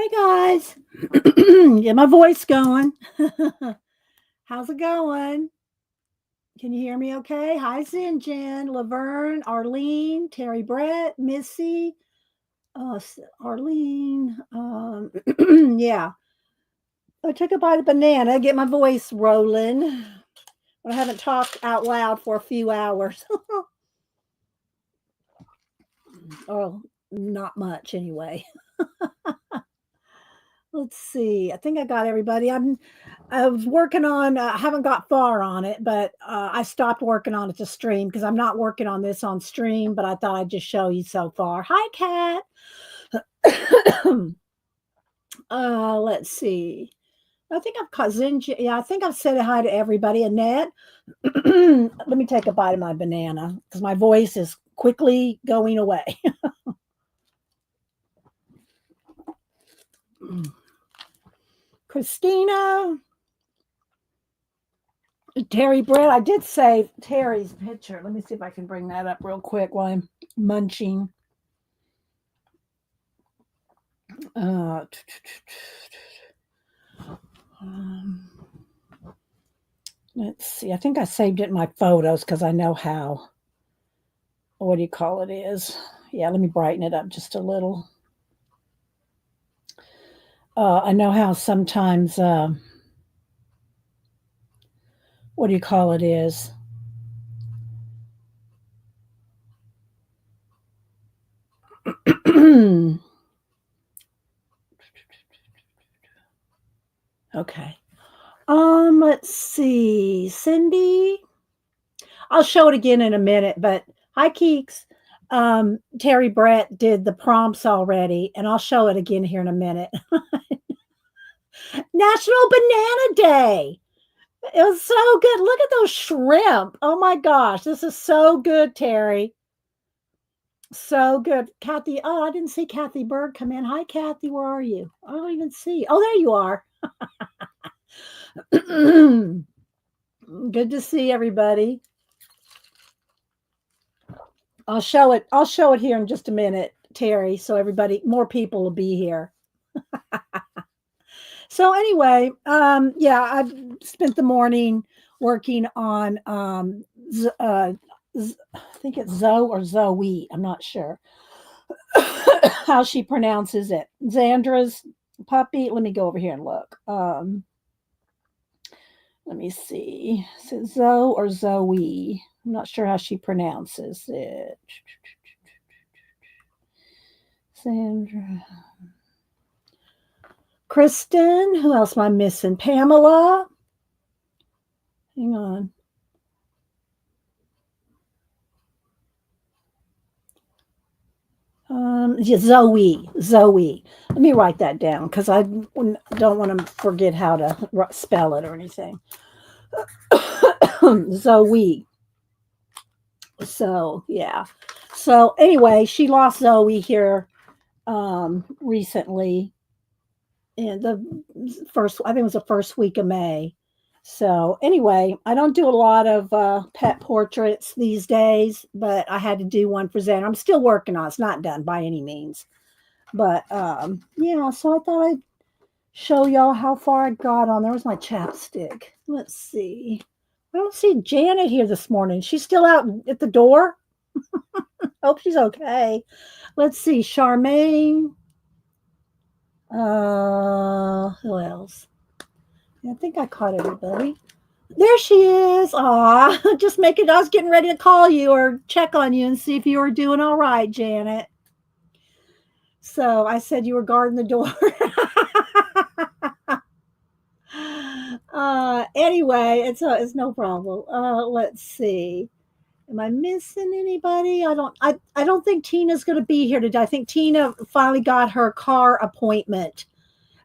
Hey guys, get my voice going. How's it going? Can you hear me okay? Hi, Zinjan, Laverne, Arlene, Terry Brett, Missy, Arlene. Yeah, I took a bite of banana, get my voice rolling. I haven't talked out loud for a few hours. Oh, not much anyway. Let's see. I think I got everybody. I was working on. I haven't got far on it, but I stopped working on it to stream because I'm not working on this on stream. But I thought I'd just show you so far. Hi, Kat. Let's see. I think I've cousin. Yeah, I think I've said hi to everybody. Annette. Let me take a bite of my banana because my voice is quickly going away. Christina. Terry Brett, I did save Terry's picture. Let me see if I can bring that up real quick while I'm munching. Um, let's see. I think I saved it in my photos because I know how. What do you call it is? Yeah, let me brighten it up just a little. I know how sometimes. What do you call it is? Okay. Let's see. Cindy. I'll show it again in a minute, but hi Keeks. Terry Brett did the prompts already, and I'll show it again here in a minute. National Banana Day. It was so good. Look at those shrimp. Oh my gosh, this is so good, Terry. So good. Kathy, oh, I didn't see Kathy Bird come in. Hi, Kathy, where are you? I don't even see. Oh, there you are. Good to see everybody. I'll show it. I'll show it here in just a minute, Terry, so everybody, more people will be here. So anyway, yeah, I've spent the morning working on I think it's Zoe or Zoe. I'm not sure how she pronounces it. Zandra's puppy. Let me go over here and look. Let me see. Is it Zoe or Zoe? I'm not sure how she pronounces it. Sandra. Kristen. Who else am I missing? Pamela. Hang on. Yeah, Zoe. Zoe. Let me write that down because I don't want to forget how to spell it or anything. Zoe. So yeah. So anyway, she lost Zoe here recently in the first. I think it was the first week of May. So anyway, I don't do a lot of pet portraits these days, but I had to do one for Zen. I'm still working on it. It's not done by any means. But yeah, so I thought I'd show y'all how far I got on. There was my chapstick. Let's see. I don't see Janet here this morning. She's still out at the door. Hope she's okay. Let's see. Charmaine. Who else? I think I caught everybody. There she is. Aw, just making. I was getting ready to call you or check on you and see if you were doing all right, Janet. So I said you were guarding the door. Anyway, it's no problem. Let's see. Am I missing anybody? I don't think Tina's going to be here today. I think Tina finally got her car appointment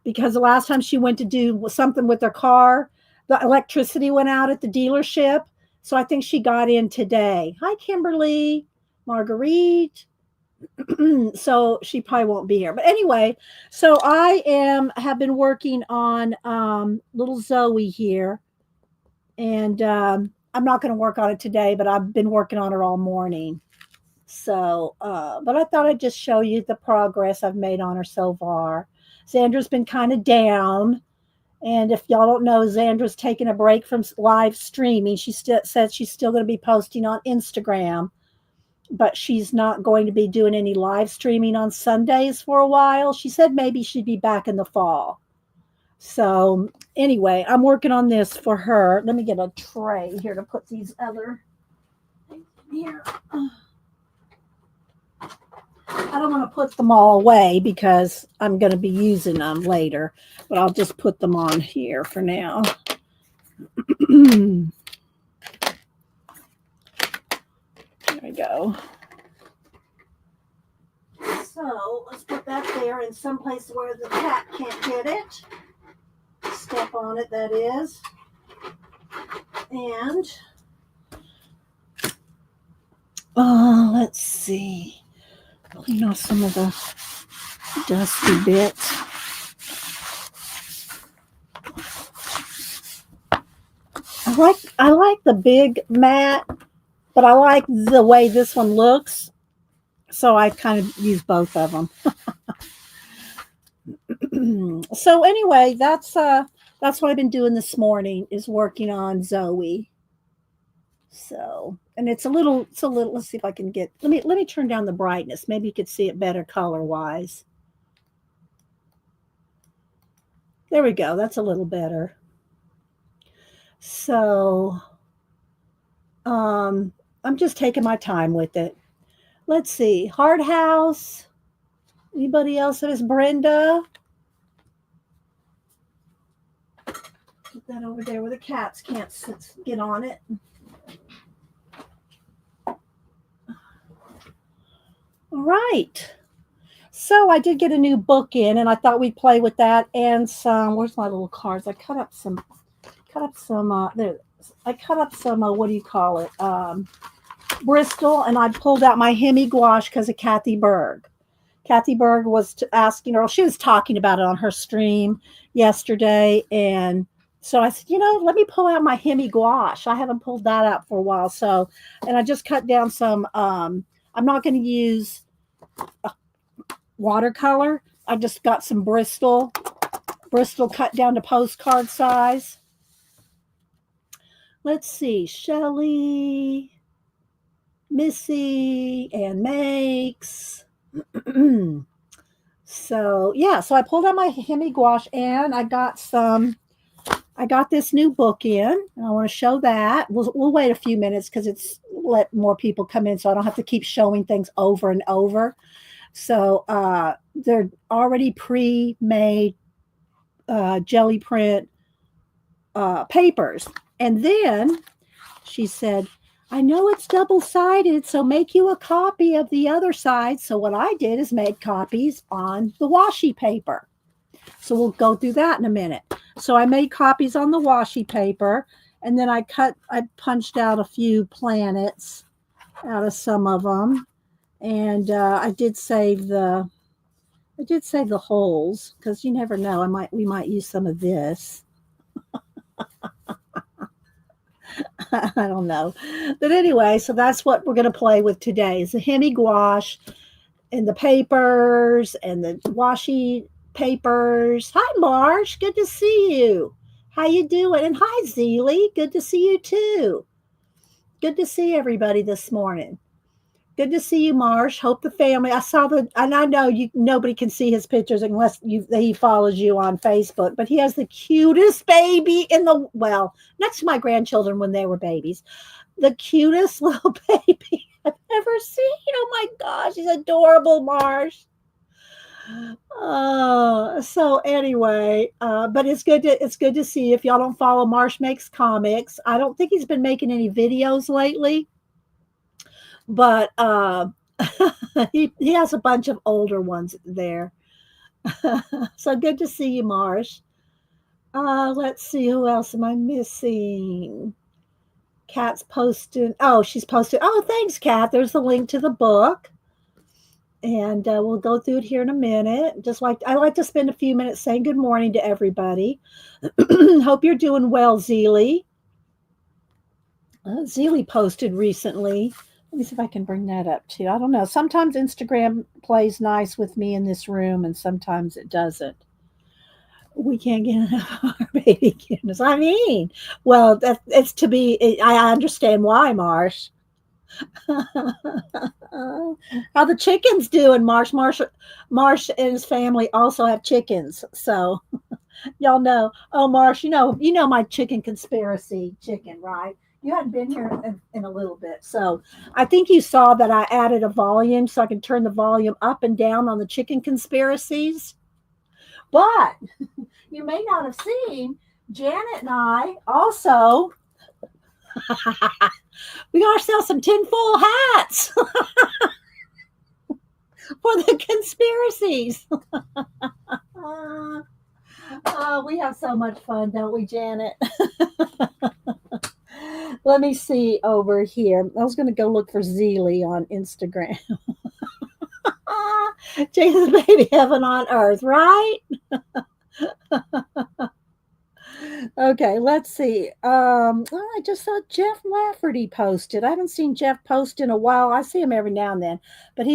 because the last time she went to do something with her car, the electricity went out at the dealership. So I think she got in today. Hi, Kimberly, Marguerite. So she probably won't be here. But anyway, so have been working on little Zoe here. And I'm not going to work on it today, but I've been working on her all morning. So, but I thought I'd just show you the progress I've made on her so far. Xandra's been kind of down. And if y'all don't know, Xandra's taking a break from live streaming. She said she's still going to be posting on Instagram, but she's not going to be doing any live streaming on Sundays for a while. She said maybe she'd be back in the fall. So anyway, I'm working on this for her. Let me get a tray here to put these other things in here. I don't want to put them all away because I'm going to be using them later, but I'll just put them on here for now. There we go. So let's put that there in some place where the cat can't get it. Step on it, that is. And let's see. Clean off some of the dusty bits. I like the big mat, but I like the way this one looks. So I kind of use both of them. So anyway, that's what I've been doing this morning, is working on Zoe. So, and it's a little, let's see if I can get, let me turn down the brightness. Maybe you could see it better color wise. There we go. That's a little better. So, I'm just taking my time with it. Let's see. Hard House. Anybody else? That is Brenda. Put that over there where the cats can't get on it. All right. So I did get a new book in, and I thought we'd play with that and some. Where's my little cards? I cut up some. I cut up some. What do you call it? Bristol, and I pulled out my Hemi gouache because of Kathy Berg. Kathy Berg was asking, or she was talking about it on her stream yesterday, and so I said, let me pull out my Hemi gouache. I haven't pulled that out for a while, so, and I just cut down some. I'm not going to use watercolor. I just got some Bristol cut down to postcard size. Let's see, Shelly, Missy, and Makes. So yeah, so I pulled out my Hemi gouache, and I got this new book in, and I want to show that. We'll wait a few minutes because it's let more people come in, so I don't have to keep showing things over and over. So they're already pre-made Gelliprint papers. And then she said, I know it's double-sided, so make you a copy of the other side. So what I did is made copies on the washi paper. So we'll go through that in a minute. So I made copies on the washi paper, and then I punched out a few planets out of some of them. And I did save the holes, because you never know. We might use some of this. I don't know. But anyway, so that's what we're going to play with today, is the Hemi gouache and the papers and the washi papers. Hi, Marsh. Good to see you. How you doing? And hi, Zeely. Good to see you too. Good to see everybody this morning. Good to see you, Marsh. Hope the family. And I know nobody can see his pictures unless he follows you on Facebook. But he has the cutest baby next to my grandchildren when they were babies, the cutest little baby I've ever seen. Oh my gosh, he's adorable, Marsh. So anyway, but it's good to see. If y'all don't follow Marsh Makes Comics, I don't think he's been making any videos lately. But he has a bunch of older ones there. So good to see you, Marsh. Let's see, who else am I missing? Kat's posting. Oh, she's posted. Oh, thanks, Kat. There's the link to the book. And we'll go through it here in a minute. I like to spend a few minutes saying good morning to everybody. Hope you're doing well, Zeely. Zeely posted recently. Let me see if I can bring that up too. I don't know. Sometimes Instagram plays nice with me in this room, and sometimes it doesn't. We can't get enough of our baby cuteness. I mean, well, it's to be. I understand why, Marsh. How the chickens doing, Marsh? Marsh and his family also have chickens, so y'all know. Oh, Marsh, you know my chicken conspiracy chicken, right? You hadn't been here in a little bit, so I think you saw that I added a volume so I can turn the volume up and down on the chicken conspiracies. But you may not have seen Janet and I also we got ourselves some tinfoil hats for the conspiracies. We have so much fun, don't we, Janet? Let me see over here. I was going to go look for Zeely on Instagram. Jesus, baby, heaven on earth, right? Okay, let's see. I just saw Jeff Lafferty posted. I haven't seen Jeff post in a while. I see him every now and then, but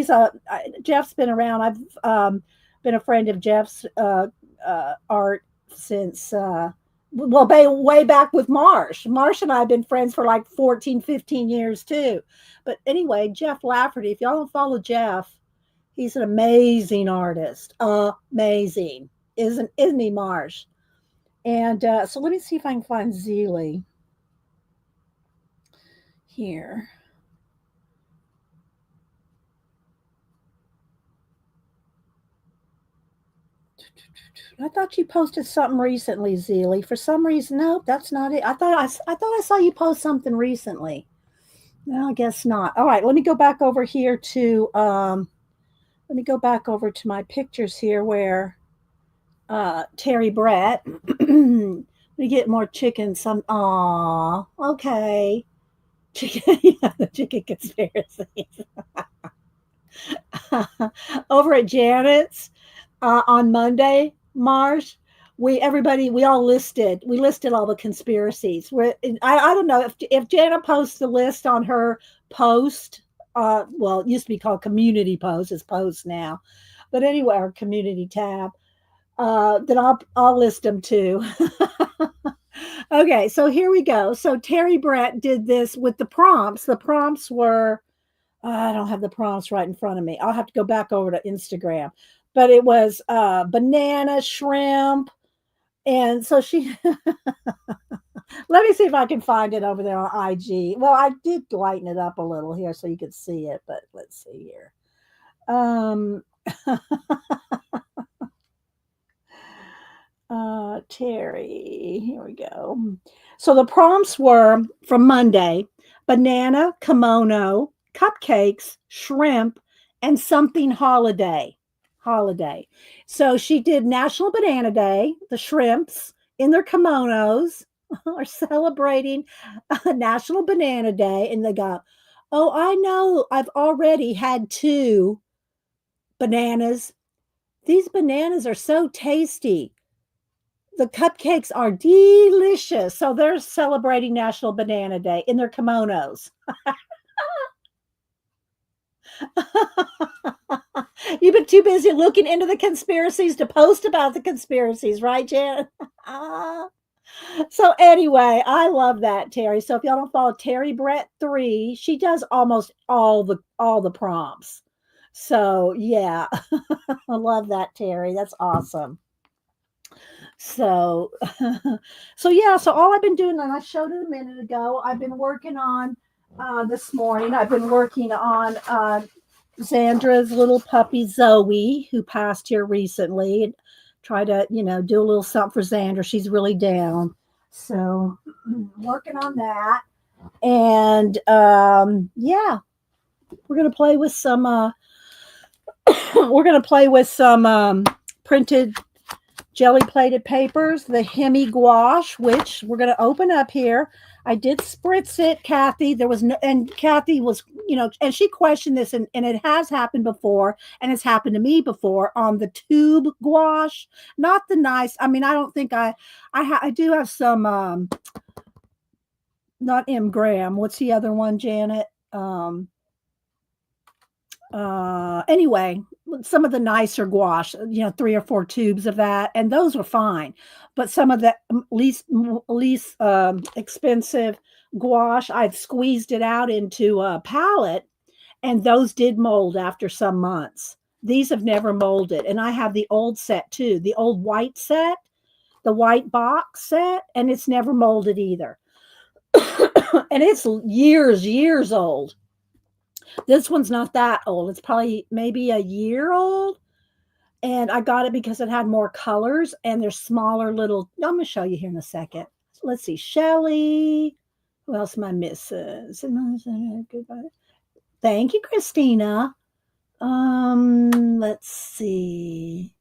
Jeff's been around. I've been a friend of Jeff's art since well, way back with Marsh. Marsh and I have been friends for like 14, 15 years too. But anyway, Jeff Lafferty, if y'all don't follow Jeff, he's an amazing artist. Amazing. Isn't he, Marsh? And so let me see if I can find Zeely here. I thought you posted something recently, Zeely. For some reason, nope, that's not it. I thought I saw you post something recently. No, I guess not. All right, let me go back over here to let me go back over to my pictures here where Terry Brett. We get more chicken. Some aw, okay. Chicken, yeah, the chicken conspiracies. Over at Janet's on Monday, Marsh, we listed all the conspiracies. I don't know if Janet posts the list on her post. Well, it used to be called community post. It's post now, but anyway, our community tab. Then I'll list them too. Okay, so here we go. So Terry Brett did this with the prompts. The prompts were I don't have the prompts right in front of me. I'll have to go back over to Instagram. But it was banana, shrimp, and so she. Let me see if I can find it over there on IG. Well, I did lighten it up a little here so you could see it, but let's see here. Um, Terry, here we go. So the prompts were from Monday: banana, kimono, cupcakes, shrimp, and something holiday. Holiday. So she did National Banana Day. The shrimps in their kimonos are celebrating National Banana Day, and they go, "Oh, I know. I've already had two bananas. These bananas are so tasty. The cupcakes are delicious." So they're celebrating National Banana Day in their kimonos. You've been too busy looking into the conspiracies to post about the conspiracies, right, Jan? So anyway, I love that, Terry. So if y'all don't follow Terry Brett 3, she does almost all the prompts. So yeah, I love that, Terry. That's awesome. So so yeah, so all I've been doing, and I showed it a minute ago, I've been working on this morning, I've been working on Zandra's little puppy Zoe, who passed here recently, and try to, do a little something for Zandra. She's really down. So working on that. And yeah, we're gonna play with some we're gonna play with some printed jelly plated papers, the Hemi gouache, which we're going to open up here. I did spritz it, Kathy. There was no, and Kathy was, and she questioned this, and it has happened before, and it's happened to me before on the tube gouache, not the nice. I mean, I don't think I do have some, not M. Graham. What's the other one, Janet? Anyway, some of the nicer gouache, 3 or 4 tubes of that, and those were fine. But some of the least expensive gouache, I've squeezed it out into a palette, and those did mold after some months. These have never molded, and I have the old set too, the old white set, the white box set, and it's never molded either. And it's years old. This one's not that old. It's probably maybe a year old. And I got it because it had more colors and they're smaller little. I'm going to show you here in a second. Let's see. Shelly. Who else am I missing? Thank you, Christina. Let's see.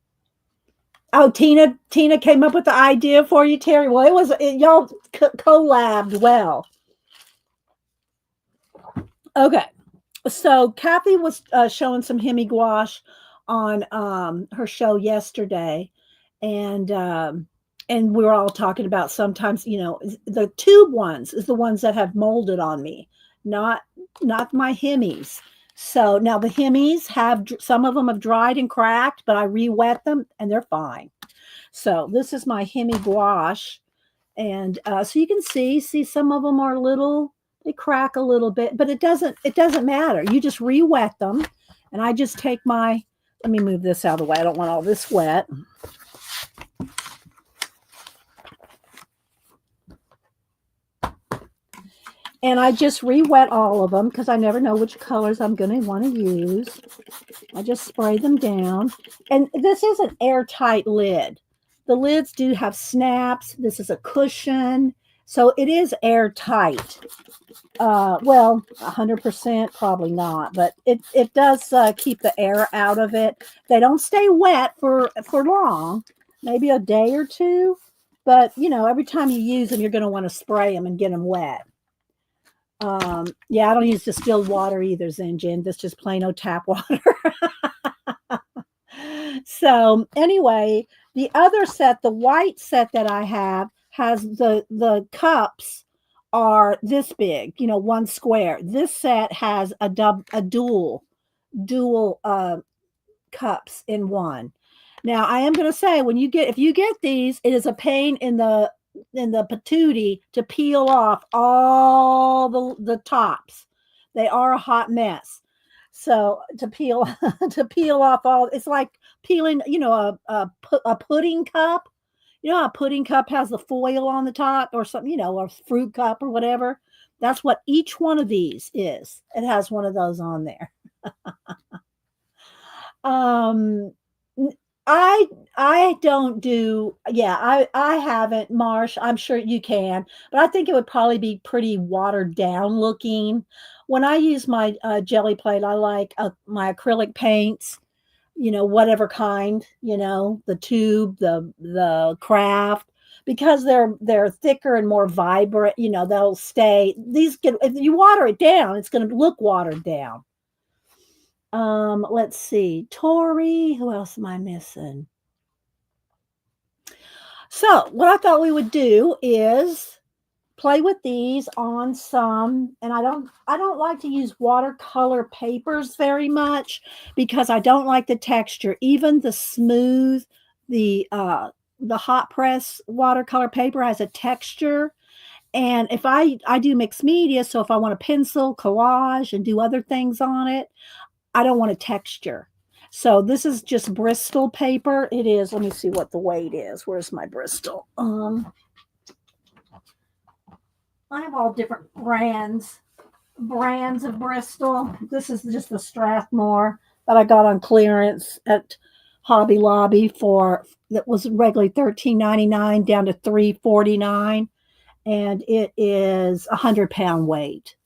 Oh, Tina came up with the idea for you, Terry. Well, y'all collabed well. Okay. So Kathy was showing some Hemi gouache on her show yesterday, and we were all talking about sometimes the tube ones is the ones that have molded on me, not my Hemis. So now the Hemis have some of them have dried and cracked, but I re-wet them and they're fine. So this is my Hemi gouache, and so you can see some of them are little. They crack a little bit, but it doesn't matter. You just re-wet them, and I just take let me move this out of the way. I don't want all this wet. And I just re-wet all of them because I never know which colors I'm going to want to use. I just spray them down. And this is an airtight lid. The lids do have snaps. This is a cushion. So it is airtight. Well, 100% probably not, but it does keep the air out of it. They don't stay wet for long, maybe a day or two, but every time you use them, you're going to want to spray them and get them wet. Yeah, I don't use distilled water either, Zinjin. That's just plain old tap water. So anyway, the other set, the white set that I have, has the cups are this big, one square. This set has a dual cups in one. Now I am going to say if you get these, it is a pain in the patootie to peel off all the tops. They are a hot mess. So to peel off all, it's like peeling, a pudding cup. A pudding cup has the foil on the top or something, or a fruit cup or whatever. That's what each one of these is. It has one of those on there. I don't do, I haven't, Marsh. I'm sure you can, but I think it would probably be pretty watered down looking. When I use my Gelli plate, I like my acrylic paints, whatever kind, the tube, the craft, because they're thicker and more vibrant, they'll stay. If you water it down, it's going to look watered down. Let's see. Tori, who else am I missing? So what I thought we would do is play with these on some, and I don't like to use watercolor papers very much because I don't like the texture. Even the smooth, the hot press watercolor paper has a texture. And if I do mixed media, so if I want to pencil, collage, and do other things on it, I don't want a texture. So this is just Bristol paper. It is, let me see what the weight is. Where's my Bristol? I have all different brands of Bristol. This is just the Strathmore that I got on clearance at Hobby Lobby that was regularly $13.99 down to $3.49. And it is 100-pound weight.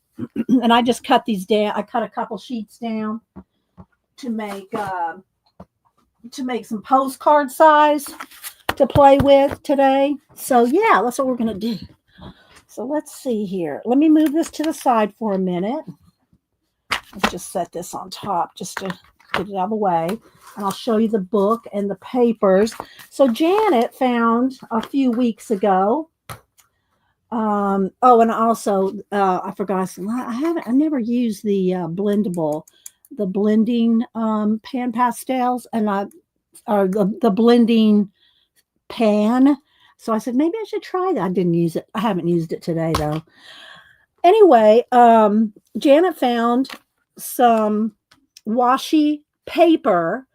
And I just cut these down. I cut a couple sheets down to make some postcard size to play with today. So yeah, that's what we're going to do. So let's see here. Let me move this to the side for a minute. Let's just set this on top just to get it out of the way. And I'll show you the book and the papers. So Janet found a few weeks ago. And also I forgot. I never used the blendable. the blending pan pastels, and or the blending pan. So I said maybe I should try that. I didn't use it. I haven't used it today though. Anyway, Janet found some washi paper,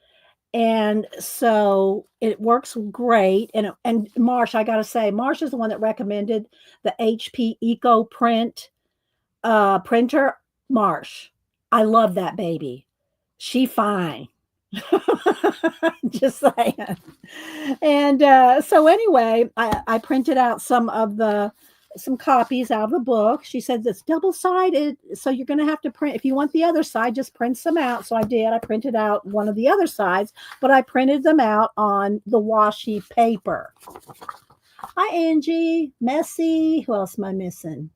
and so it works great. And Marsh, I gotta say, Marsh is the one that recommended the HP Eco Print printer. Marsh, I love that baby. She fine. Just saying. And so anyway, I printed out some copies out of the book. She said it's double sided, so you're going to have to print. If you want the other side, just print some out. So I did. I printed out one of the other sides, but I printed them out on the washi paper. Hi, Angie. Messy. Who else am I missing?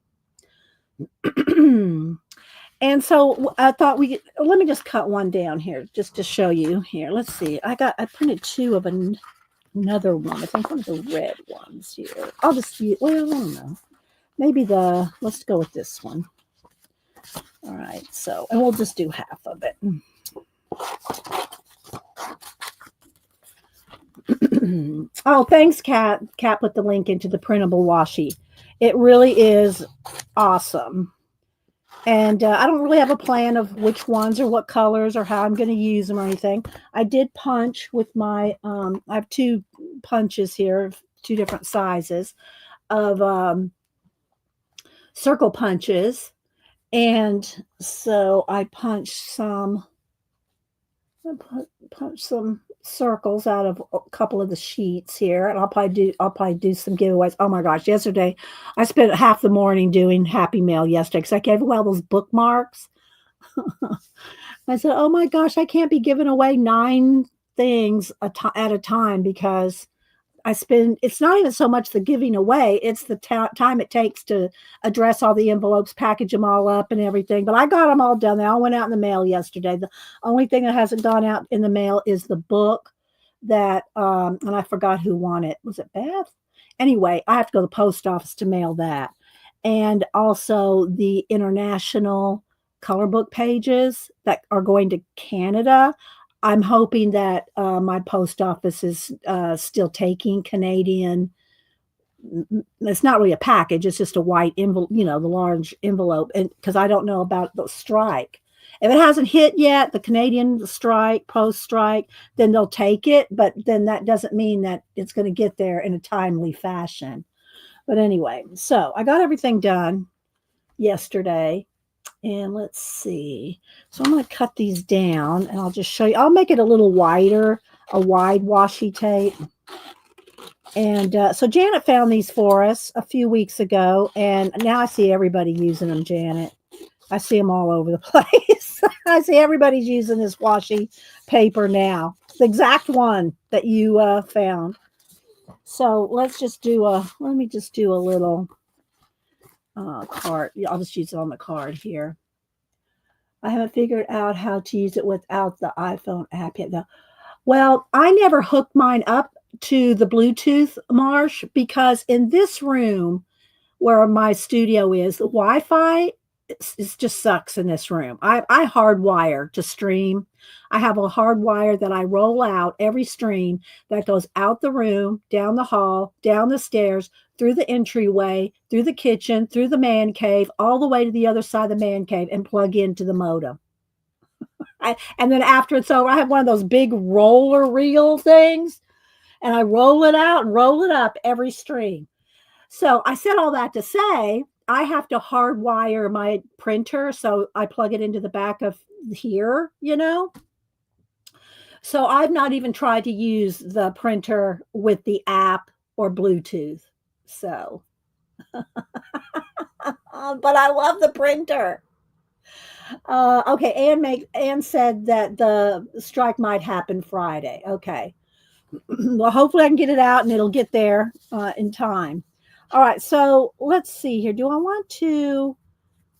And so I thought let me just cut one down here just to show you here. Let's see. I printed two of another one. I think one of the red ones here. I'll just use, well, I don't know. Maybe let's go with this one. All right. So, and we'll just do half of it. Oh, thanks, Kat. Kat put the link into the printable washi. It really is awesome. And I don't really have a plan of which ones or what colors or how I'm going to use them or anything. I did punch with my, I have two punches here, two different sizes of circle punches. And so I punched some circles out of a couple of the sheets here, and I'll probably do some giveaways. Oh my gosh, yesterday I spent half the morning doing Happy Mail yesterday because I gave away all those bookmarks. I said, oh my gosh, I can't be giving away 9 things at a time because it's not even so much the giving away, it's the time it takes to address all the envelopes, package them all up and everything. But I got them all done. They all went out in the mail yesterday. The only thing that hasn't gone out in the mail is the book that, and I forgot who won it. Was it Beth? Anyway, I have to go to the post office to mail that. And also the international color book pages that are going to Canada. I'm hoping that my post office is still taking Canadian. It's not really a package; it's just a white envelope, the large envelope. And because I don't know about the strike, if it hasn't hit yet, the Canadian strike, post strike, then they'll take it. But then that doesn't mean that it's going to get there in a timely fashion. But anyway, so I got everything done yesterday. And let's see. So I'm going to cut these down and I'll just show you. I'll make it a little wider, a wide washi tape. And so Janet found these for us a few weeks ago. And now I see everybody using them, Janet. I see them all over the place. I see everybody's using this washi paper now. The exact one that you found. So let me just do a little card. I'll just use it on the card here. I haven't figured out how to use it without the iPhone app yet. No. Well, I never hooked mine up to the Bluetooth, Marsh, because in this room where my studio is, the Wi-Fi just sucks in this room. I hardwire to stream. I have a hardwire that I roll out every stream that goes out the room, down the hall, down the stairs, through the entryway, through the kitchen, through the man cave, all the way to the other side of the man cave and plug into the modem. And then after it's over, I have one of those big roller reel things, and I roll it out and roll it up every stream. So I said all that to say, I have to hardwire my printer, so I plug it into the back of here, So I've not even tried to use the printer with the app or Bluetooth. So, but I love the printer. Okay, Anne said that the strike might happen Friday. Okay. Well, hopefully I can get it out and it'll get there in time. All right, so let's see here. Do I want to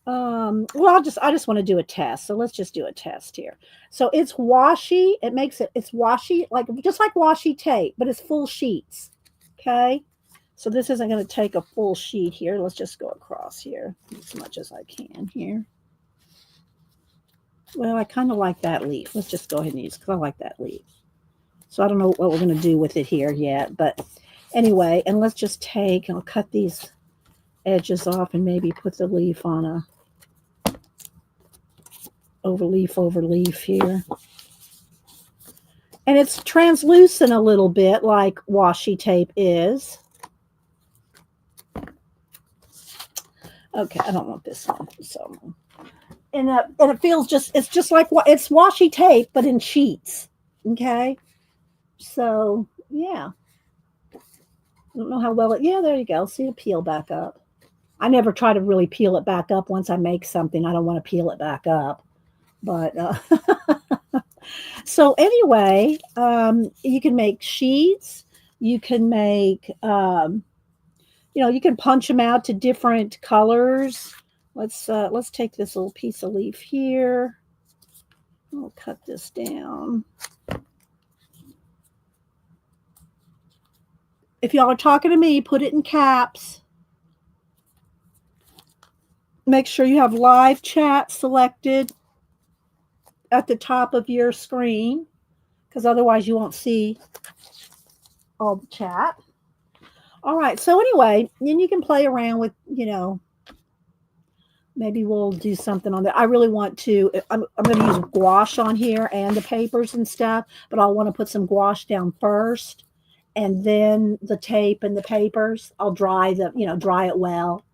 well, I just want to do a test. So let's just do a test here. So it's washi. It's washi, just like washi tape, but it's full sheets. Okay. So this isn't going to take a full sheet here. Let's just go across here as much as I can here. Well, I kind of like that leaf. Let's just go ahead and use because I like that leaf. So I don't know what we're going to do with it here yet. But anyway, and let's just take, I'll cut these edges off and maybe put the leaf on a over leaf here. And it's translucent a little bit like washi tape is. Okay, I don't want this one. So, and it feels it's just like it's washi tape, but in sheets. Okay, so yeah, I don't know how well yeah, there you go. See it peel back up. I never try to really peel it back up once I make something. I don't want to peel it back up, but so anyway, you can make sheets. You can make you can punch them out to different colors. Let's take this little piece of leaf here. I'll cut this down. If y'all are talking to me, put it in caps. Make sure you have live chat selected at the top of your screen, because otherwise you won't see all the chat. All right, so anyway, then you can play around with, maybe we'll do something on that. I really want to, I'm going to use gouache on here and the papers and stuff, but I'll want to put some gouache down first and then the tape and the papers. I'll dry it well.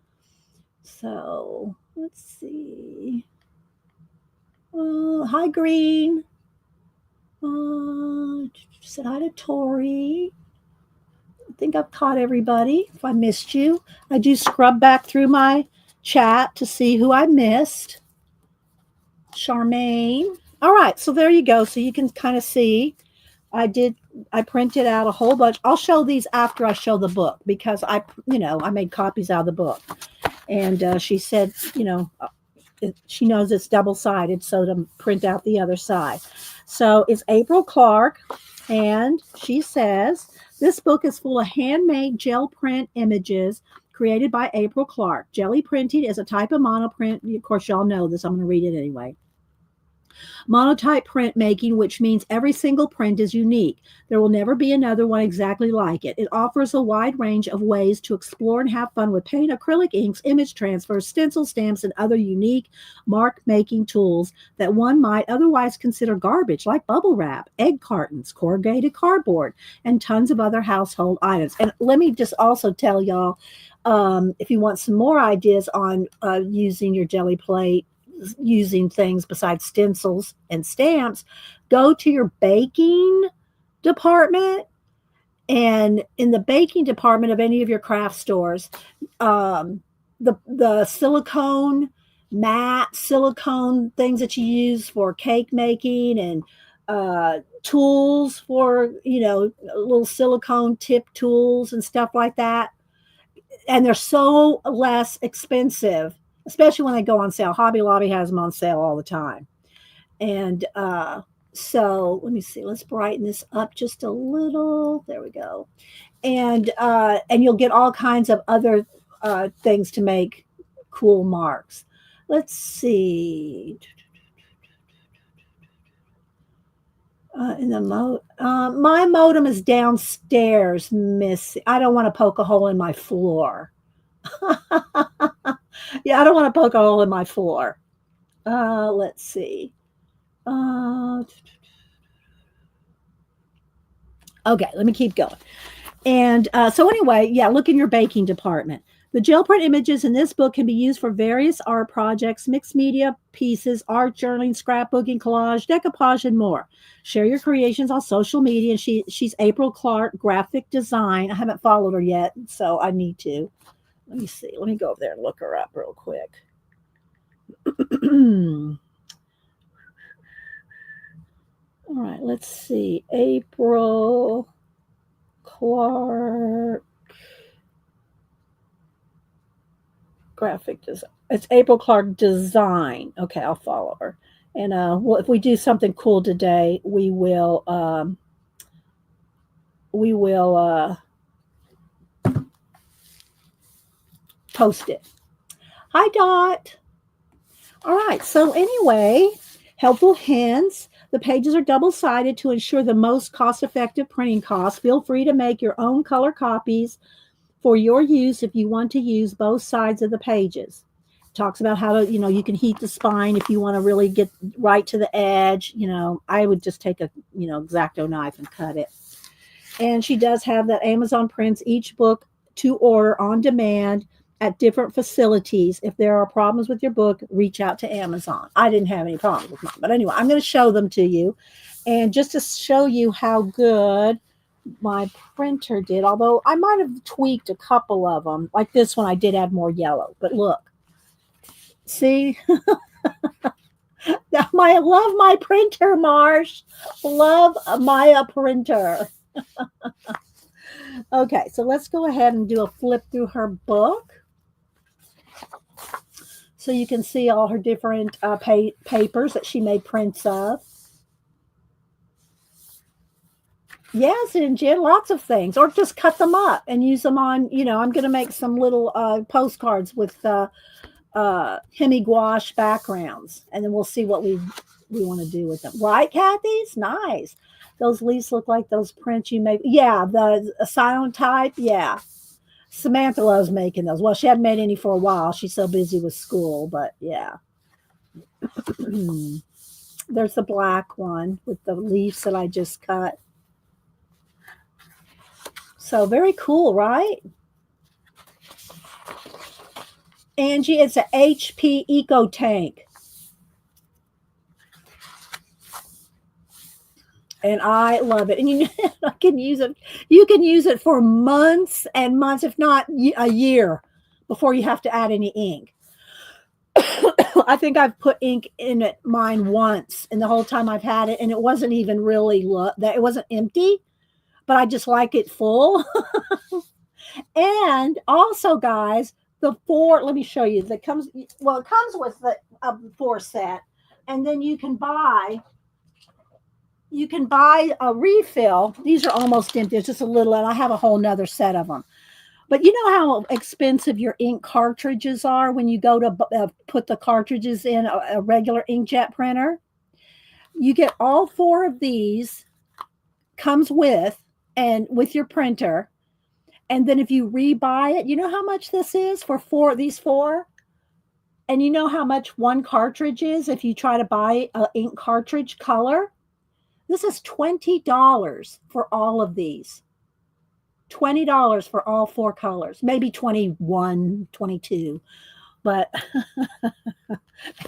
So let's see. Hi, Green. Said hi to Tori. I think I've caught everybody. If I missed you, I do scrub back through my chat to see who I missed. Charmaine. All right, so there you go. So you can kind of see I printed out a whole bunch. I'll show these after I show the book because I made copies out of the book. And she said, she knows it's double-sided, so to print out the other side. So it's April Clark, and she says, this book is full of handmade gel print images created by April Clark. Gelli printing is a type of monoprint. Of course, y'all know this. I'm going to read it anyway. Monotype print making, which means every single print is unique. There will never be another one exactly like it. It offers a wide range of ways to explore and have fun with paint, acrylic inks, image transfers, stencil stamps, and other unique mark-making tools that one might otherwise consider garbage, like bubble wrap, egg cartons, corrugated cardboard, and tons of other household items. And let me just also tell y'all, if you want some more ideas on using your Gelli plate, using things besides stencils and stamps, go to your baking department. And in the baking department of any of your craft stores, the silicone things that you use for cake making and tools for, little silicone tip tools and stuff like that. And they're so less expensive, especially when they go on sale. Hobby Lobby has them on sale all the time. And so let me see. Let's brighten this up just a little. There we go. And you'll get all kinds of other things to make cool marks. Let's see. My modem is downstairs, Miss. I don't want to poke a hole in my floor. Yeah, I don't want to poke a hole in my floor. Let's see. Okay, let me keep going. And so anyway, yeah, look in your baking department. The gel print images in this book can be used for various art projects, mixed media pieces, art journaling, scrapbooking, collage, decoupage, and more. Share your creations on social media. And she's April Clark, graphic design. I haven't followed her yet, so I need to. Let me see. Let me go over there and look her up real quick. All right, let's see. April Clark. Graphic design. It's April Clark Design. Okay, I'll follow her. And well, if we do something cool today, we will post it. Hi, Dot. All right. So anyway, Helpful hints. The pages are double-sided to ensure the most cost-effective printing costs. Feel free to make your own color copies for your use if you want to use both sides of the pages. Talks about how to, you can heat the spine if you want to really get right to the edge. I would just take a, X-Acto knife and cut it. And she does have that Amazon prints each book to order on demand at different facilities. If there are problems with your book, reach out to Amazon. I didn't have any problems with mine. But anyway, I'm going to show them to you. And just to show you how good my printer did, although I might have tweaked a couple of them. Like this one, I did add more yellow. But look. See? I love my printer, Marsh. Love my printer. Okay, so let's go ahead and do a flip through her book. So you can see all her different papers that she made prints of. Yes, and Jen, lots of things. Or just cut them up and use them on, I'm going to make some little postcards with Hemi gouache backgrounds. And then we'll see what we want to do with them. Right, Kathy's? Nice. Those leaves look like those prints you made. Yeah, the silent type. Yeah. Samantha loves making those. Well, she hadn't made any for a while. She's so busy with school, but yeah. There's the black one with the leaves that I just cut. So very cool, right? Angie, it's a HP Eco Tank. And I love it. And I can use it. You can use it for months and months, if not a year, before you have to add any ink. I think I've put ink in it mine once, and the whole time I've had it, and it wasn't even really that it wasn't empty, but I just like it full. And also, guys, let me show you. It comes with the 4 set, and then you can buy a refill. These are almost empty. It's just a little, and I have a whole nother set of them. But you know how expensive your ink cartridges are when you go to put the cartridges in a regular inkjet printer? You get all 4 of these, comes with your printer. And then if you rebuy it, you know how much this is for these 4? And you know how much one cartridge is if you try to buy an ink cartridge color? This is $20 for all of these. $20 for all 4 colors, maybe 21, 22. But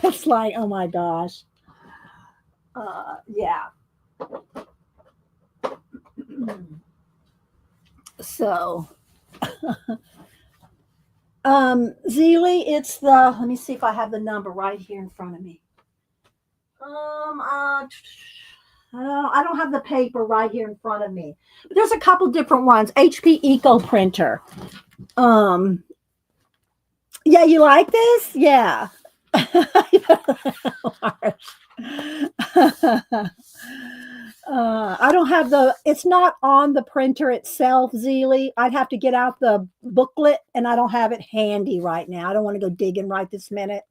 it's like, oh my gosh. Yeah. So, Zealy, it's let me see if I have the number right here in front of me. I don't have the paper right here in front of me. But there's a couple different ones. HP Eco Printer. Yeah, you like this? Yeah. I don't have it's not on the printer itself, Zealy. I'd have to get out the booklet, and I don't have it handy right now. I don't want to go digging right this minute.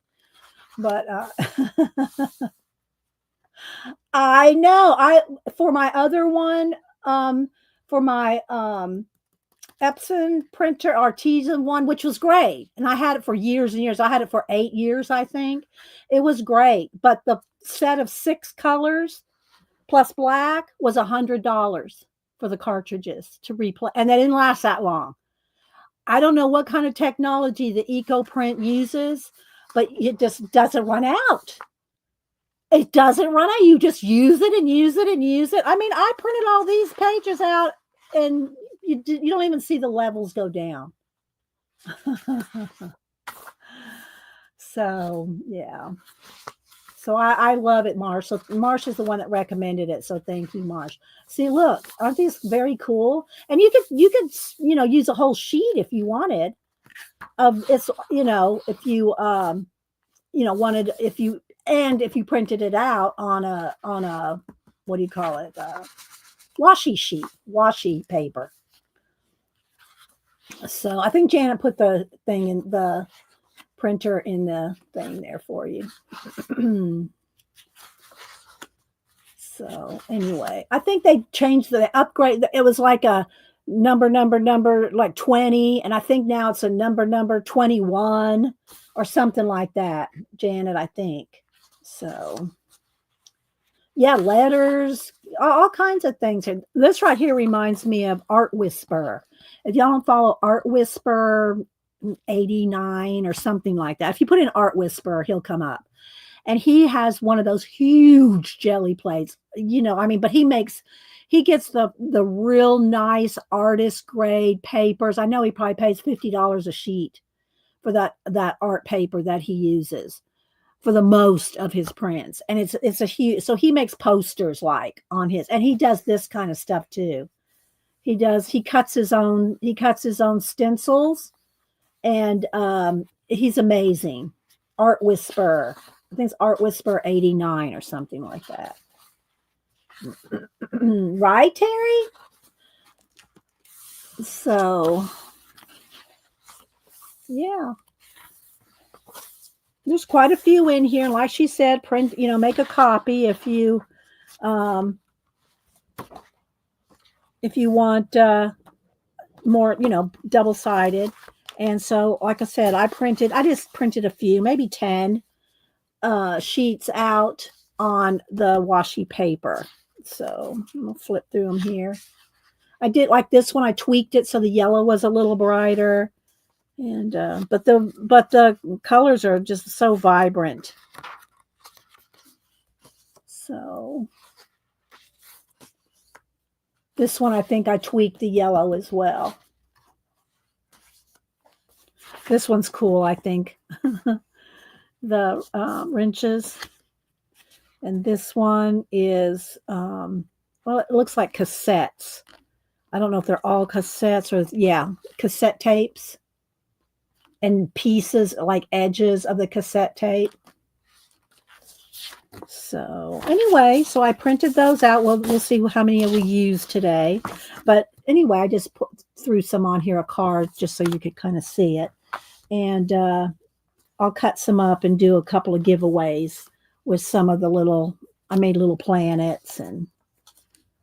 But I know. For my other one, for my Epson printer artisan one, which was great, and I had it for years and years. I had it for 8 years, I think. It was great, but the set of 6 colors plus black was $100 for the cartridges to replace, and they didn't last that long. I don't know what kind of technology the EcoPrint uses, but it just doesn't run out. It doesn't run out. You just use it and use it and use it. I mean, I printed all these pages out, and you don't even see the levels go down. So, yeah. So I love it, Marsh. So Marsh is the one that recommended it. So thank you, Marsh. See, look, aren't these very cool? And you could use a whole sheet if you wanted. If you wanted, if you printed it out on a what do you call it? Washi paper. So I think Janet put the thing in the printer in the thing there for you. So anyway, I think they changed the upgrade. It was like a number like 20, and I think now it's a number 21 or something like that, Janet, I think. So yeah, letters, all kinds of things. And this right here reminds me of Art Whisper. If y'all don't follow Art Whisper 89 or something like that, if you put in Art Whisper, he'll come up. And he has one of those huge jelly plates, I mean, but he gets the real nice artist grade papers. I know he probably pays $50 a sheet for that art paper that he uses for the most of his prints. And it's a huge, so he makes posters like on his, and he does this kind of stuff too. He cuts his own stencils, and he's amazing. Art Whisper. I think it's Art Whisper 89 or something like that. Right, Terry? So, yeah. There's quite a few in here. Like she said, print, make a copy if you want more, double-sided. And so, like I said, I just printed a few, maybe 10 sheets out on the washi paper. So I'm gonna flip through them here. I did like this one. I tweaked it so the yellow was a little brighter, and but the colors are just so vibrant. So this one, I think I tweaked the yellow as well. This one's cool, I think. The wrenches. And this one is, well, it looks like cassettes. I don't know if they're all cassettes or, yeah, cassette tapes and pieces like edges of the cassette tape. So anyway, so I printed those out. We'll see how many we use today. But anyway, I just threw some on here, a card, just so you could kind of see it. And I'll cut some up and do a couple of giveaways with some of I made little planets. And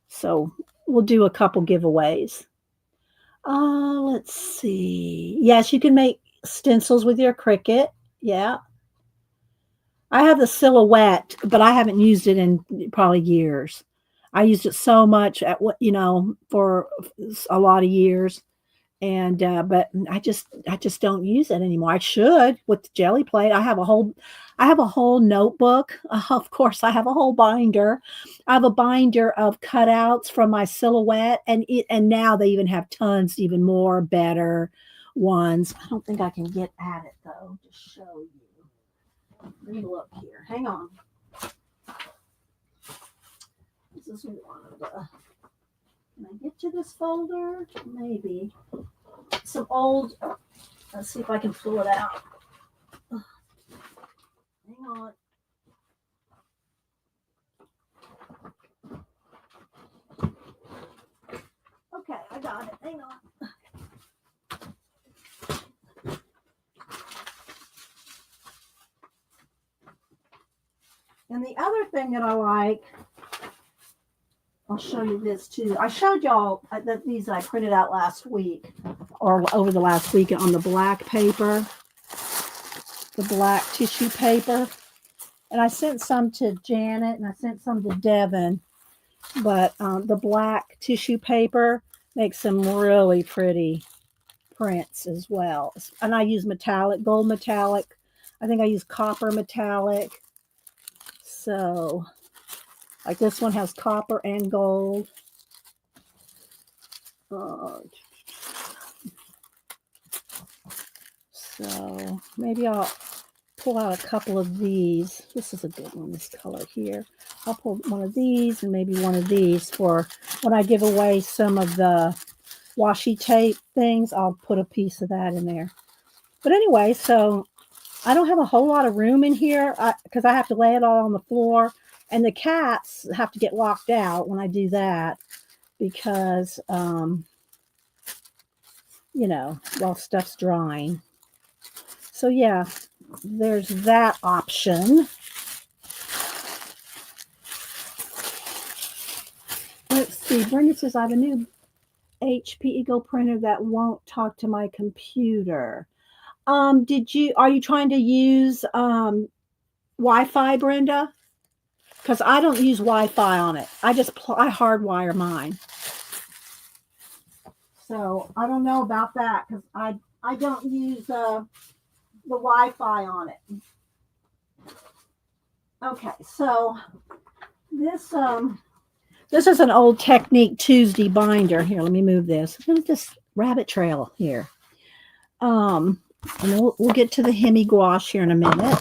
so we'll do a couple giveaways. Let's see. Yes, you can make stencils with your Cricut. Yeah. I have the silhouette, but I haven't used it in probably years. I used it so much for a lot of years. And but I just don't use it anymore. I should with the jelly plate. I have a whole notebook. Of course, I have a whole binder. I have a binder of cutouts from my silhouette, and now they even have tons, even more better ones. I don't think I can get at it though to show you. Let me look here. Hang on. This is one of the. Can I get to this folder? Maybe. Some old, let's see if I can pull it out. Hang on. Okay, I got it. Hang on. And the other thing that I like, I'll show you this too. I showed y'all that these I printed out last week or over the last week on the black paper, the black tissue paper. And I sent some to Janet and I sent some to Devin. But the black tissue paper makes some really pretty prints as well. And I use metallic, gold metallic. I think I use copper metallic. So, like this one has copper and gold. So maybe I'll pull out a couple of these. This is a good one, this color here. I'll pull one of these and maybe one of these for when I give away some of the washi tape things. I'll put a piece of that in there. But anyway, so I don't have a whole lot of room in here because I have to lay it all on the floor. And the cats have to get locked out when I do that because, while stuff's drying. So, yeah, there's that option. see. Brenda says, I have a new HP Eagle printer that won't talk to my computer. Are you trying to use Wi-Fi, Brenda? Because I don't use Wi-Fi on it. I hardwire mine. So I don't know about that because I don't use the Wi-Fi on it. Okay, so this is an old Technique Tuesday binder. Here, let me move this. Look at this rabbit trail here. And we'll get to the Hemi gouache here in a minute.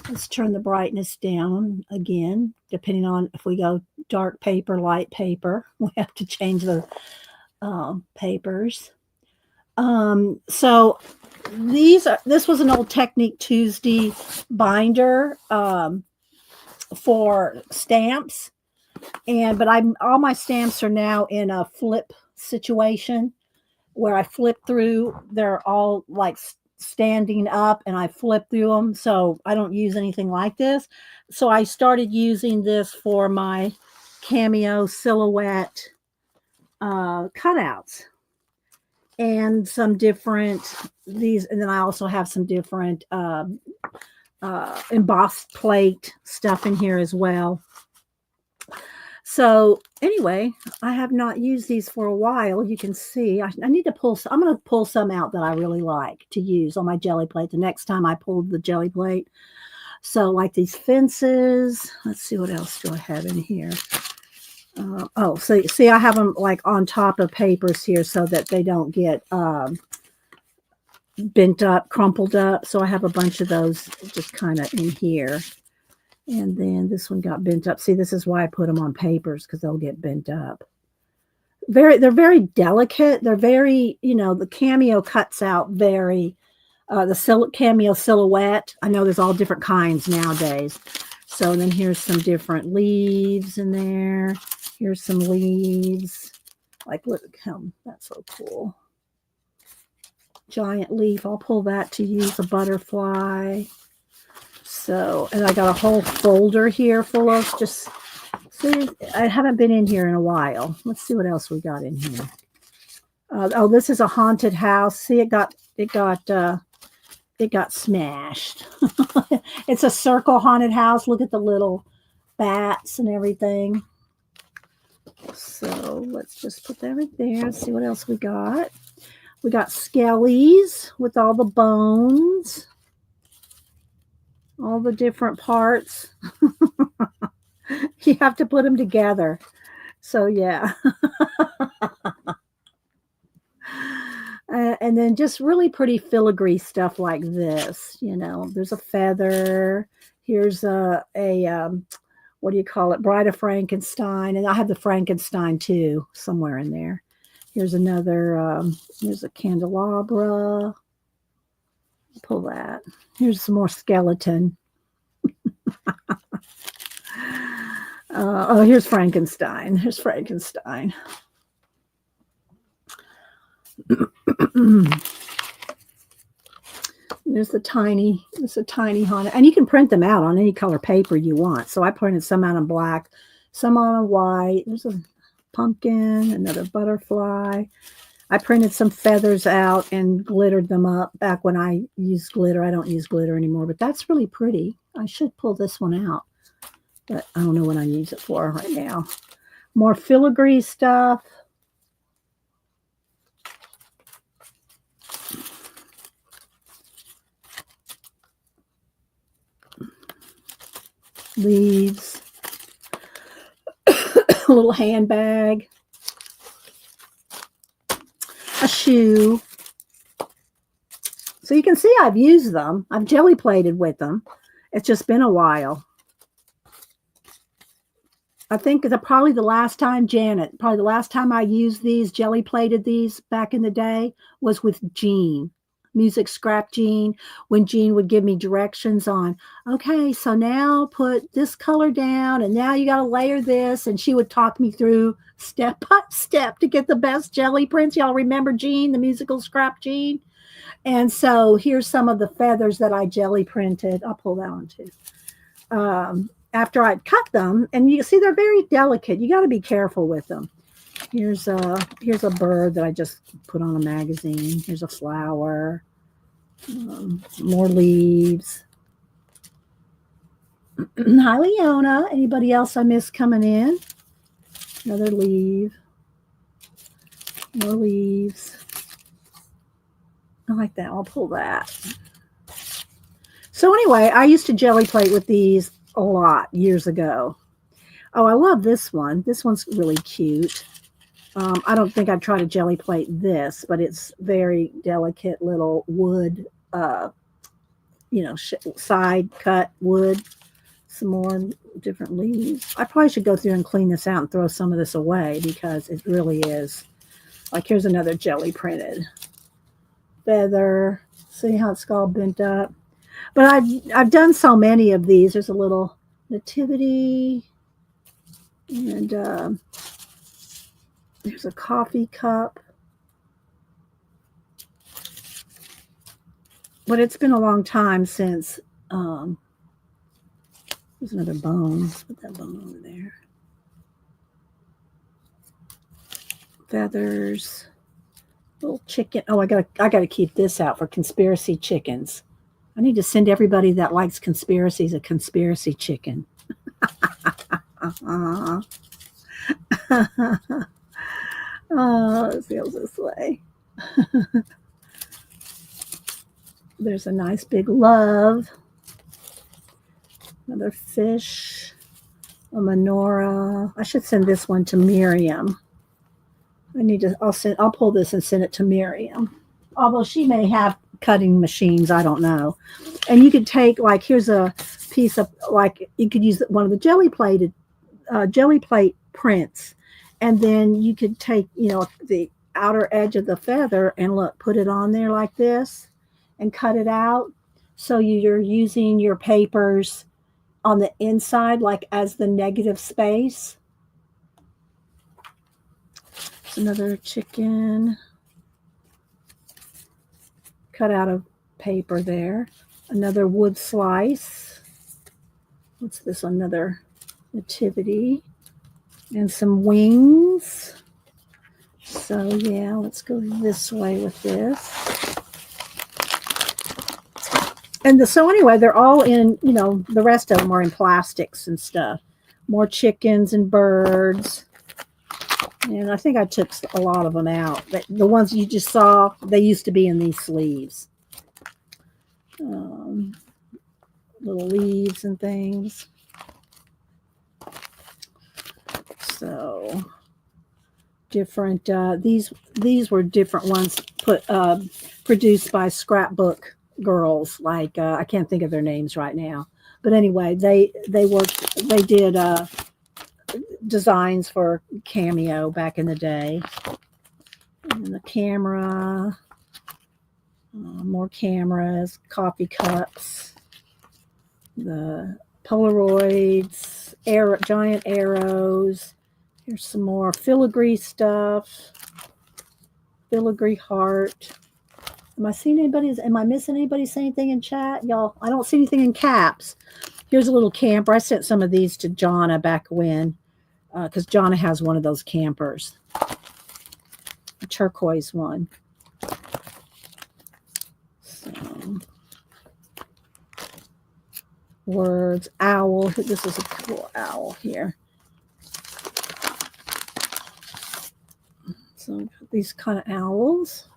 Let's turn the brightness down again, depending on if we go dark paper, light paper. We have to change the papers. So this was an old Technique Tuesday binder for stamps, but all my stamps are now in a flip situation where I flip through. They're all like standing up and I flip through them, so I don't use anything like this. So I started using this for my cameo silhouette cutouts and some different these, and then I also have some different embossed plate stuff in here as well. So anyway, I have not used these for a while. You can see I need to pull some. I'm going to pull some out that I really like to use on my jelly plate the next time I pulled the jelly plate. So like these fences. Let's see, what else do I have in here? So see, I have them like on top of papers here so that they don't get bent up, crumpled up. So I have a bunch of those just kind of in here. And then this one got bent up. See, this is why I put them on papers, because they'll get bent up. They're very delicate. They're very, the cameo cuts out very, the cameo silhouette. I know there's all different kinds nowadays. So then here's some different leaves in there. Here's some leaves. Like, look, that's so cool. Giant leaf. I'll pull that to use a butterfly. So, and I got a whole folder here full of just, see, I haven't been in here in a while. Let's see what else we got in here. This is a haunted house. See, it got smashed. It's a circle haunted house. Look at the little bats and everything. So let's just put that right there. Let's see what else we got. We got skellies with all the bones. All the different parts. You have to put them together. So yeah. And then just really pretty filigree stuff like this. There's a feather. Here's a what do you call it? Bride of Frankenstein. And I have the Frankenstein too, somewhere in there. Here's another, here's a candelabra. Pull that. Here's some more skeleton. Here's Frankenstein. Here's Frankenstein. There's a tiny haunted, and you can print them out on any color paper you want. So I printed some out in black, some on white. There's a pumpkin, another butterfly. I printed some feathers out and glittered them up back when I used glitter. I don't use glitter anymore, but that's really pretty. I should pull this one out, but I don't know what I use it for right now. More filigree stuff. Leaves. A little handbag. A shoe. So you can see I've used them. I've jelly plated with them. It's just been a while. I think probably the last time I used these, jelly plated these back in the day, was with Jean, Music Scrap Jean, when Jean would give me directions on, okay, so now put this color down, and now you got to layer this, and she would talk me through step by step to get the best jelly prints. Y'all remember Jean, the musical Scrap Jean? And so here's some of the feathers that I jelly printed. I'll pull that one too. After I'd cut them, and you see they're very delicate. You got to be careful with them. Here's a bird that I just put on a magazine. Here's a flower. More leaves. Hi, Leona. Anybody else I missed coming in? Another leaf. More leaves. I like that. I'll pull that. So anyway, I used to jelly plate with these a lot years ago. Oh, I love this one. This one's really cute. I don't think I'd try to jelly plate this, but it's very delicate little wood, side cut wood. Some more different leaves. I probably should go through and clean this out and throw some of this away because it really is. Like here's another jelly printed feather. See how it's all bent up. But I've done so many of these. There's a little nativity, and there's a coffee cup. But it's been a long time since. There's another bone. Let's put that bone over there. Feathers. Little chicken. Oh, I gotta keep this out for conspiracy chickens. I need to send everybody that likes conspiracies a conspiracy chicken. Oh, it feels this way. There's a nice big love. Another fish. A menorah. I should send this one to Miriam. I'll pull this and send it to Miriam. Although she may have cutting machines, I don't know. And you could take, like, here's a piece of, like, you could use one of the jelly plate prints, and then you could take, the outer edge of the feather and put it on there like this and cut it out. So you're using your papers on the inside, like as the negative space. There's another chicken cut out of paper there. Another wood slice. What's this? Another nativity. And some wings. So yeah, let's go this way with this. And so anyway, they're all in, the rest of them are in plastics and stuff. More chickens and birds. And I think I took a lot of them out. The ones you just saw, they used to be in these sleeves. Little leaves and things. So different. These were different ones produced by scrapbook girls. Like I can't think of their names right now. But anyway, they did designs for Cameo back in the day. And the camera, more cameras, coffee cups, the Polaroids, giant arrows. Here's some more filigree stuff, filigree heart. Am I missing anybody say anything in chat? Y'all, I don't see anything in caps. Here's a little camper. I sent some of these to Jonna back when, because Jonna has one of those campers, a turquoise one. So, words, owl. This is a cool owl here. So these kind of owls.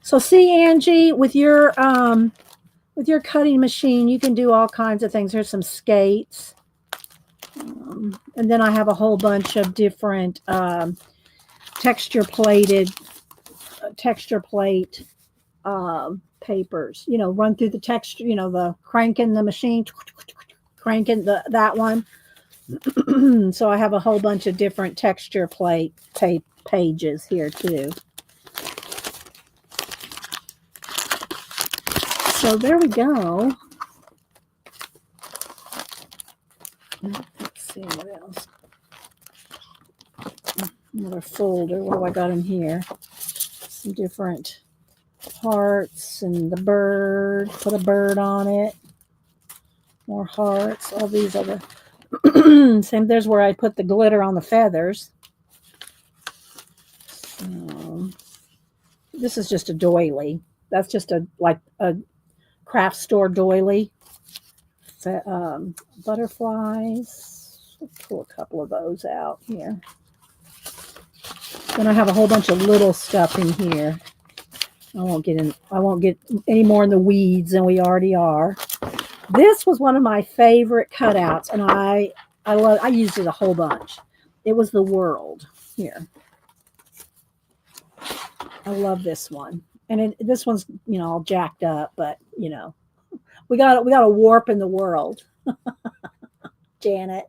So see, Angie, with your cutting machine, you can do all kinds of things. There's some skates. And then I have a whole bunch of different texture plate papers. Run through the texture, the cranking the machine, cranking that one. So I have a whole bunch of different texture plate pages here too. So there we go. Let's see what else. Another folder. What do I got in here? Some different hearts and the bird. Put a bird on it. More hearts. All these other. Same, there's where I put the glitter on the feathers. So, this is just a doily. That's just a craft store doily. So, butterflies. Let's pull a couple of those out here. Then I have a whole bunch of little stuff in here. I won't get any more in the weeds than we already are. This was one of my favorite cutouts, and I used it a whole bunch. It was the world here. I love this one, and this one's all jacked up, but we got a warp in the world, Janet.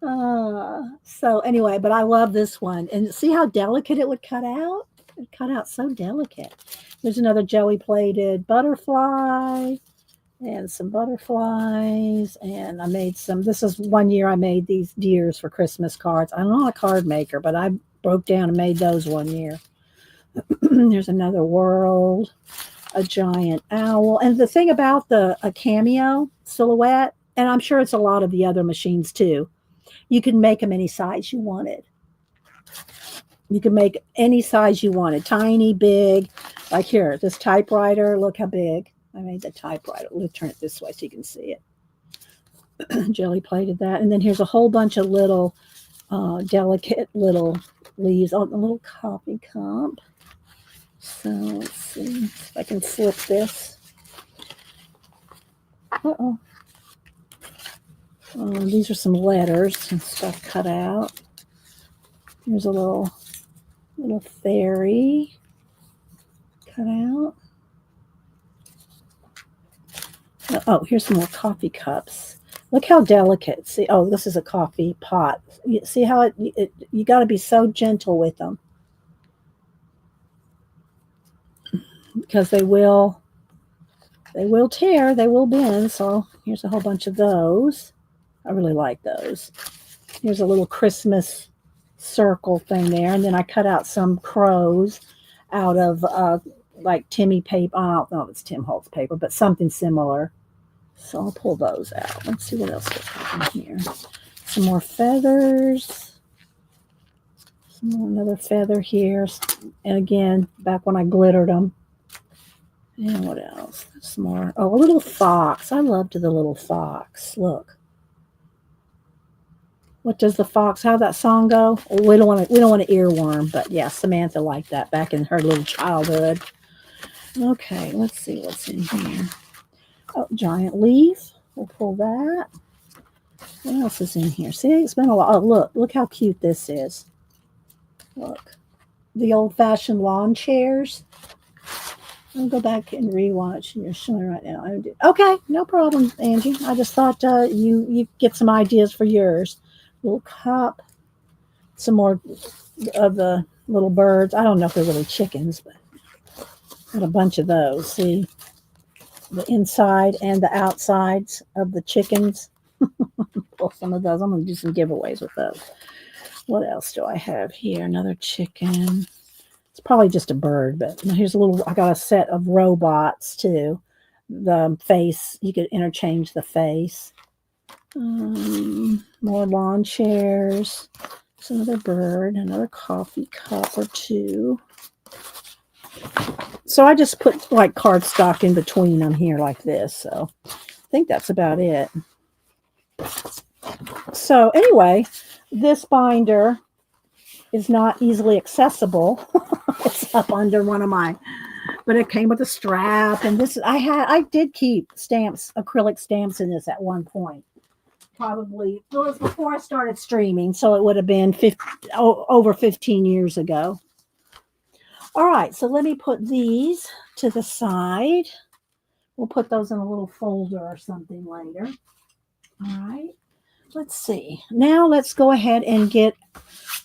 So anyway, but I love this one, and see how delicate it would cut out. It cut out so delicate. There's another jelly plated butterfly. And some butterflies, and I made some. This is one year I made these deers for Christmas cards. I'm not a card maker, but I broke down and made those one year. There's another world, a giant owl. And the thing about a cameo silhouette, and I'm sure it's a lot of the other machines too, you can make them any size you wanted. You can make any size you wanted, tiny, big. Like here, this typewriter, look how big. I made the typewriter. Let's turn it this way so you can see it. Jelly plated that. And then here's a whole bunch of little delicate little leaves on a little coffee cup. So let's see if I can flip this. Uh-oh. These are some letters and stuff cut out. Here's a little fairy cut out. Oh, here's some more coffee cups. Look how delicate. See, oh, this is a coffee pot. You see how you got to be so gentle with them because they will tear, they will bend. So here's a whole bunch of those. I really like those. Here's a little Christmas circle thing there, and then I cut out some crows out of like Timmy paper. I don't know if it's Tim Holtz paper, but something similar. So I'll pull those out. Let's see what else we have in here. Some more feathers. Another feather here. And again, back when I glittered them. And what else? Some more. Oh, a little fox. I loved the little fox. Look. What does the fox? How that song go? Oh, we don't want to earworm, but yeah, Samantha liked that back in her little childhood. Okay, let's see what's in here. Oh, giant leaf. We'll pull that. What else is in here? See, it's been a lot. Oh, look how cute this is. Look, the old-fashioned lawn chairs. I'll go back and rewatch. You're showing right now. Okay, no problem, Angie. I just thought you get some ideas for yours. Little cup. Some more of the little birds. I don't know if they're really chickens, but got a bunch of those. See? The inside and the outsides of the chickens. Pull some of those. I'm going to do some giveaways with those. What else do I have here? Another chicken. It's probably just a bird, but here's I got a set of robots too. The face, you could interchange the face. More lawn chairs. It's another bird, another coffee cup or two. So I just put like cardstock in between them here like this. So I think that's about it. So anyway, this binder is not easily accessible. It's up under one of my, but it came with a strap. And this, I did keep stamps, acrylic stamps in this at one point. Probably, it was before I started streaming. So it would have been over 15 years ago. All right, so let me put these to the side. We'll put those in a little folder or something later. All right, let's see. Now let's go ahead and get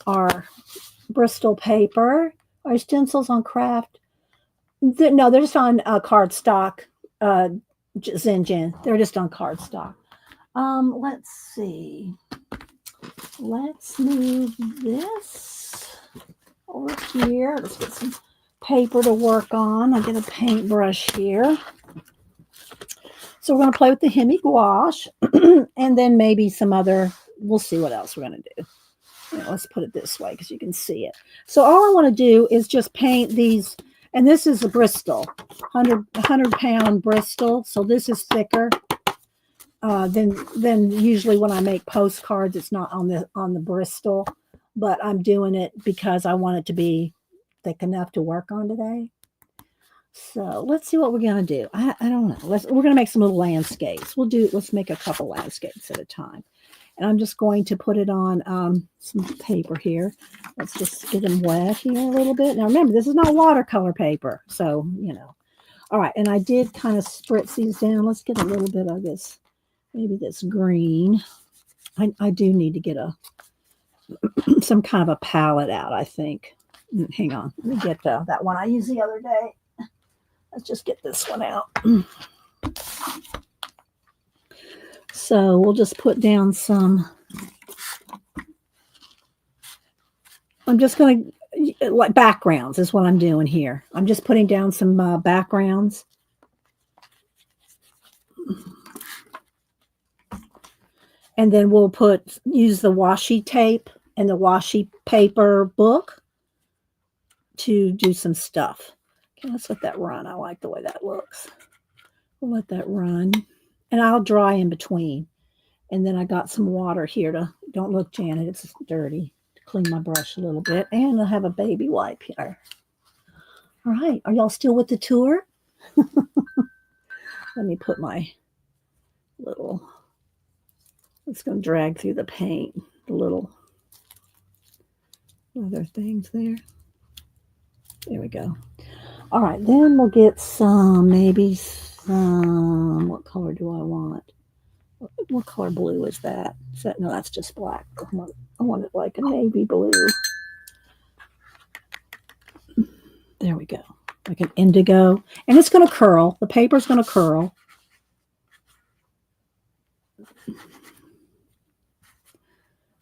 our Bristol paper. Our stencils on craft. No, they're just on cardstock. Zinjin. They're just on cardstock. Let's see. Let's move this over here. Let's get some paper to work on. I'll get a paintbrush here. So we're going to play with the Hemi gouache and then maybe some other, we'll see what else we're going to do. Let's put it this way because you can see it. So all I want to do is just paint these, and this is a Bristol, 100-pound Bristol. So this is thicker than usually when I make postcards. It's not on the Bristol, but I'm doing it because I want it to be thick enough to work on today. So let's see what we're gonna do. I don't know. We're gonna make some little landscapes. Let's make a couple landscapes at a time. And I'm just going to put it on some paper here. Let's just get them wet here a little bit. Now remember, this is not watercolor paper, so you know. All right, and I did kind of spritz these down. Let's get a little bit of this, maybe this green. I do need to get some kind of a palette out, I think. Hang on, let me get that one I used the other day. Let's just get this one out. So we'll just put down some. I'm just going to, like backgrounds is what I'm doing here. I'm just putting down some backgrounds. And then we'll use the washi tape and the washi paper book to do some stuff. Okay, let's let that run. I like the way that looks. We'll let that run. And I'll dry in between. And then I got some water here to, don't look, Janet, it's dirty, to clean my brush a little bit. And I'll have a baby wipe here. All right, are y'all still with the tour? Let me put my little, it's going to drag through the paint, the little other things there. There we go. All right, then we'll get maybe some, what color do I want? What color blue is that? No, that's just black. I want it like a navy blue. There we go. Like an indigo. And it's going to curl. The paper's going to curl.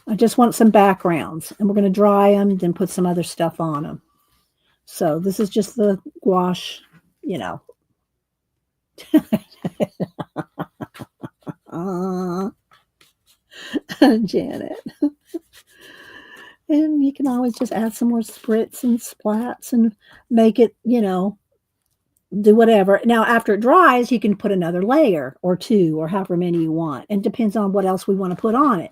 I just want some backgrounds. And we're going to dry them, then put some other stuff on them. So this is just the gouache, you know. Janet. And you can always just add some more spritz and splats and make it, you know, do whatever. Now, after it dries, you can put another layer or two or however many you want. And it depends on what else we want to put on it.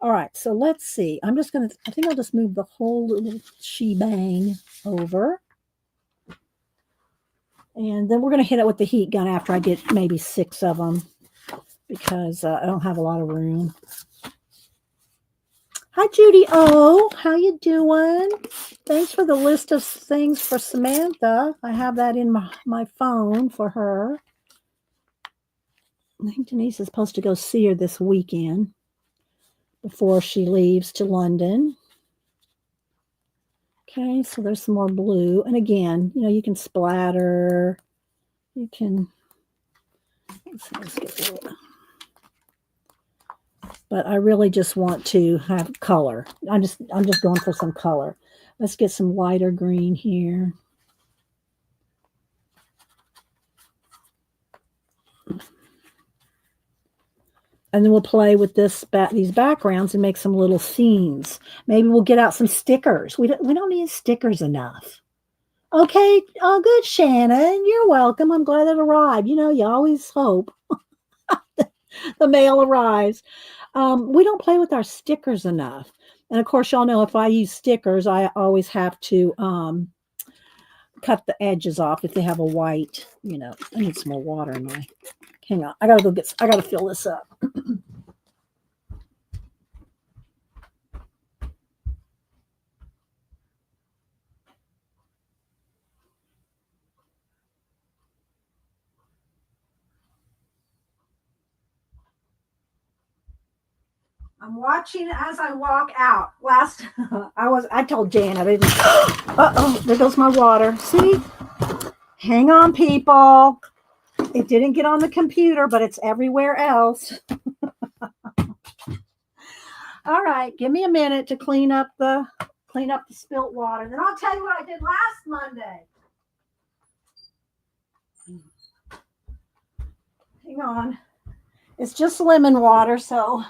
All right, so let's see. I think I'll just move the whole little shebang over. And then we're going to hit it with the heat gun after I get maybe 6 of them because I don't have a lot of room. Hi, Judy O. How you doing? Thanks for the list of things for Samantha. I have that in my phone for her. I think Denise is supposed to go see her this weekend before she leaves to London. Okay, so there's some more blue. And again, you know, you can splatter. You can, let's get a little, but I really just want to have color. I'm just going for some color. Let's get some lighter green here. And then we'll play with these backgrounds and make some little scenes. Maybe we'll get out some stickers. We don't need stickers enough. Okay. Oh, good, Shannon. You're welcome. I'm glad it arrived. You know, you always hope the mail arrives. We don't play with our stickers enough. And of course, y'all know if I use stickers, I always have to cut the edges off if they have a white, you know. I need some more water in my... Hang on. I gotta fill this up. I'm watching as I walk out. I told Janet. Uh-oh, there goes my water. See? Hang on, people. It didn't get on the computer, but it's everywhere else. All right, give me a minute to clean up the spilt water. Then I'll tell you what I did last Monday. Hang on. It's just lemon water, so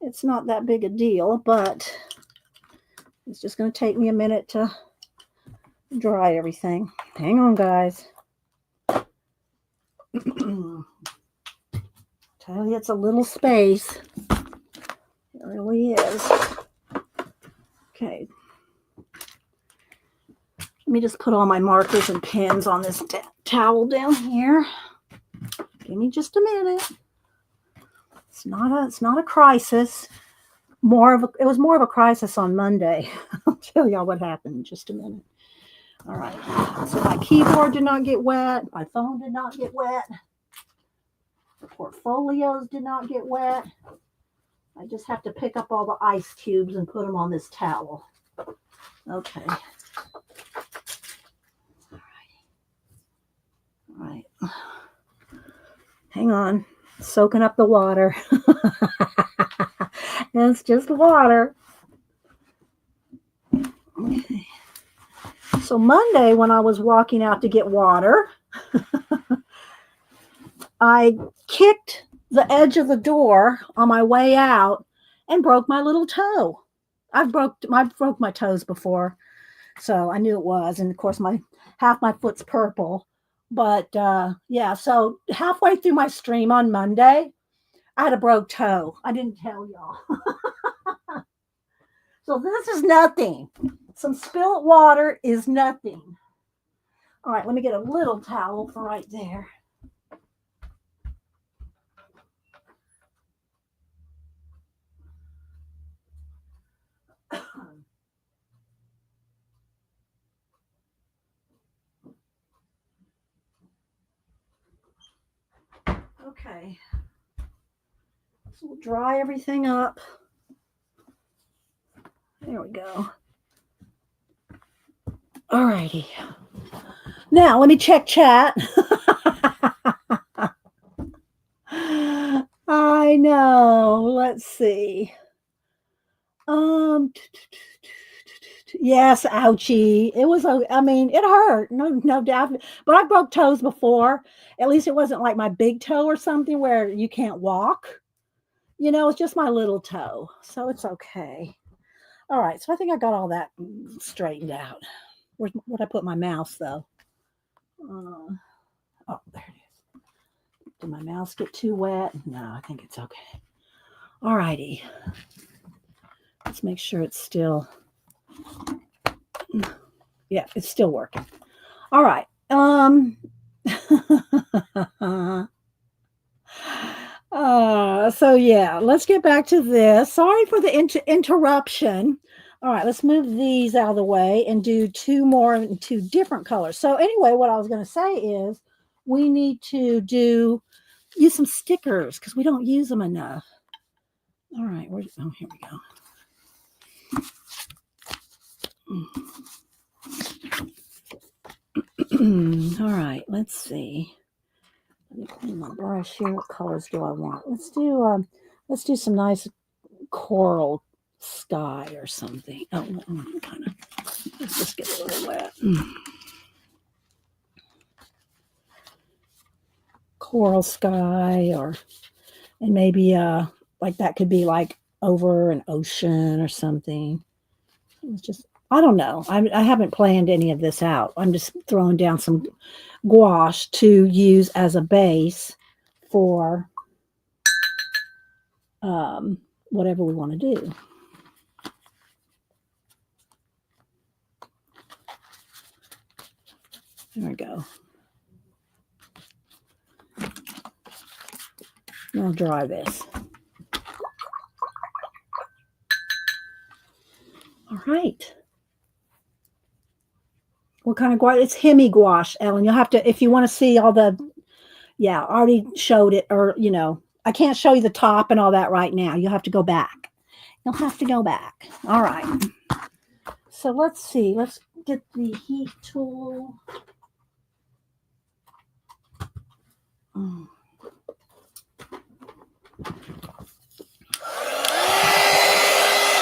it's not that big a deal, but it's just going to take me a minute to dry everything. Hang on, guys. Tell you, it's a little space. It really is. Okay. Let me just put all my markers and pens on this towel down here. Give me just a minute. It's not a crisis. It was more of a crisis on Monday. I'll tell y'all what happened in just a minute. All right. So my keyboard did not get wet. My phone did not get wet. The portfolios did not get wet. I just have to pick up all the ice cubes and put them on this towel. Okay. All right. Hang on. Soaking up the water. It's just water. Okay. So Monday, when I was walking out to get water, I kicked the edge of the door on my way out and broke my little toe. I've broke my toes before, so I knew it was. And of course, half my foot's purple. But yeah, so halfway through my stream on Monday, I had a broke toe. I didn't tell y'all. So this is nothing. Some spilt water is nothing. All right, let me get a little towel for right there. Okay. So we'll dry everything up. There we go. All righty. Now, let me check chat. I know. Let's see. Yes, ouchie. It was, I mean, it hurt. No doubt. But I broke toes before. At least it wasn't like my big toe or something where you can't walk. You know, it's just my little toe. So it's okay. All right. So I think I got all that straightened out. Where'd I put my mouse, though? Oh, there it is. Did my mouse get too wet? No, I think it's okay. All righty. Let's make sure it's still... Yeah, it's still working. All right. So yeah, let's get back to this. Sorry for the interruption. All right, let's move these out of the way and do two more in two different colors. So anyway, what I was going to say is we need to use some stickers because we don't use them enough. All right, here we go. All right, let's see. Let me clean my brush here. What colors do I want? Let's do some nice coral sky or something. Let's just get a little wet. Coral sky, and maybe like that could be like over an ocean or something. It's just, I don't know. I haven't planned any of this out. I'm just throwing down some gouache to use as a base for whatever we want to do. There we go. I'll dry this. All right. What kind of gouache? It's Hemi gouache, Ellen. You'll have to, if you want to see all the, yeah, I already showed it, or, you know, I can't show you the top and all that right now. You'll have to go back. You'll have to go back. All right. So let's see. Let's get the heat tool.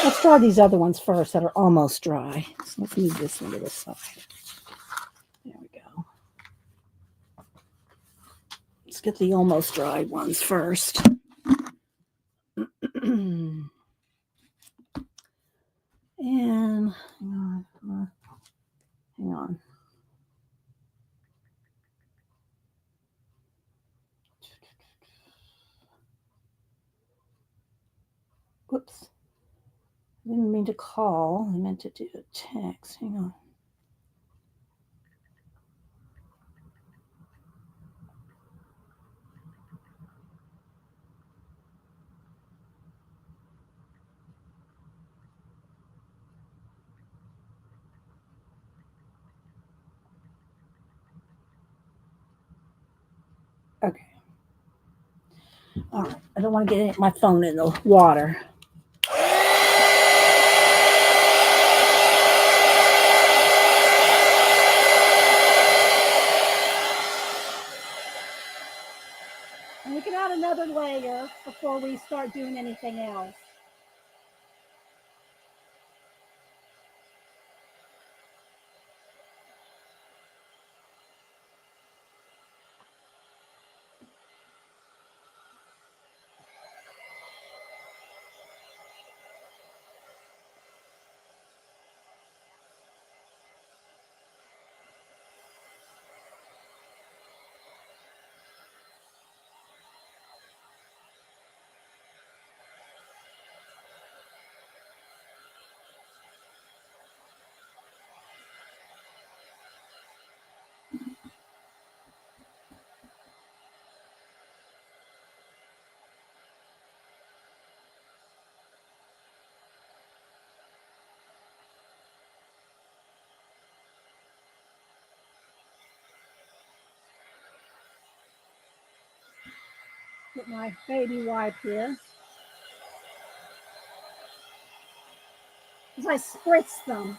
Let's dry these other ones first that are almost dry. So let's move this one to the side. There we go. Let's get the almost dried ones first. And hang on. Whoops. I didn't mean to call. I meant to do a text. Hang on. Okay. All right. I don't want to get my phone in the water. And we can add another layer before we start doing anything else. Get my baby wipe here. As I spritz them.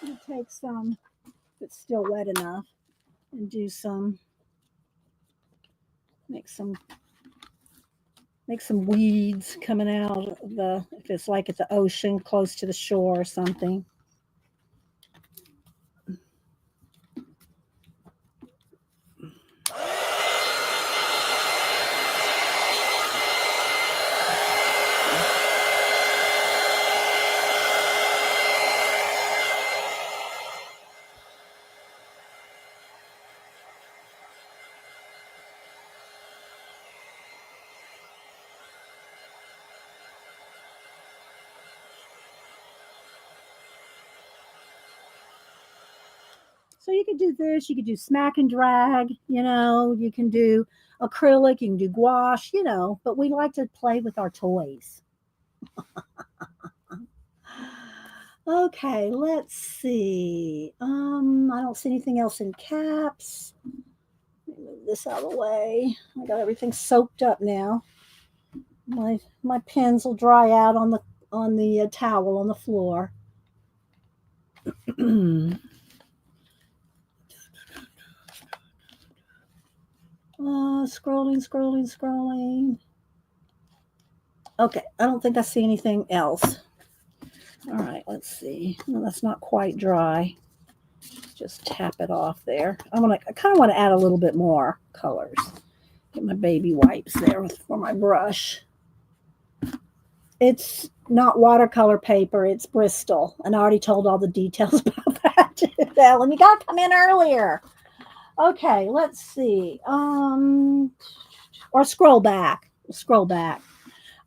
You take some, if it's still wet enough, and do some, make some weeds coming out of the, if it's like at the ocean, close to the shore or something. So you could do this, you could do smack and drag, you know, you can do acrylic, you can do gouache, you know, but we like to play with our toys. Okay, let's see. I don't see anything else in caps. Let me move this out of the way. I got everything soaked up now. My pens will dry out on the towel on the floor. Scrolling. Okay, I don't think I see anything else. All right, let's see. No, that's not quite dry. Just tap it off there. I kind of want to add a little bit more colors. Get my baby wipes there for my brush. It's not watercolor paper, it's Bristol. And I already told all the details about that. Ellen, you got to come in earlier. Okay, let's see. Or scroll back.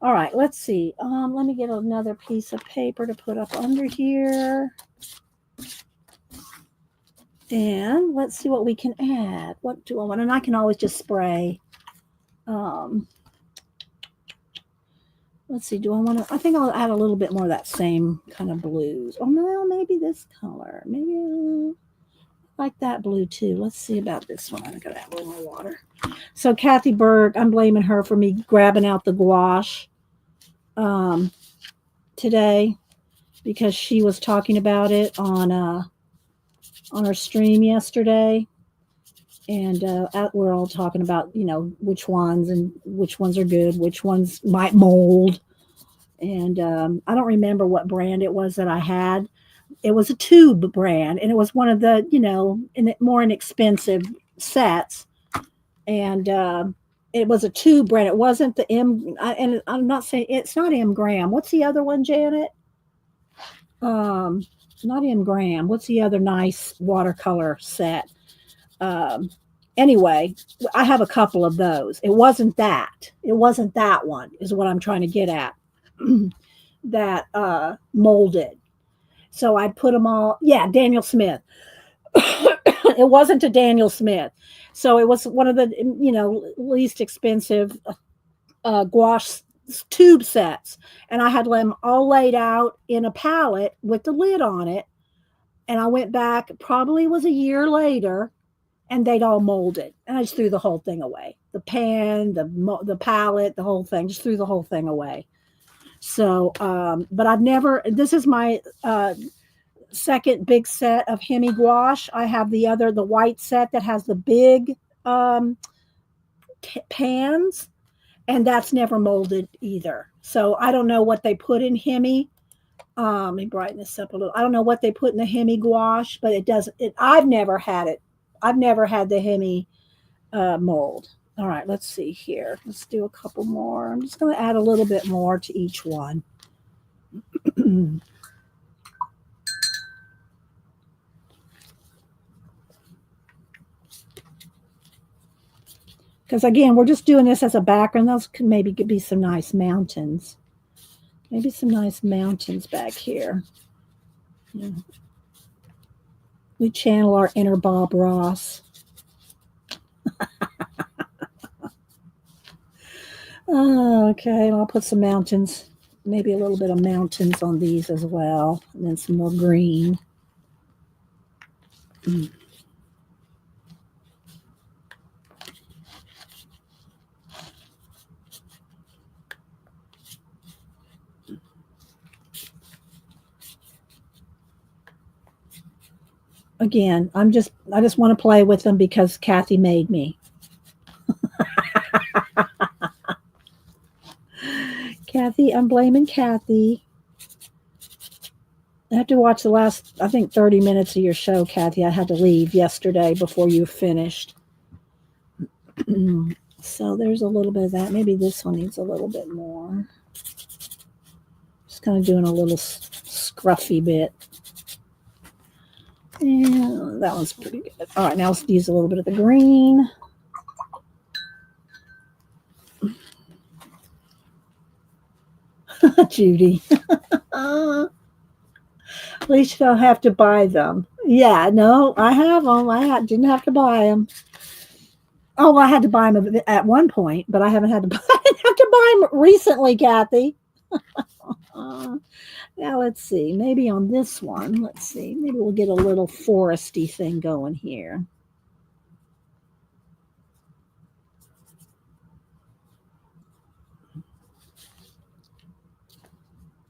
All right, let's see. Let me get another piece of paper to put up under here. And let's see what we can add. What do I want? And I can always just spray. Let's see. Do I want to? I think I'll add a little bit more of that same kind of blues. Oh, no, maybe this color. Maybe I like that blue too. Let's see about this one. I'm going to add a little more water. So Kathy Berg, I'm blaming her for me grabbing out the gouache today because she was talking about it on her stream yesterday. And we're all talking about, which ones and which ones are good, which ones might mold. And I don't remember what brand it was that I had. It was a tube brand, and it was one of the, more inexpensive sets. And it was a tube brand. It wasn't the and I'm not saying it's not M Graham. What's the other one, Janet? Um, Not M Graham. What's the other nice watercolor set? Um, anyway, I have a couple of those. It wasn't that. It wasn't that one, is what I'm trying to get at. That molded. So I put them all. Yeah, Daniel Smith. It wasn't a Daniel Smith. So it was one of the, least expensive gouache tube sets. And I had them all laid out in a pallet with the lid on it. And I went back, probably was a year later, and they'd all molded. And I just threw the whole thing away. The pan, the palette, the whole thing, just threw the whole thing away. So, but I've never, this is my second big set of Hemi gouache. I have the white set that has the big pans, and that's never molded either. So I don't know what they put in Hemi. Let me brighten this up a little. I don't know what they put in the Hemi gouache, but it doesn't. I've never had it. I've never had the Hemi mold. All right, let's see here. Let's do a couple more. I'm just going to add a little bit more to each one. Because again, we're just doing this as a background. Those could maybe be some nice mountains. Maybe some nice mountains back here. Yeah. We channel our inner Bob Ross. Okay, I'll put some mountains, maybe a little bit of mountains on these as well, and then some more green. Again, I just want to play with them because Kathy made me. Kathy, I'm blaming Kathy. I have to watch the last, I think, 30 minutes of your show, Kathy. I had to leave yesterday before you finished. So there's a little bit of that. Maybe this one needs a little bit more. Just kind of doing a little scruffy bit. Yeah, that one's pretty good. All right, now let's use a little bit of the green. Judy. At least you don't have to buy them. Yeah, no, I have them. Didn't have to buy them. Oh, I had to buy them at one point, but I haven't had to buy. I didn't have to buy them recently, Kathy. Now let's see. Maybe on this one, let's see. Maybe we'll get a little foresty thing going here.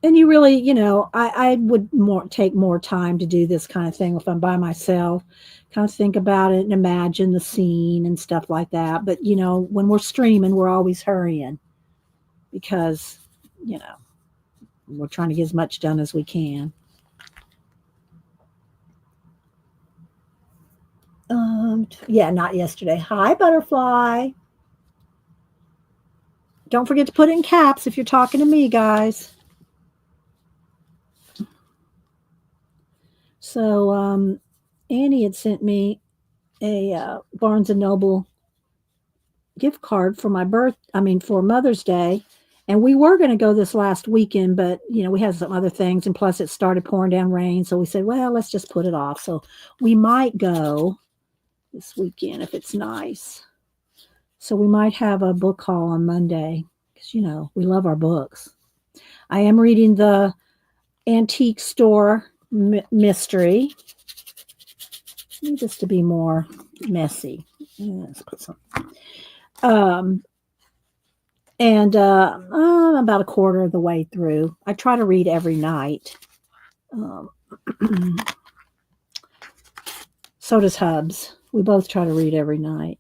And you really, I would take more time to do this kind of thing if I'm by myself. Kind of think about it and imagine the scene and stuff like that. But when we're streaming, we're always hurrying because we're trying to get as much done as we can. Yeah, not yesterday. Hi, Butterfly. Don't forget to put it in caps if you're talking to me, guys. So Annie had sent me a Barnes & Noble gift card for for Mother's Day. And we were going to go this last weekend, but, we had some other things. And plus it started pouring down rain. So we said, well, let's just put it off. So we might go this weekend if it's nice. So we might have a book haul on Monday because, we love our books. I am reading the Antique Store Mystery. Just to be more messy. Let's put some. And I'm about a quarter of the way through. I try to read every night. So does Hubs. We both try to read every night.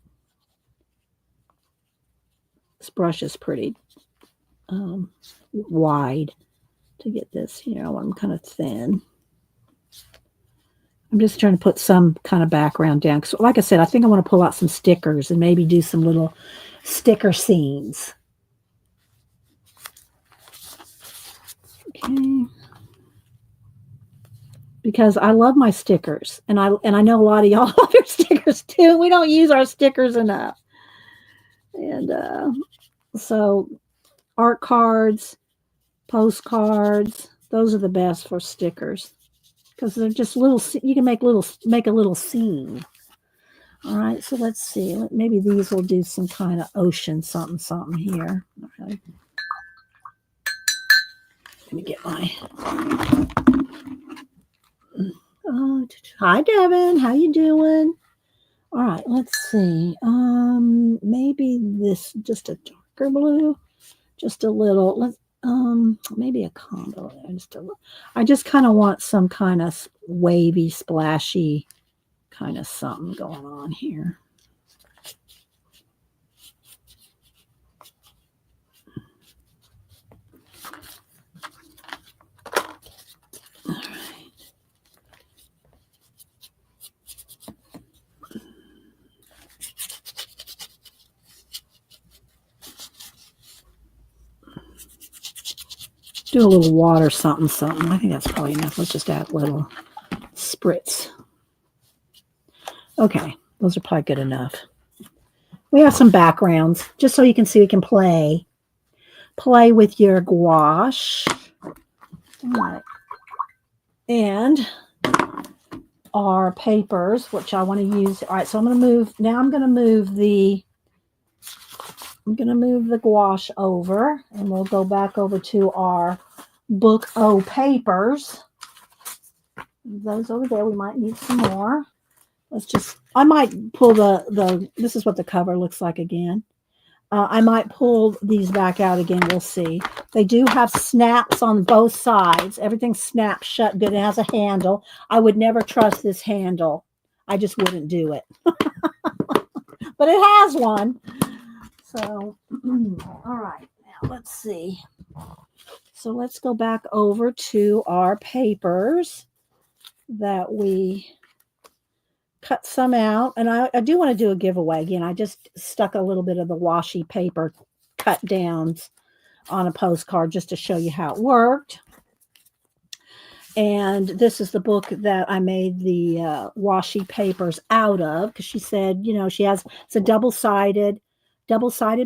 This brush is pretty wide to get this. You know, I'm kind of thin. I'm just trying to put some kind of background down. Because, like I said, I think I want to pull out some stickers and maybe do some little sticker scenes. Okay. Because I love my stickers, and I know a lot of y'all love your stickers too. We don't use our stickers enough. And so art cards, postcards, those are the best for stickers because they're just little. You can make a little scene. All right, so let's see. Maybe these will do some kind of ocean something here. Okay. Let me get my. Hi, Devin. How you doing? All right, let's see. Maybe this just a darker blue, just a little. Let's maybe a combo there. Just a little. I just kind of want some kind of wavy, splashy kind of something going on here. All right. Do a little water, something. I think that's probably enough. Let's just add a little spritz. Okay, those are probably good enough. We have some backgrounds, just so you can see we can play with your gouache. All right. And our papers, which I want to use. All right, so I'm going to move the gouache over, and we'll go back over to our book O papers. Those over there, we might need some more. I might pull this is what the cover looks like again. I might pull these back out again. We'll see. They do have snaps on both sides. Everything snaps shut good. It has a handle. I would never trust this handle. I just wouldn't do it. But it has one. So, all right. Now, let's see. So, let's go back over to our papers that we cut some out. And I do want to do a giveaway. Again, I just stuck a little bit of the washi paper cut downs on a postcard just to show you how it worked. And this is the book that I made the washi papers out of, because she said, you know, it's a double-sided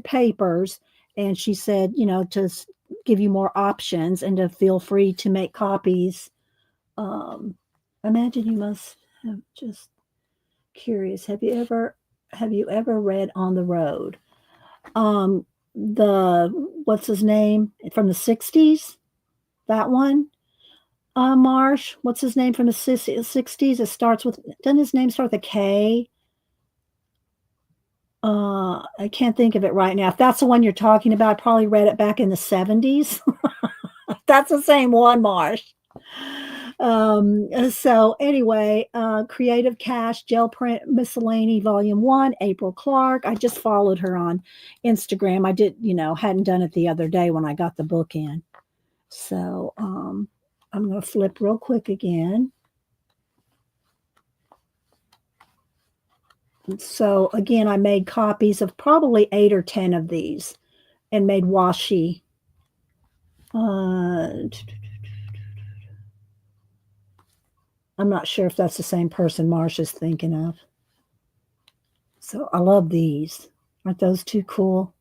papers. And she said, you know, to give you more options and to feel free to make copies. Imagine you must have just curious. Have you ever read On the Road? What's his name from the 60s? That one? Marsh, what's his name from the 60s? It starts with, doesn't his name start with a K? I can't think of it right now. If that's the one you're talking about, I probably read it back in the 70s. That's the same one, Marsh. So anyway, Creative Cash, Gelliprint Miscellany, Volume 1, April Clark. I just followed her on Instagram. I hadn't done it the other day when I got the book in. So I'm going to flip real quick again. So again, I made copies of probably 8 or 10 of these and made washi. I'm not sure if that's the same person Marsha's thinking of. So I love these. Aren't those too cool?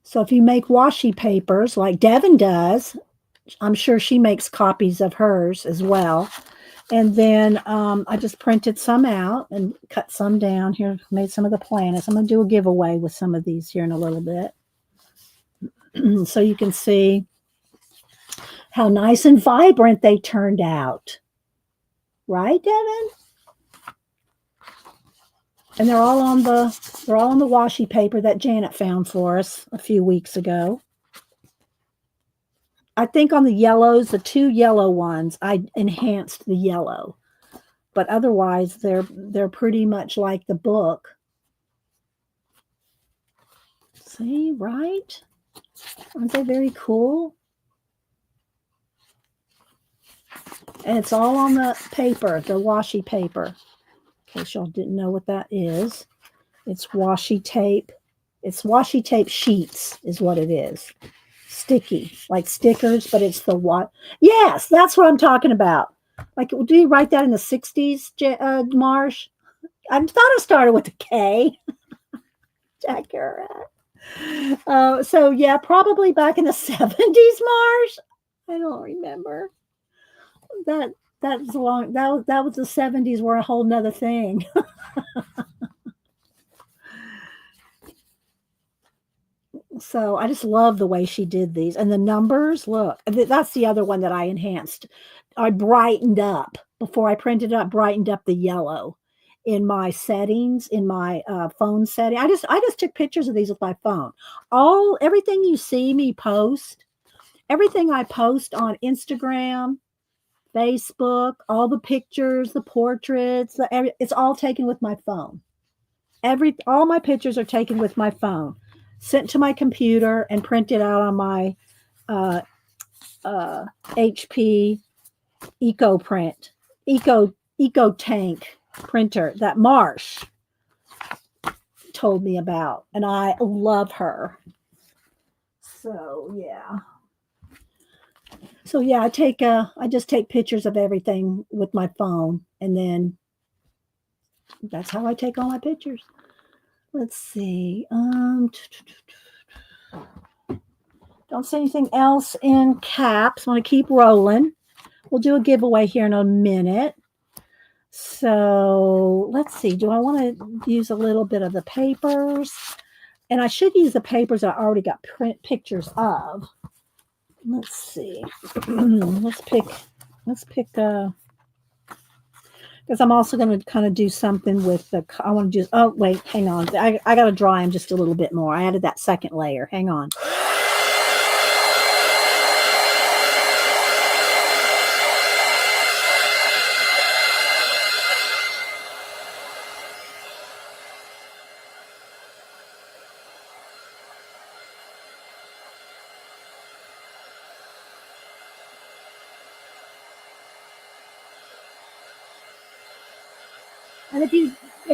So if you make washi papers like Devin does, I'm sure she makes copies of hers as well. And then I just printed some out and cut some down here, made some of the planets. I'm going to do a giveaway with some of these here in a little bit. So you can see how nice and vibrant they turned out. Right, Devin? And they're all on the washi paper that Janet found for us a few weeks ago. I think on the yellows, the 2 yellow ones, I enhanced the yellow. But otherwise, they're pretty much like the book. See, right? Aren't they very cool? And it's all on the paper, the washi paper. In case y'all didn't know what that is. It's washi tape. It's washi tape sheets is what it is. Sticky, like stickers, but it's the what? Yes, that's what I'm talking about. Like, do you write that in the 60s, Marsh? I thought it started with a K. Jack Kerouac. So, yeah, probably back in the 70s, Marsh. I don't remember. That was long. That was the 70s were a whole nother thing. So I just love the way she did these. And the numbers, look, that's the other one that I enhanced. I brightened up before I printed it up, brightened up the yellow in my settings, in my phone setting. I just took pictures of these with my phone. Everything you see me post, everything I post on Instagram, Facebook, all the pictures, the portraits, it's all taken with my phone. All my pictures are taken with my phone, sent to my computer, and printed out on my HP Eco Tank printer that Marsh told me about, and I love her. So yeah. So yeah, I just take pictures of everything with my phone, and then that's how I take all my pictures. Let's see. Don't say anything else in caps. I want to keep rolling. We'll do a giveaway here in a minute. So let's see. Do I want to use a little bit of the papers? And I should use the papers I already got pictures of. Let's see. let's pick because I'm also going to kind of do something with I want to do, oh, wait, hang on. I got to dry them just a little bit more. I added that second layer. Hang on. And if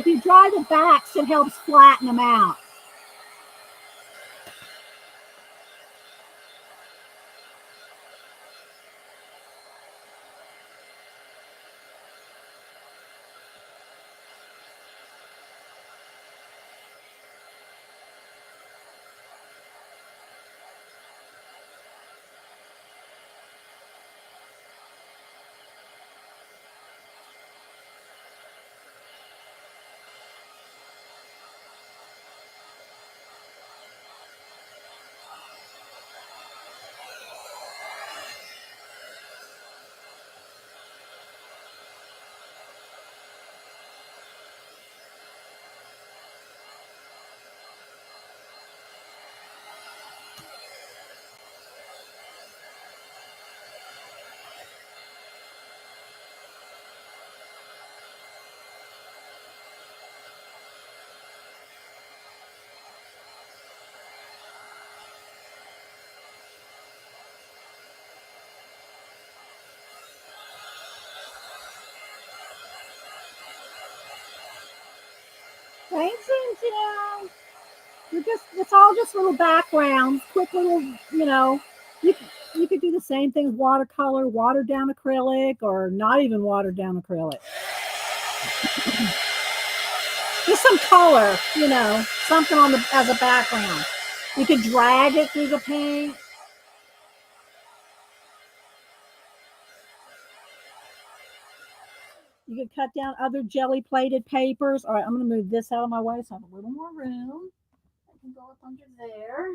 you dry the backs, it helps flatten them out. Thanks, Angel. It's all just little backgrounds, quick little, you could do the same thing with watercolor, watered down acrylic, or not even watered down acrylic. Just some color, something as a background. You could drag it through the paint. You could cut down other jelly plated papers. All right, I'm going to move this out of my way so I have a little more room. I can go up under there.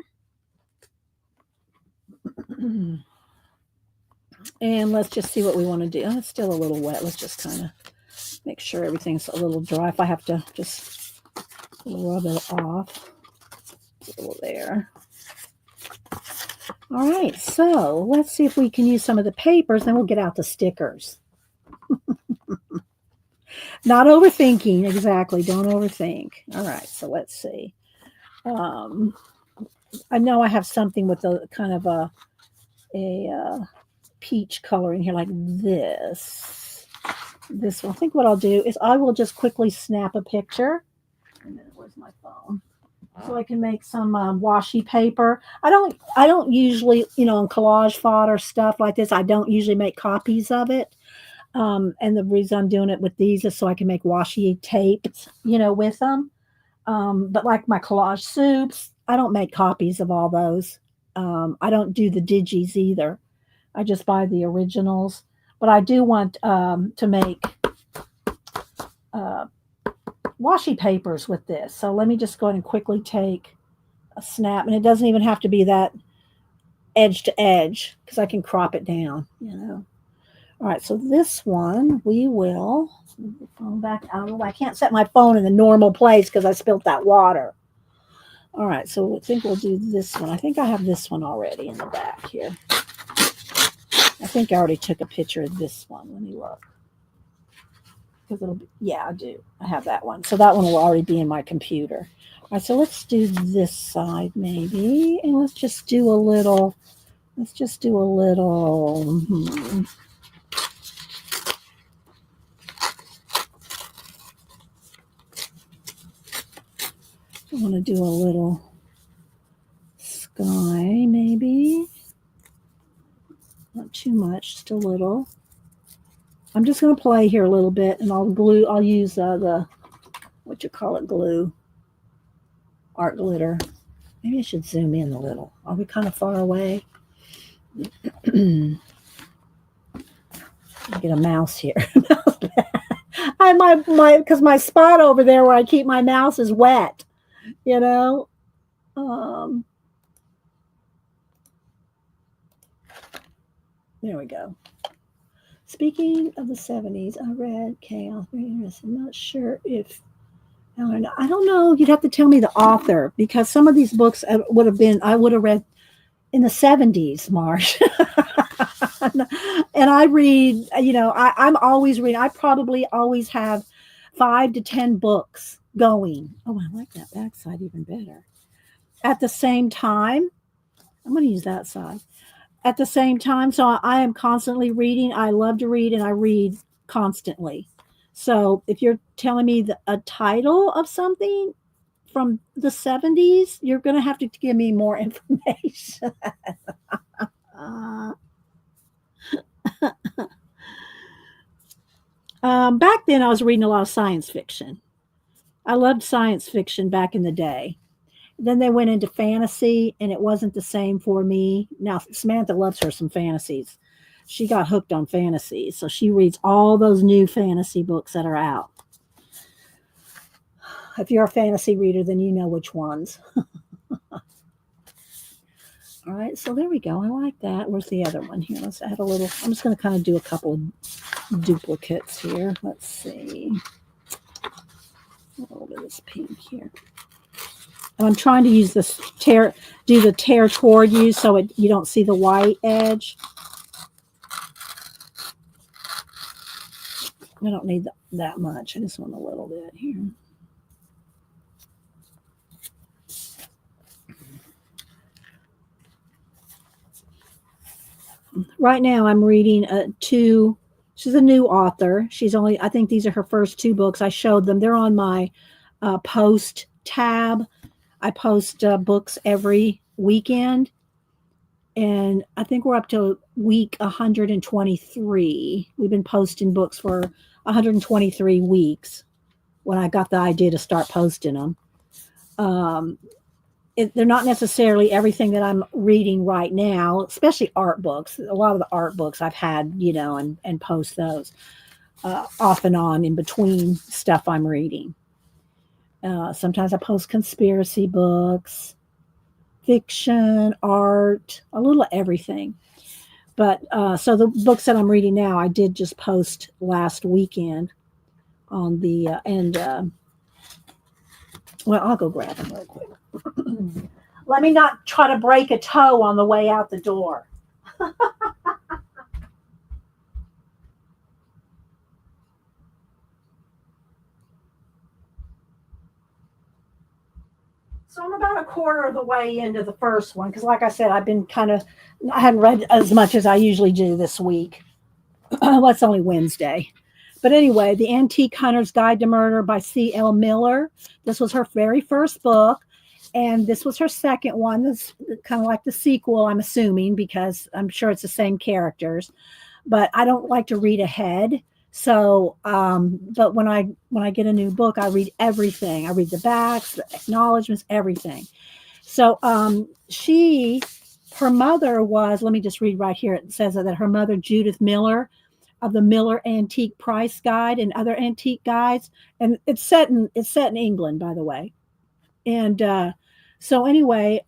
And let's just see what we want to do. Oh, it's still a little wet. Let's just kind of make sure everything's a little dry. If I have to just rub it off. A little there. All right, so let's see if we can use some of the papers, then we'll get out the stickers. Not overthinking, exactly. Don't overthink. All right, so let's see. Um, I know I have something with a kind of a peach color in here like this. This one. I think what I'll do is I will just quickly snap a picture. Wait a minute, where's my phone? So I can make some washi paper. I don't usually, in collage fodder stuff like this, I don't usually make copies of it. And the reason I'm doing it with these is so I can make washi tapes, with them. But like my collage soups, I don't make copies of all those. I don't do the digis either. I just buy the originals. But I do want to make uh, washi papers with this. So let me just go ahead and quickly take a snap. And it doesn't even have to be that edge to edge because I can crop it down. All right, so this one we will move the phone back out of the way. I can't set my phone in the normal place because I spilt that water. All right, so I think we'll do this one. I think I have this one already in the back here. I think I already took a picture of this one. Let me look. Because yeah, I do. I have that one. So that one will already be in my computer. All right, so let's do this side maybe. And let's just do a little. I want to do a little sky, maybe. Not too much, just a little. I'm just going to play here a little bit, and I'll use the, glue, art glitter. Maybe I should zoom in a little. Are we kind of far away? Get a mouse here. Because my spot over there where I keep my mouse is wet. There we go. Speaking of the 70s, I read Chaos. Very interesting. I'm not sure if I don't know. You'd have to tell me the author because some of these books I would have read in the 70s, Marsh. And I read, I'm always reading. I probably always have 5 to 10 books going. Oh, I like that backside even better. At the same time, I'm going to use that side. At the same time, so I am constantly reading. I love to read, and I read constantly. So if you're telling me a title of something from the 70s, you're going to have to give me more information. Back then, I was reading a lot of science fiction. I loved science fiction back in the day. Then they went into fantasy, and it wasn't the same for me. Now, Samantha loves her some fantasies. She got hooked on fantasy, so she reads all those new fantasy books that are out. If you're a fantasy reader, then you know which ones. All right, so there we go. I like that. Where's the other one here? Let's add a little. I'm just going to kind of do a couple of duplicates here. Let's see. A little bit of this pink here. And I'm trying to use this do the tear toward you so you don't see the white edge. I don't need that much. I just want a little bit here. Right now I'm reading she's a new author. I think these are her first 2 books. I showed them. They're on my post tab. I post books every weekend. And I think we're up to week 123. We've been posting books for 123 weeks when I got the idea to start posting them. They're not necessarily everything that I'm reading right now, especially art books. A lot of the art books I've had, and post those off and on in between stuff I'm reading. Sometimes I post conspiracy books, fiction, art, a little of everything. But so the books that I'm reading now, I did just post last weekend on the well, I'll go grab them real quick. Let me not try to break a toe on the way out the door. So I'm about a quarter of the way into the first one because, like I said, I hadn't read as much as I usually do this week. Well, it's only Wednesday. But anyway, The Antique Hunter's Guide to Murder by C.L. Miller. This was her very first book. And this was her second one. This kind of like the sequel, I'm assuming, because I'm sure it's the same characters. But I don't like to read ahead. So, but when I get a new book, I read everything. I read the backs, the acknowledgments, everything. So, her mother was. Let me just read right here. It says that her mother, Judith Miller, of the Miller Antique Price Guide and other antique guides, and it's set in England, by the way. And so anyway,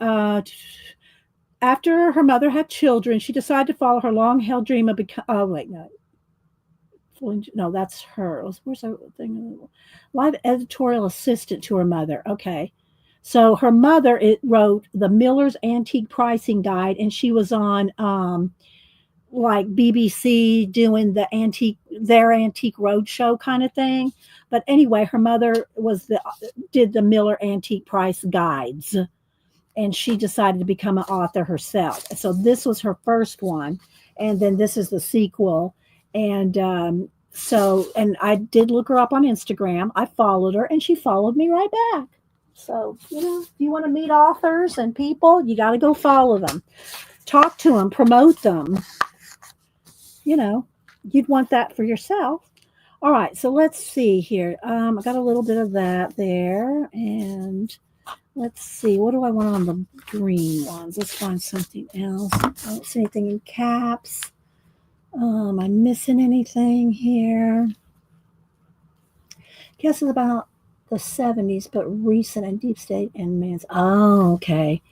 after her mother had children, she decided to follow her long-held dream of becoming. Oh wait, no, that's her. Where's that thing? Live editorial assistant to her mother. Okay, so her mother wrote the Miller's Antique Pricing Guide, and she was on like BBC doing their antique roadshow kind of thing. But anyway, her mother did the Miller Antique Price Guides, and she decided to become an author herself. So this was her first one, and then this is the sequel. And and I did look her up on Instagram. I followed her, and she followed me right back. So if you want to meet authors and people, you got to go follow them, talk to them, promote them. You'd want that for yourself. All right, so let's see here. I got a little bit of that there, and let's see. What do I want on the green ones? Let's find something else. I don't see anything in caps. Am I missing anything here? Guess it's about the 70s, but recent and deep state and man's. Oh, okay.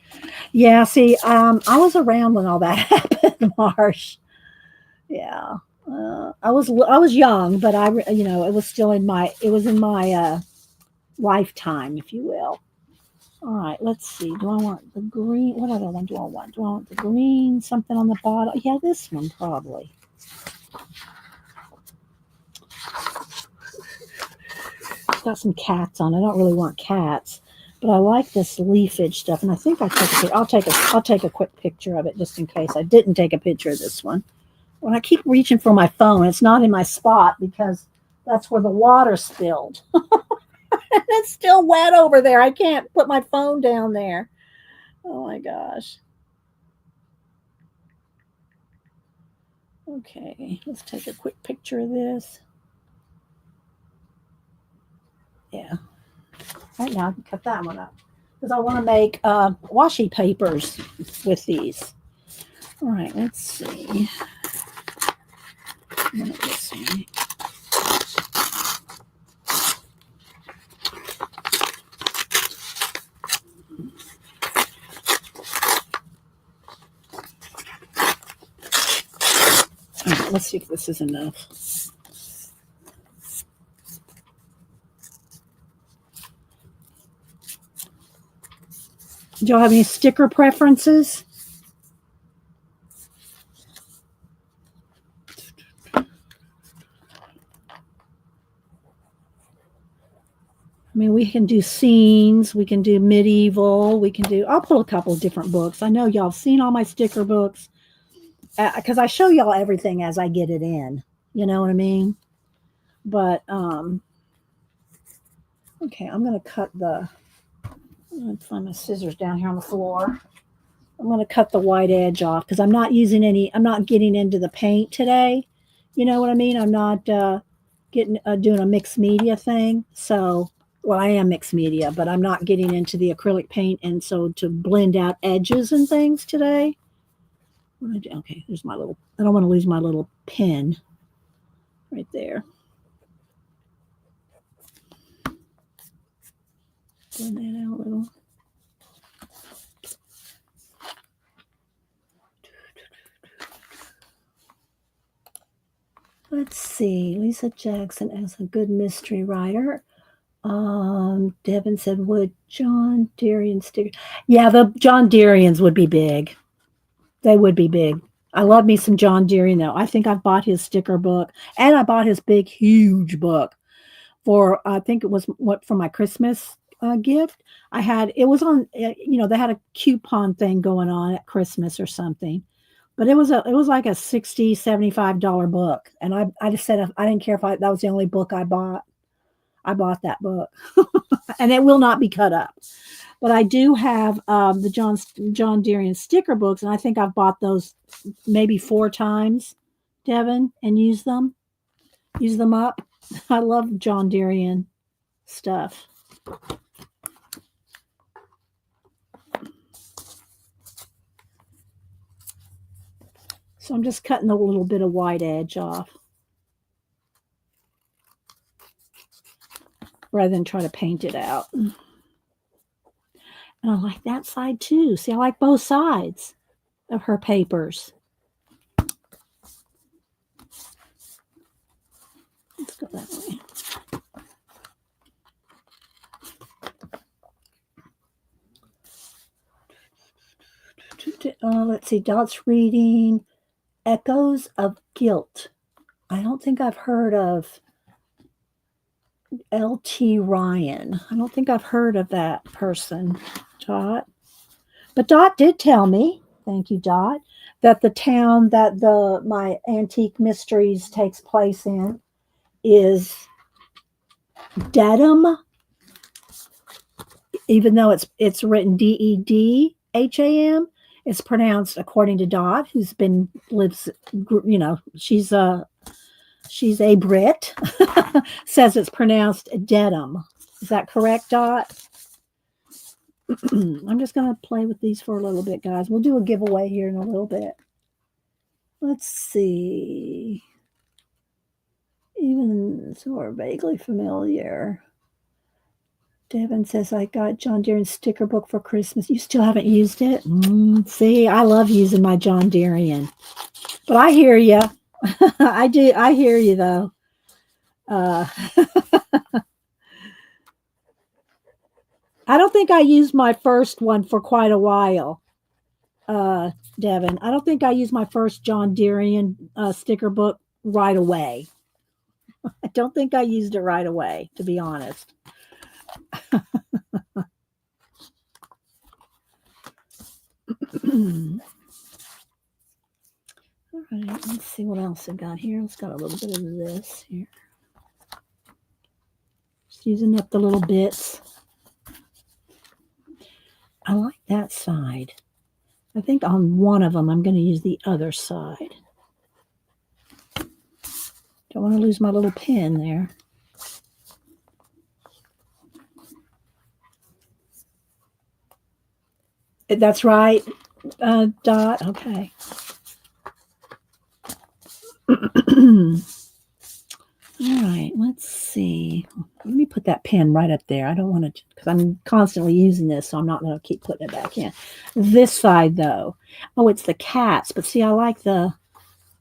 Yeah, see, I was around when all that happened, Marsh. Yeah. I was young, but it was still in my lifetime, if you will. All right, let's see. Do I want the green? What other one do I want? Do I want the green? Something on the bottom? Yeah, this one probably. It's got some cats on. I don't really want cats, but I like this leafage stuff, and I think I'll take a quick picture of it just in case I didn't take a picture of this one. When I keep reaching for my phone, it's not in my spot because that's where the water spilled. It's still wet over there. I can't put my phone down there. Oh my gosh. Okay, let's take a quick picture of this. Yeah. Right now, I can cut that one up because I want to make washi papers with these. All right, let's see. Let's see. All right, let's see if this is enough. Do y'all have any sticker preferences? I mean, we can do scenes, we can do medieval, I'll put a couple of different books. I know y'all have seen all my sticker books because I show y'all everything as I get it in. You know what I mean? But, okay, I'm going to find my scissors down here on the floor. I'm going to cut the white edge off because I'm not getting into the paint today. You know what I mean? I'm not doing a mixed media thing. So, well, I am mixed media, but I'm not getting into the acrylic paint. And so to blend out edges and things today. Okay, there's I don't want to lose my little pen right there. Blend that out a little. Let's see. Lisa Jackson as a good mystery writer. Devin said, would John Darien sticker? Yeah, the John Dariens would be big. They would be big. I love me some John Darien though. I think I've bought his sticker book and I bought his big, huge book for, I think it was what for my Christmas gift. I had, it was on, they had a coupon thing going on at Christmas or something. But it was like a $60, $75 book. And I just said, I didn't care if that was the only book I bought. I bought that book. And it will not be cut up. But I do have the John Darien sticker books, and I think I've bought those maybe 4 times, Devin, and use them up. I love John Darien stuff. So I'm just cutting a little bit of white edge off rather than try to paint it out. And I like that side too. See, I like both sides of her papers. Let's go that way. Let's see, Dot's reading Echoes of Guilt. I don't think I've heard of L.T. Ryan. I don't think I've heard of that person, Dot. But Dot did tell me, thank you, Dot, that the town that my Antique Mysteries takes place in is Dedham, even though it's written Dedham. It's pronounced, according to Dot, who's lives, she's a Brit, says it's pronounced Dedham. Is that correct, Dot? I'm just going to play with these for a little bit, guys. We'll do a giveaway here in a little bit. Let's see. Even sort of vaguely familiar. Devin says, I got John Darien's sticker book for Christmas. You still haven't used it? See, I love using my John Darien. But I hear you. I do. I hear you, though. I don't think I used my first one for quite a while, Devin. I don't think I used my first John Darien sticker book right away. I don't think I used it right away, to be honest. All right, let's see what else I got here. Let's got a little bit of this here. Just using up the little bits. I like that side. I think on one of them, I'm going to use the other side. Don't want to lose my little pen there. That's right, Dot. Okay. All right, let's see. Let me put that pen right up there. I don't want to, because I'm constantly using this, so I'm not going to keep putting it back in. This side, though. Oh, it's the cats. But see, I like the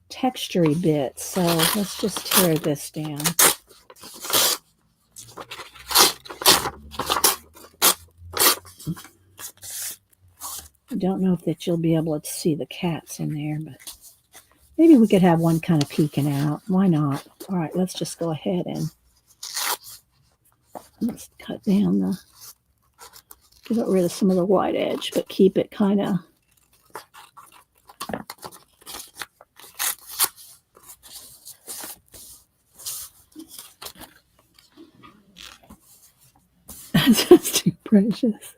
textury bits, so let's just tear this down. I don't know if you'll be able to see the cats in there, but maybe we could have one kind of peeking out. Why not? All right, let's just go ahead and let's cut down get rid of some of the white edge, but keep it kind of. That's just too precious.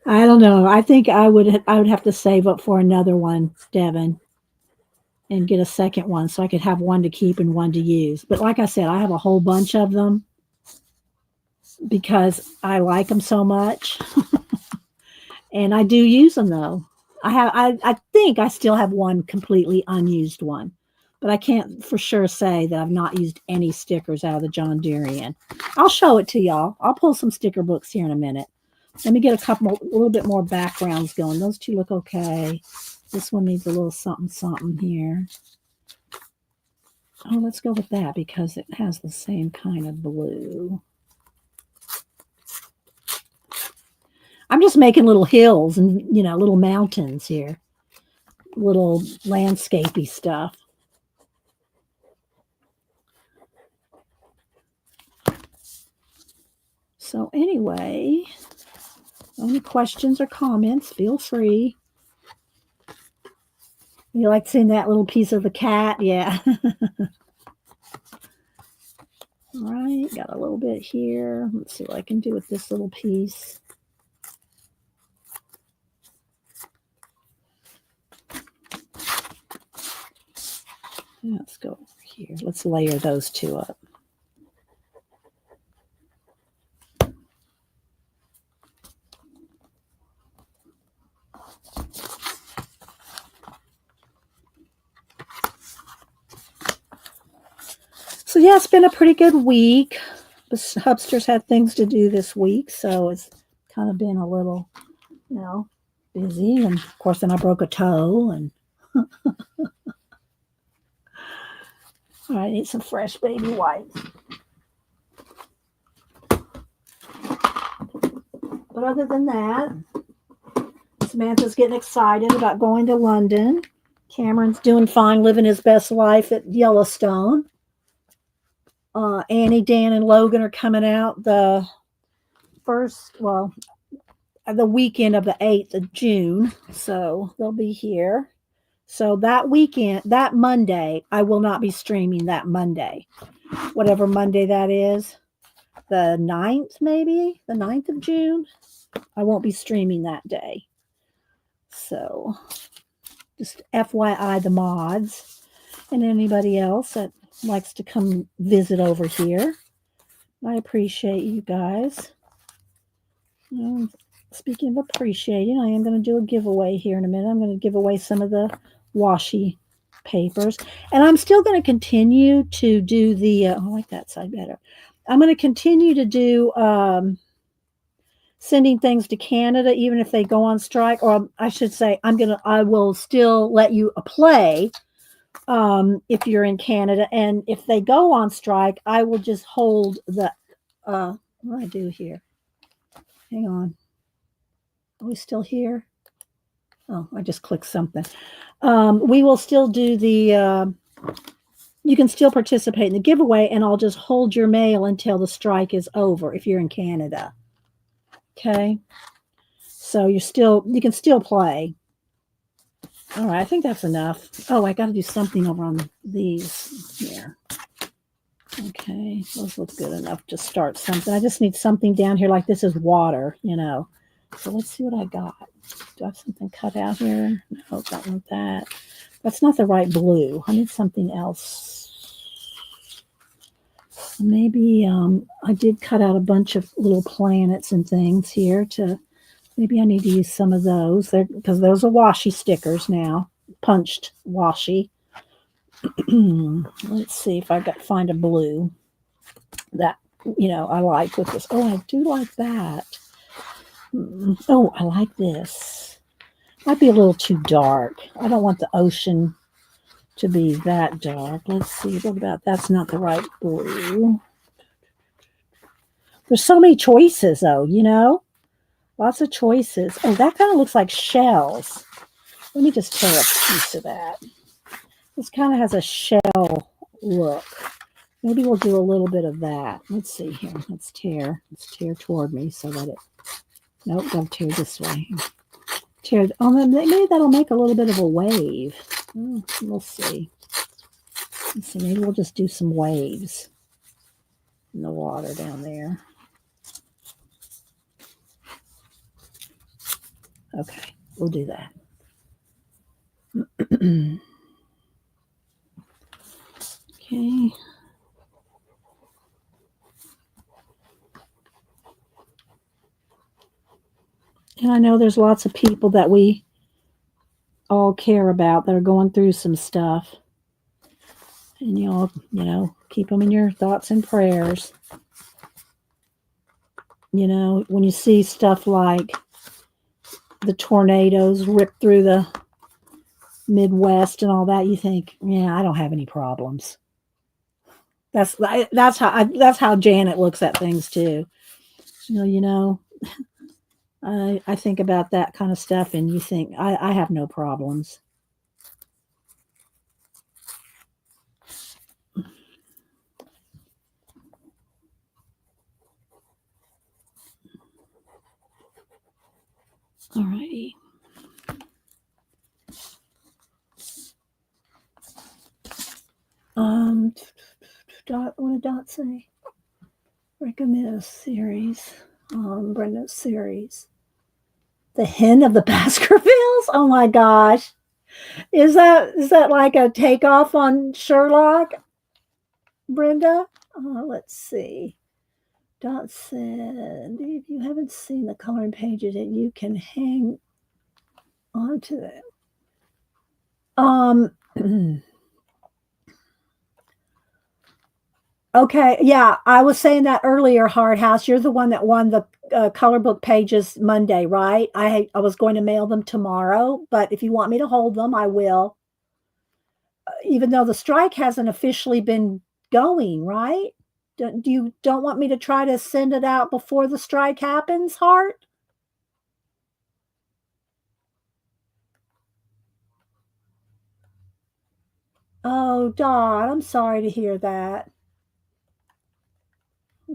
I don't know. I think I would have to save up for another one, Devin, and get a second one so I could have one to keep and one to use. But like I said, I have a whole bunch of them because I like them so much. And I do use them, though. I think I still have one completely unused one, but I can't for sure say that I've not used any stickers out of the John Darien. I'll show it to y'all. I'll pull some sticker books here in a minute. Let me get a little bit more backgrounds going. Those two look okay. This one needs a little something, something here. Oh, let's go with that because it has the same kind of blue. I'm just making little hills and, little mountains here, little landscapey stuff. So anyway, any questions or comments, feel free. You like seeing that little piece of the cat? Yeah. All right, got a little bit here. Let's see what I can do with this little piece. Let's go over here. Let's layer those two up. So yeah, it's been a pretty good week. The hubsters had things to do this week, so it's kind of been a little, busy. And of course, then I broke a toe. And all right, I need some fresh baby wipes. But other than that, Samantha's getting excited about going to London. Cameron's doing fine, living his best life at Yellowstone. Annie, Dan, and Logan are coming out the weekend of the 8th of June. So they'll be here. So that weekend, that Monday, I will not be streaming that Monday. Whatever Monday that is. The 9th, maybe? The 9th of June. I won't be streaming that day. So just FYI the mods and anybody else that likes to come visit over here. I appreciate you guys. Speaking of appreciating, I am going to do a giveaway here in a minute. I'm going to give away some of the washi papers. And I'm still going to continue to do the, I like that side better. I'm going to continue to do sending things to Canada, even if they go on strike, or I should say, I will still let you play if you're in Canada. And if they go on strike, I will just hold the, what do I do here? Hang on. Are we still here? Oh, I just clicked something. We will still do the, you can still participate in the giveaway, and I'll just hold your mail until the strike is over if you're in Canada. Okay. So you can still play. All right. I think that's enough. Oh, I got to do something over on these here. Okay. Those look good enough to start something. I just need something down here like this is water, So let's see what I got. Do I have something cut out here? No, don't want that. That's not the right blue. I need something else. Maybe I did cut out a bunch of little planets and things here maybe I need to use some of those because those are washi stickers now, punched washi. Let's see if I find a blue that, I like with this. Oh, I do like that. Oh, I like this. Might be a little too dark. I don't want the ocean to be that dark. Let's see. What about that's not the right blue? There's so many choices, though, Lots of choices. Oh, that kind of looks like shells. Let me just tear a piece of that. This kind of has a shell look. Maybe we'll do a little bit of that. Let's see here. Let's tear toward me so that it... Nope, don't tear this way. Maybe that'll make a little bit of a wave. We'll see. Let's see, maybe we'll just do some waves in the water down there. Okay, we'll do that. Okay. And I know there's lots of people that we all care about that are going through some stuff. And y'all, keep them in your thoughts and prayers. When you see stuff like the tornadoes rip through the Midwest and all that, you think, yeah, I don't have any problems. That's how Janet looks at things too. I think about that kind of stuff, and you think I have no problems. All righty. What did Dot say? Recommend a series. Brenda's series. The Hen of the Baskervilles. Oh my gosh, is that like a takeoff on Sherlock, Brenda? Let's see. Dot said, if you haven't seen the coloring pages, that you can hang on to them. Okay, yeah, I was saying that earlier, Hard House. You're the one that won the color book pages Monday, right? I was going to mail them tomorrow, but if you want me to hold them, I will. Even though the strike hasn't officially been going, right? You don't want me to try to send it out before the strike happens, Hart? Oh, Dot, I'm sorry to hear that.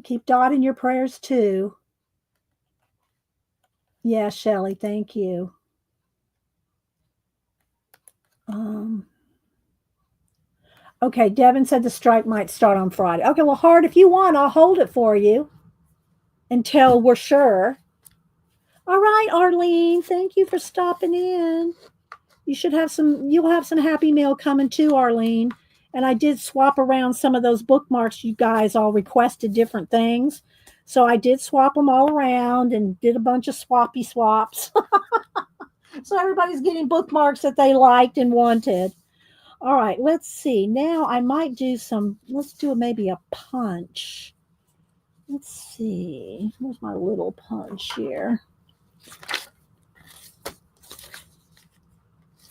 Keep Dot in your prayers too. Yeah, Shelley, thank you. Okay, Devin said the strike might start on Friday. Okay, well, Hart, if you want, I'll hold it for you until we're sure. All right, Arlene, thank you for stopping in. You'll have some happy mail coming too, Arlene. And I did swap around some of those bookmarks. You guys all requested different things. So I did swap them all around and did a bunch of swappy swaps. So everybody's getting bookmarks that they liked and wanted. All right, let's see. Now I might do let's do maybe a punch. Let's see. Where's my little punch here?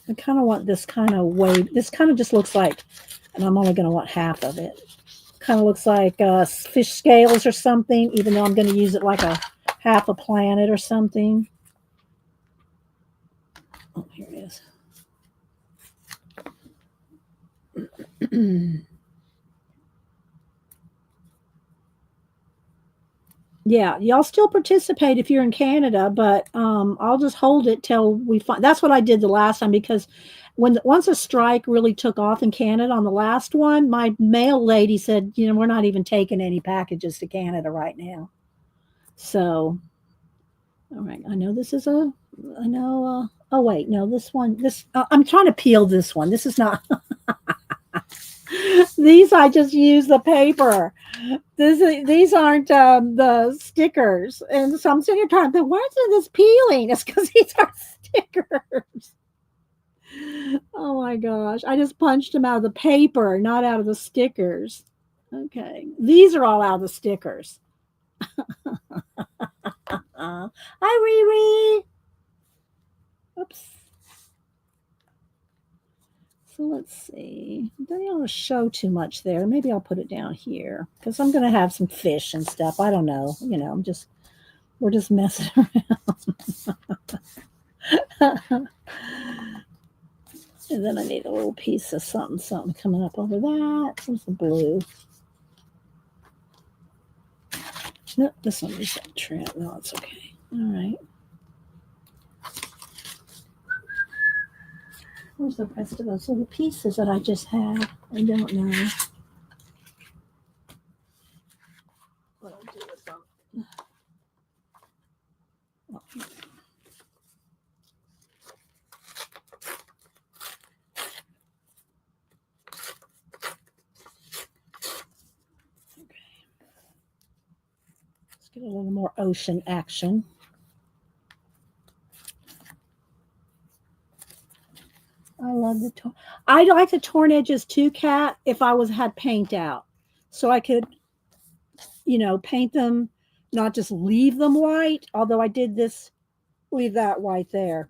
I kind of want this kind of wave. This kind of just looks like, and I'm only going to want half of it. Kind of looks like fish scales or something, even though I'm going to use it like a half a planet or something. Oh, here it is. Yeah, y'all still participate if you're in Canada, but I'll just hold it till we find. That's what I did the last time because once a strike really took off in Canada on the last one, my mail lady said, we're not even taking any packages to Canada right now. So, all right, I know this is I know. Oh wait, no, I'm trying to peel this one. This is not. These I just use the paper. These aren't the stickers, and so I'm sitting here trying to think, why is this peeling? It's because these are stickers. Oh my gosh! I just punched them out of the paper, not out of the stickers. Okay, these are all out of the stickers. Hi, Riri. Oops. So let's see. Don't want to show too much there. Maybe I'll put it down here because I'm going to have some fish and stuff. I don't know. We're just messing around. And then I need a little piece of something coming up over that. There's the blue. Nope, this one is that trim. No, it's okay. All right. Where's the rest of those little pieces that I just had? I don't know. What I'll do with them. Oh, get a little more ocean action. I love the torn. I like the torn edges too, Kat. If I had paint out, so I could, paint them, not just leave them white. Although I did leave that white there,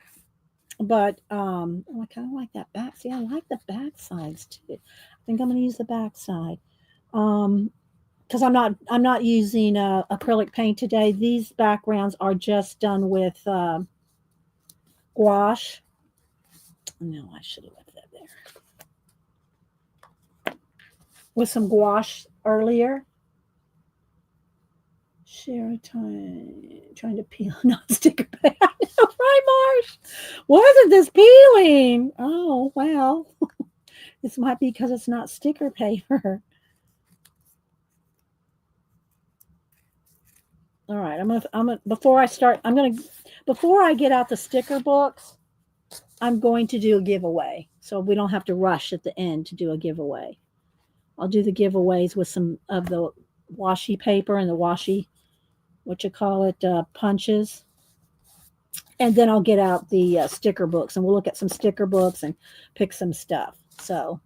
but I kind of like that back. See, I like the back sides too. I think I'm going to use the back side. because I'm not using acrylic paint today. These backgrounds are just done with gouache. No, I should have left that there. With some gouache earlier. Share a time trying to peel non-sticker pad. Right, Marsh? Why isn't this peeling? Oh, well. This might be because it's not sticker paper. All right, before I get out the sticker books, I'm going to do a giveaway. So we don't have to rush at the end to do a giveaway. I'll do the giveaways with some of the washi paper and the washi, punches. And then I'll get out the sticker books and we'll look at some sticker books and pick some stuff. So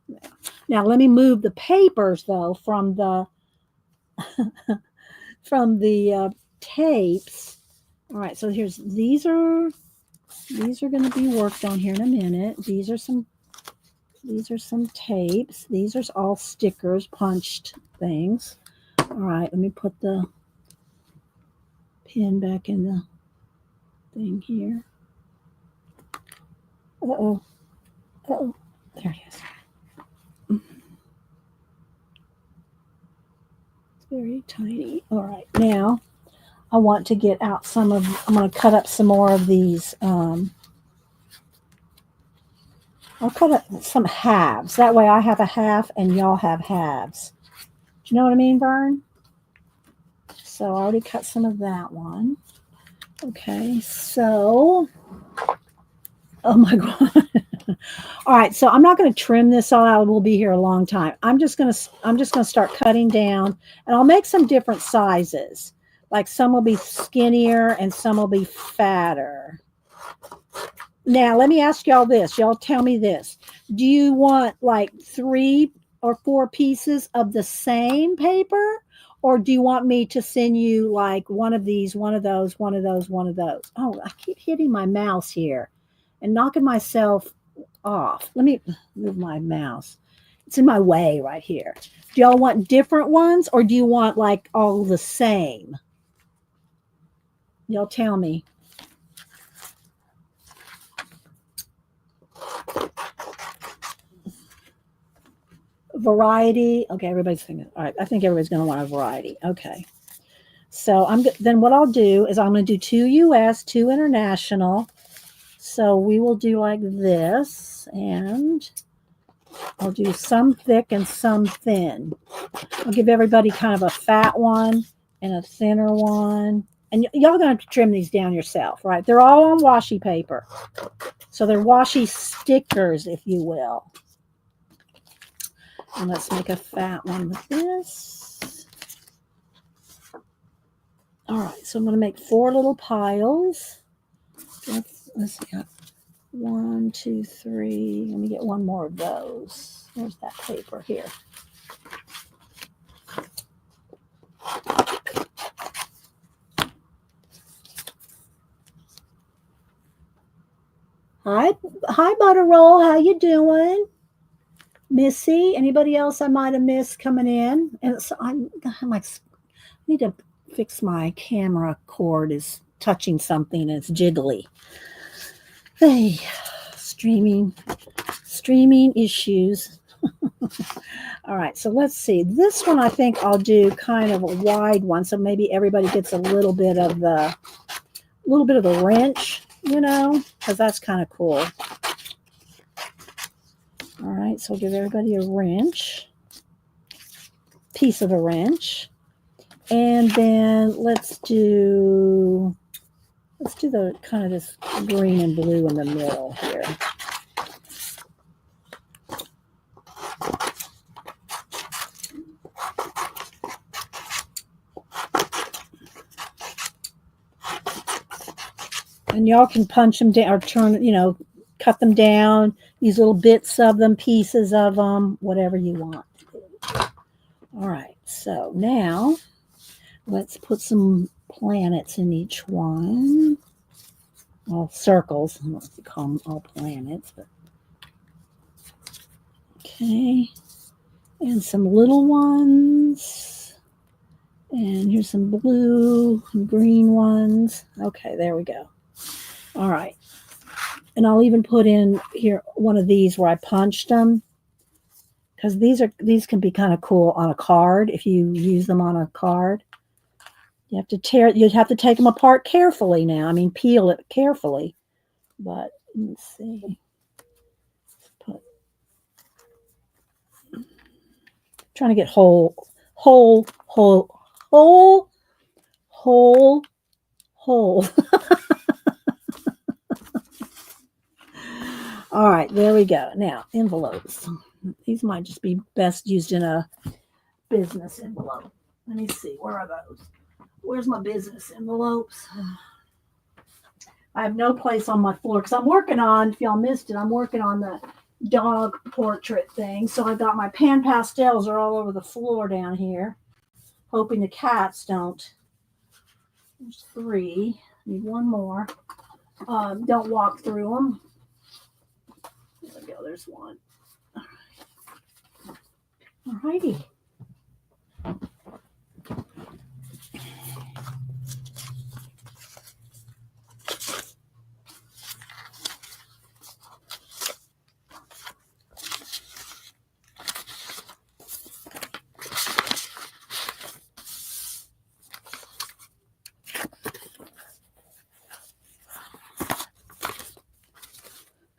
now let me move the papers though from the tapes. All right, so these are going to be worked on here in a minute. These are some tapes. These are all stickers, punched things. All right, let me put the pin back in the thing here. Uh-oh. Uh-oh. There it is. It's very tiny. All right, now I want to get out I'm going to cut up some more of these. I'll cut up some halves. That way I have a half and y'all have halves. Do you know what I mean, Vern? So I already cut some of that one. Okay, so, oh my God. All right, so I'm not going to trim this all out. We'll be here a long time. I'm just going to start cutting down, and I'll make some different sizes. Like some will be skinnier and some will be fatter. Now, let me ask y'all this. Y'all tell me this. Do you want like 3 or 4 pieces of the same paper? Or do you want me to send you like one of these, one of those, one of those, one of those? Oh, I keep hitting my mouse here and knocking myself off. Let me move my mouse. It's in my way right here. Do y'all want different ones or do you want like all the same? Y'all tell me. Variety. Okay, everybody's thinking. All right, I think everybody's going to want a variety. Okay. So then what I'll do is I'm going to do 2 US, 2 international. So we will do like this, and I'll do some thick and some thin. I'll give everybody kind of a fat one and a thinner one. And y'all going to trim these down yourself, right? They're all on washi paper. So they're washi stickers, if you will. And let's make a fat one with this. All right, so I'm going to make 4 little piles. Let's see. 1, 2, 3. Let me get one more of those. There's that paper here. Hi, Butter Roll. How you doing? Missy, anybody else I might have missed coming in? And so I need to fix my camera cord is touching something and it's jiggly. Hey, streaming issues. All right, so let's see. This one I think I'll do kind of a wide one, so maybe everybody gets a little bit of the wrench, because that's kind of cool. All right, so I'll give everybody a piece of a wrench. And then let's do the kind of this green and blue in the middle here. And y'all can punch them down or turn, cut them down, use little bits of them, pieces of them, whatever you want. All right, so now let's put some planets in each one. Well, circles. I don't know if you call them all planets, but okay. And some little ones. And here's some blue and green ones. Okay, there we go. All right. And I'll even put in here one of these where I punched them, because these can be kind of cool on a card if you use them on a card. You'd have to take them apart carefully now. I mean, peel it carefully. But let's see. Trying to get whole. All right, there we go. Now, envelopes. These might just be best used in a business envelope. Let me see. Where are those? Where's my business envelopes? I have no place on my floor because I'm working on, if y'all missed it, I'm working on the dog portrait thing. So I got my pan pastels are all over the floor down here, hoping the cats don't. There's 3. Need one more. Don't walk through them. There we go. There's one. All righty.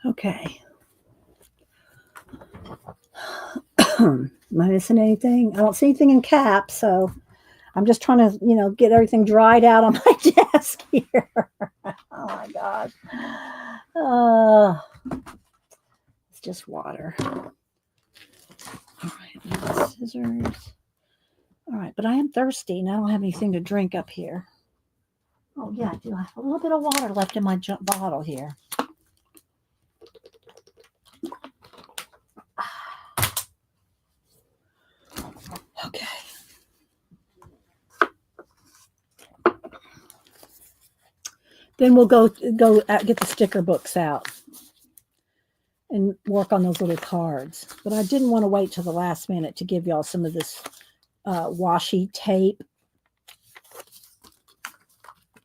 Okay. Am I missing anything? I don't see anything in caps, so I'm just trying to, get everything dried out on my desk here. Oh my gosh. It's just water. All right, scissors. All right, but I am thirsty and I don't have anything to drink up here. Oh yeah, I do have a little bit of water left in my bottle here. Okay. Then we'll go get the sticker books out and work on those little cards. But I didn't want to wait till the last minute to give y'all some of this washi tape.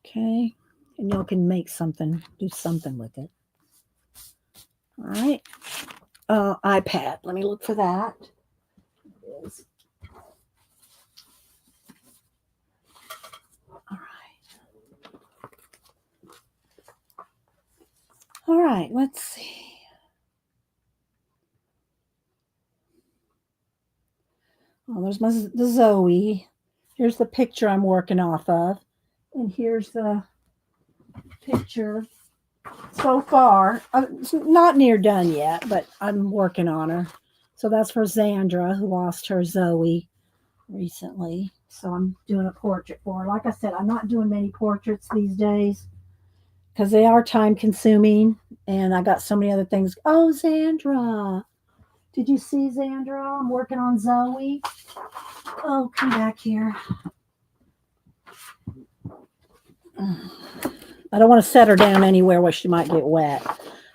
Okay. And y'all can make something, do something with it. All right. iPad. Let me look for that. It is. All right, let's see. Oh, there's the Zoe. Here's the picture I'm working off of. And here's the picture so far. It's not near done yet, but I'm working on her. So that's for Zandra, who lost her Zoe recently. So I'm doing a portrait for her. Like I said, I'm not doing many portraits these days because they are time consuming. And I got so many other things. Oh, Zandra. Did you see Zandra? I'm working on Zoe. Oh, come back here. I don't want to set her down anywhere where she might get wet.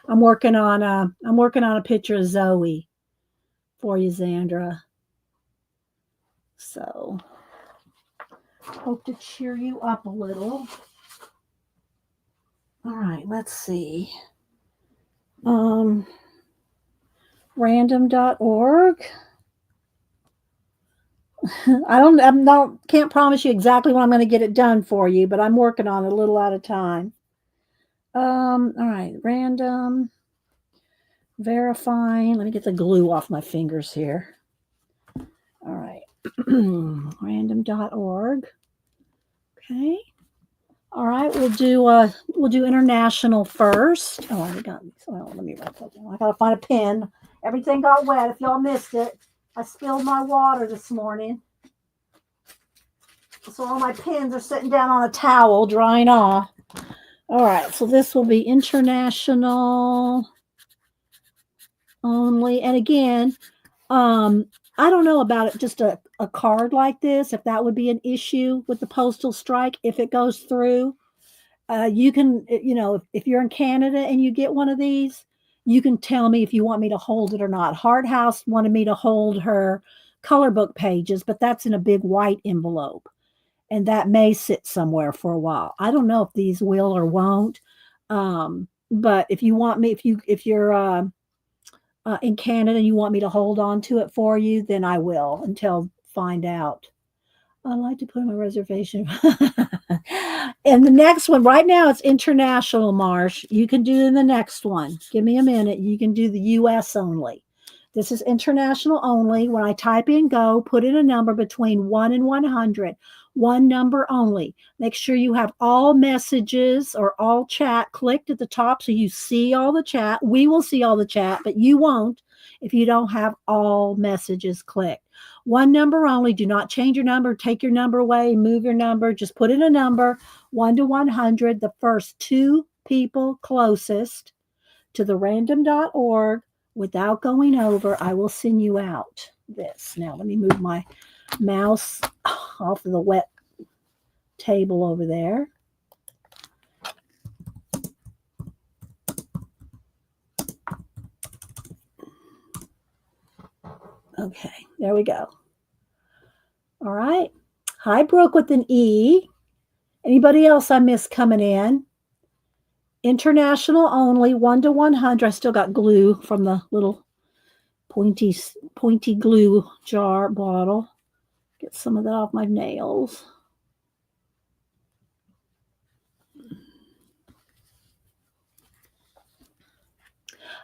I'm working on a picture of Zoe for you, Zandra. So hope to cheer you up a little. All right, let's see. Random.org. Can't promise you exactly when I'm going to get it done for you, but I'm working on it a little at a time. All right, random, verifying. Let me get the glue off my fingers here. All right, random.org. Okay. All right, we'll do international first. Oh, I got. Well, let me write that down. I gotta find a pen. Everything got wet. If y'all missed it, I spilled my water this morning. So all my pens are sitting down on a towel, drying off. All right, so this will be international only. And again, I don't know about it, just a card like this, if that would be an issue with the postal strike, if it goes through. You can, if you're in Canada and you get one of these, you can tell me if you want me to hold it or not. Hard House wanted me to hold her color book pages, but that's in a big white envelope. and that may sit somewhere for a while. I don't know if these will or won't. But if you want me, if you're in Canada and you want me to hold on to it for you, then I will until find out. I like to put my reservation. And the next one, right now, it's international, Marsh. You can do the next one. Give me a minute. You can do the US only. This is international only. When I type in go, put in a number between 1 and 100. One number only. Make sure you have all messages or all chat clicked at the top so you see all the chat. We will see all the chat, but you won't if you don't have all messages clicked. One number only. Do not change your number. Take your number away. Move your number. Just put in a number, 1 to 100. The first 2 people closest to the random.org without going over, I will send you out this. Now, let me move my mouse off of the wet table over there. Okay, there we go. All right. Hi, Brooke with an E. Anybody else I missed coming in? International only, 1 to 100. I still got glue from the little pointy glue jar bottle. Get some of that off my nails.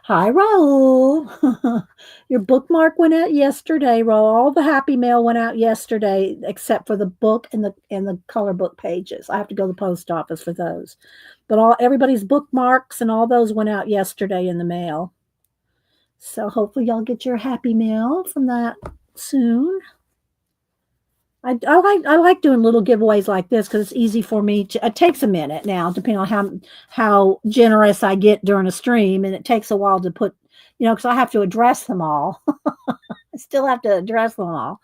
Hi, Raul. Your bookmark went out yesterday, Raul. All the happy mail went out yesterday, except for the book and the color book pages. I have to go to the post office for those. But everybody's bookmarks and all those went out yesterday in the mail. So hopefully y'all get your happy mail from that soon. I like doing little giveaways like this because it's easy for me to. It takes a minute now, depending on how generous I get during a stream, and it takes a while to put, because I have to address them all. I still have to address them all,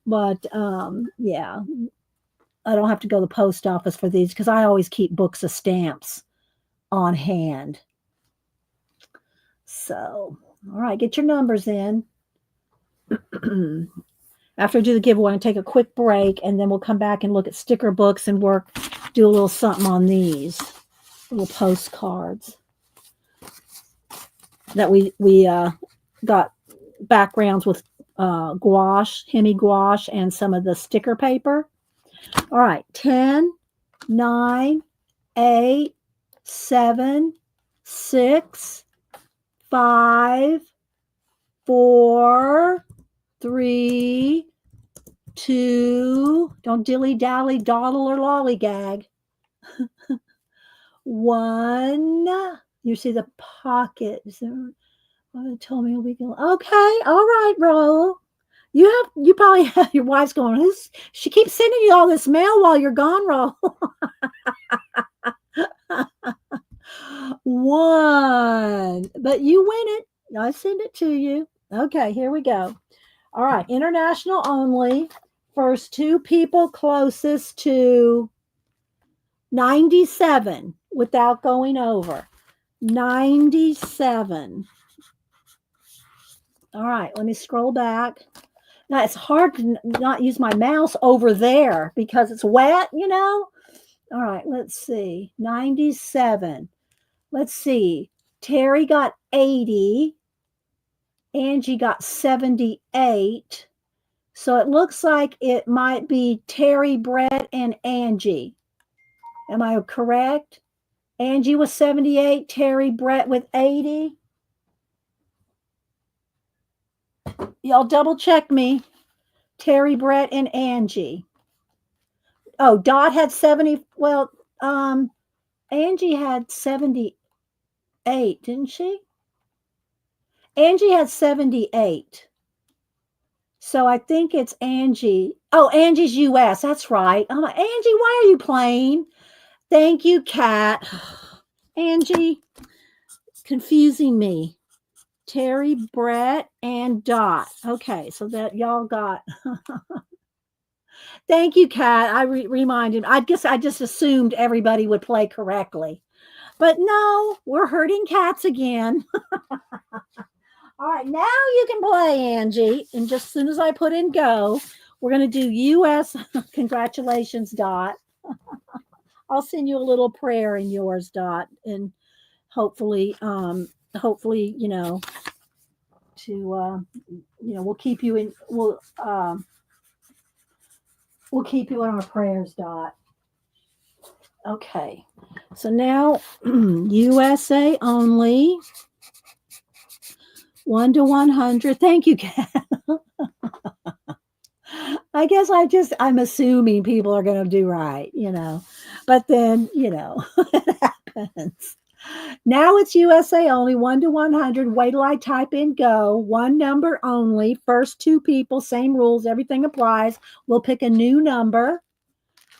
but yeah, I don't have to go to the post office for these because I always keep books of stamps on hand. So, all right, get your numbers in. After I do the giveaway, I'll take a quick break, and then we'll come back and look at sticker books and do a little something on these little postcards that we got backgrounds with gouache, hemi gouache, and some of the sticker paper. All right, 10, 9, 8, 7, 6, 5, 4, 3, 2, don't dilly-dally, dawdle, or lollygag. 1, you see the pocket. Told me we can. Okay, all right, Ro. You probably have your wife's going, she keeps sending you all this mail while you're gone, Ro. 1, but you win it. I send it to you. Okay, here we go. All right, international only. First 2 people closest to 97 without going over. 97. All right, let me scroll back. Now, it's hard to not use my mouse over there because it's wet, All right, let's see. 97. Let's see. Terry got 80. Angie got 78. So it looks like it might be Terry, Brett, and Angie. Am I correct? Angie was 78, Terry, Brett with 80. Y'all double check me. Terry, Brett, and Angie. Oh, Dot had 70. Well, Angie had 78, didn't she? Angie had 78. So I think it's Angie. Oh, Angie's US. That's right. I'm like, Angie, why are you playing? Thank you, Kat. Angie, confusing me. Terry, Brett, and Dot. Okay, so that y'all got. Thank you, Kat. I reminded. I guess I just assumed everybody would play correctly. But no, we're hurting cats again. All right, now you can play, Angie. And just as soon as I put in go, We're going to do U.S. Congratulations, Dot. I'll send you a little prayer in yours, Dot, and hopefully, hopefully, to we'll keep you in. We'll keep you in our prayers, Dot. Okay. So now, USA only. 1 to 100. Thank you, Kat. I guess I'm assuming people are going to do right, but then, it happens. Now it's USA only, 1 to 100. Wait till I type in go. One number only. First two people, same rules. Everything applies. We'll pick a new number.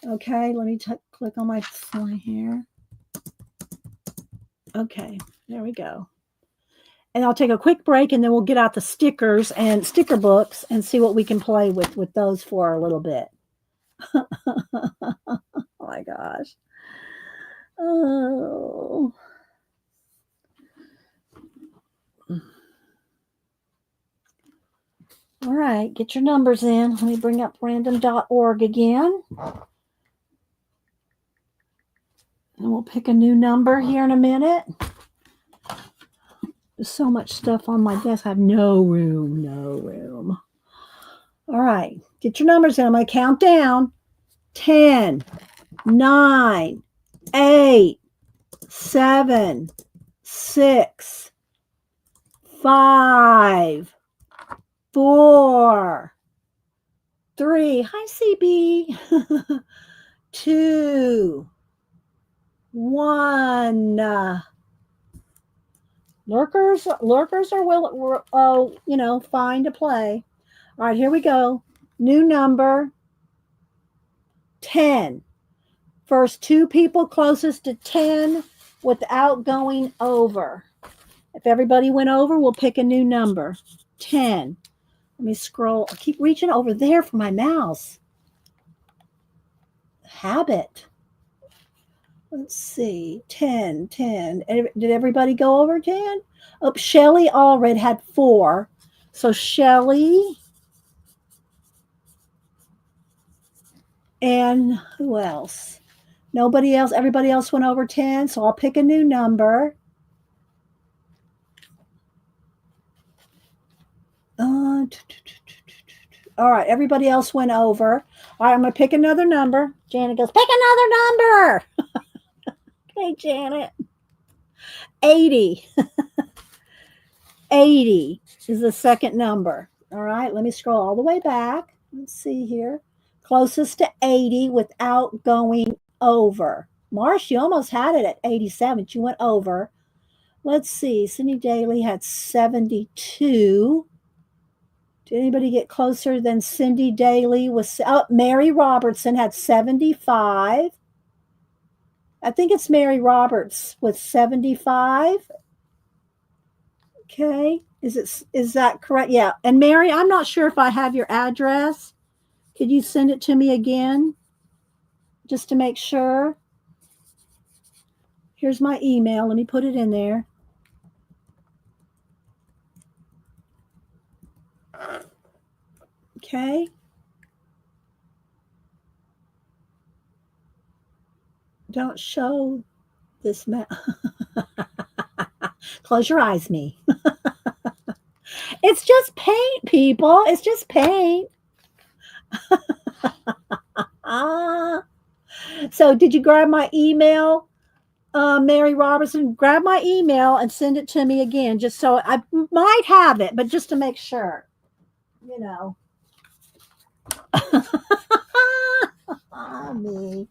Okay, let me click on my slide here. Okay, there we go. And I'll take a quick break, and then we'll get out the stickers and sticker books and see what we can play with those for a little bit. Oh my gosh. Oh. All right, get your numbers in. Let me bring up random.org again. And we'll pick a new number here in a minute. There's so much stuff on my desk. I have no room. All right, get your numbers in. I'm going to count down. 10, 9, 8, 7, 6, 5, 4, 3. Hi, CB. 2, 1. Lurkers are fine to play. All right, here we go. New number 10. First two people closest to 10 without going over. If everybody went over, we'll pick a new number. 10. Let me scroll. I keep reaching over there for my mouse. Habit. Let's see. 10. Did everybody go over 10? Oh, Shelly already had 4. So Shelly. And who else? Nobody else. Everybody else went over 10. So I'll pick a new number. All right. Everybody else went over. All right. I'm going to pick another number. Janet goes, pick another number. Okay, Janet. 80. 80 is the second number. All right. Let me scroll all the way back. Let's see here. Closest to 80 without going over. Marsh, you almost had it at 87. You went over. Let's see. Cindy Daly had 72. Did anybody get closer than Cindy Daly? Mary Robertson had 75. I think it's Mary Roberts with 75. Okay. Is that correct? Yeah. And Mary, I'm not sure if I have your address. Could you send it to me again? Just to make sure. Here's my email. Let me put it in there. Okay. Don't show this map. Close your eyes, me. It's just paint, people. It's just paint. So did you grab my email, Mary Robertson? Grab my email and send it to me again, just so I might have it, but just to make sure, me.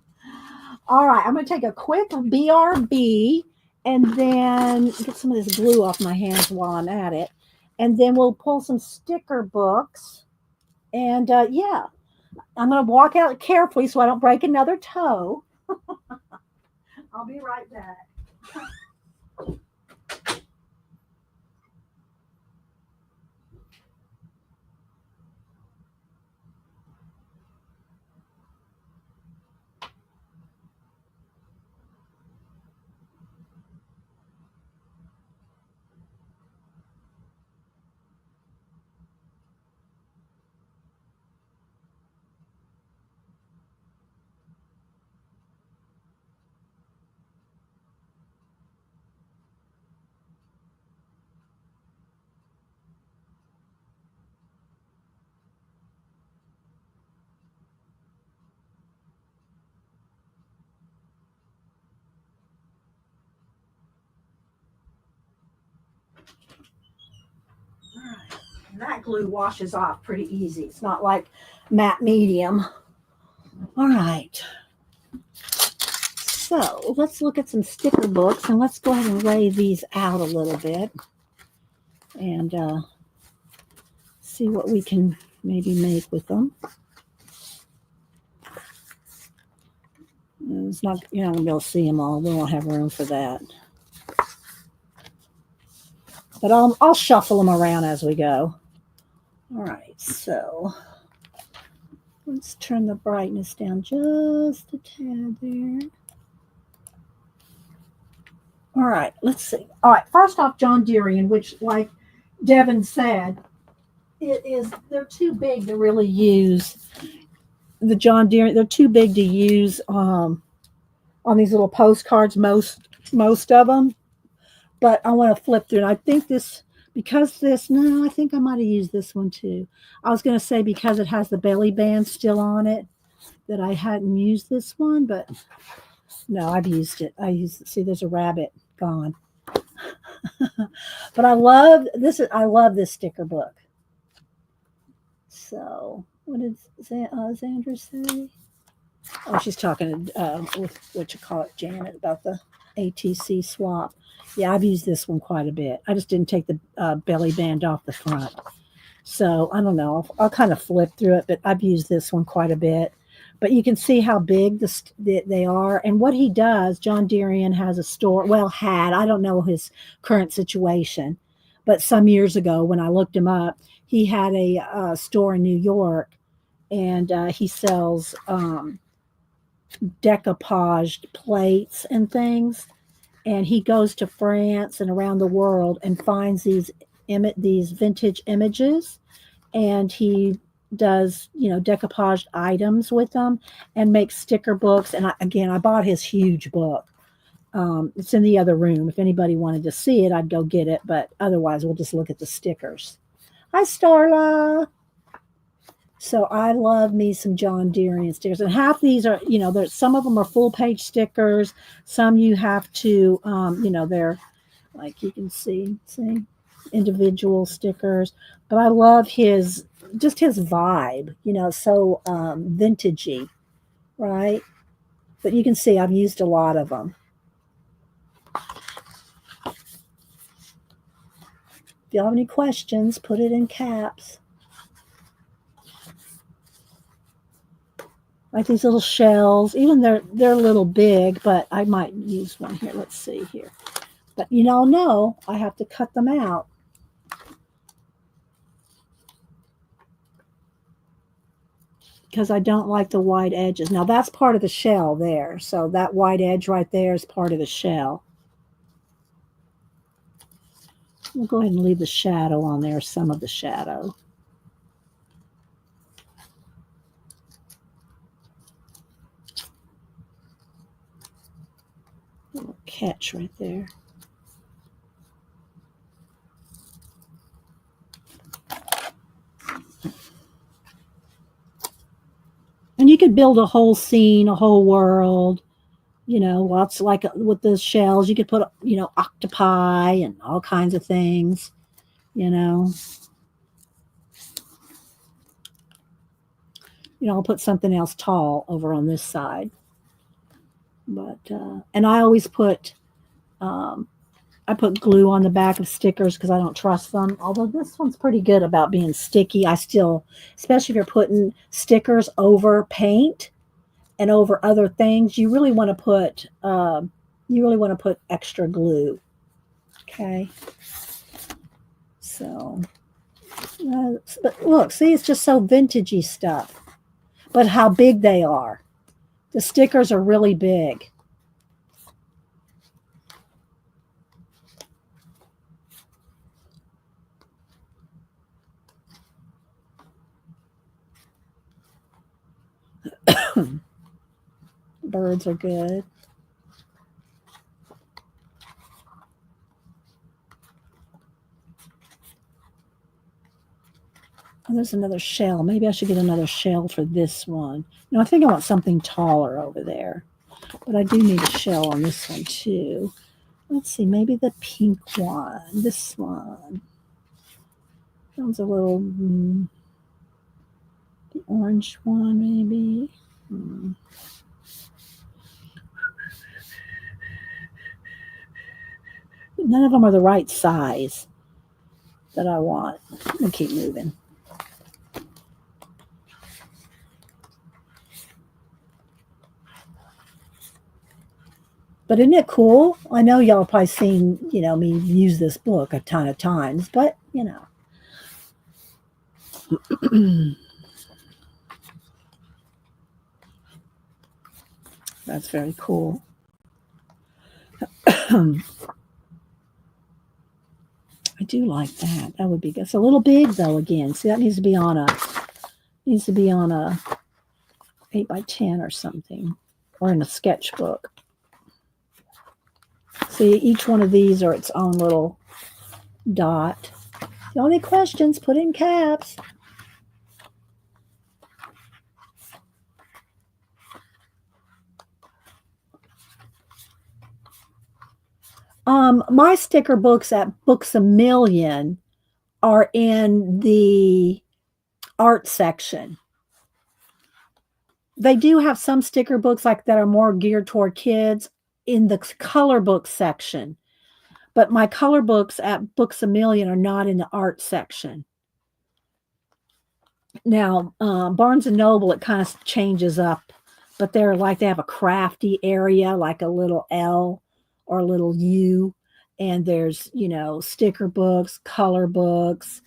All right, I'm going to take a quick BRB and then get some of this glue off my hands while I'm at it. And then we'll pull some sticker books. And yeah, I'm going to walk out carefully so I don't break another toe. I'll be right back. And that glue washes off pretty easy. It's not like matte medium. All right. So let's look at some sticker books and let's go ahead and lay these out a little bit and see what we can maybe make with them. It's not, you're not going to be able to see them all. We won't have room for that. But I'll shuffle them around as we go. All right, so let's turn the brightness down just a tad there. All right, let's see. All right, first off, John Deere, which, like Devin said, they're too big to really use. The John Deere, they're too big to use on these little postcards, most of them. But I want to flip through, and I think this, because this, no, I think I might have used this one too. I was going to say because it has the belly band still on it that I hadn't used this one, but no, I've used it. See, there's a rabbit gone. But I love this sticker book. So what did Sandra say? Oh, she's talking with what you call it, Janet, about the ATC swap. Yeah, I've used this one quite a bit. I just didn't take the belly band off the front. So I don't know. I'll kind of flip through it, but I've used this one quite a bit. But you can see how big they are. And what he does, John Deere has a store, I don't know his current situation, but some years ago when I looked him up, he had a store in New York, and he sells decoupaged plates and things. And he goes to France and around the world and finds these vintage images, and he does, decoupaged items with them and makes sticker books. And I bought his huge book. It's in the other room. If anybody wanted to see it, I'd go get it. But otherwise, we'll just look at the stickers. Hi, Starla. So I love me some John Deere stickers. And half these are, some of them are full page stickers. Some you have to, they're like you can see individual stickers. But I love his vibe, so vintagey, right? But you can see I've used a lot of them. If you have any questions, put it in caps. Like these little shells, even they're a little big, but I might use one here. Let's see here. But no, I have to cut them out. Because I don't like the wide edges. Now that's part of the shell there. So that wide edge right there is part of the shell. We'll go ahead and leave the shadow on there, some of the shadow. Little catch right there. And you could build a whole scene, a whole world, lots like with the shells. You could put, octopi and all kinds of things, I'll put something else tall over on this side. But, and I always put, I put glue on the back of stickers because I don't trust them. Although this one's pretty good about being sticky. I still, especially if you're putting stickers over paint and over other things, you really want to put extra glue. Okay. So, but look, see, it's just so vintagey stuff. But how big they are. The stickers are really big. Birds are good. Oh, there's another shell. Maybe I should get another shell for this one. No, I think I want something taller over there. But I do need a shell on this one too. Let's see, maybe the pink one. This one. Sounds a little, the orange one maybe. None of them are the right size that I want. I'm going to keep moving. But isn't it cool? I know y'all probably seen, me use this book a ton of times, but, that's very cool. I do like that. That would be good. It's a little big though. Again, see that needs to be on a 8x10 or something, or in a sketchbook. See, each one of these are its own little dot. The only questions, put in caps. My sticker books at Books A Million are in the art section. They do have some sticker books like that are more geared toward kids in the color book section. But my color books at Books A Million are not in the art section. Now, Barnes and Noble, it kind of changes up, but they have a crafty area, like a little L or a little U, and there's, sticker books, color books,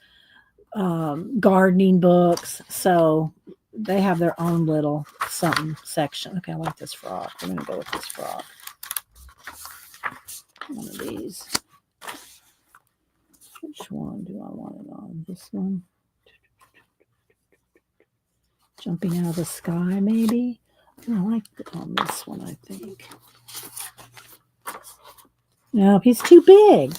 gardening books. So they have their own little something section. Okay, I like this frog. I'm going to go with this frog. One of these. Which one do I want it on? This one? Jumping out of the sky, maybe? I like it on this one, I think. No, he's too big.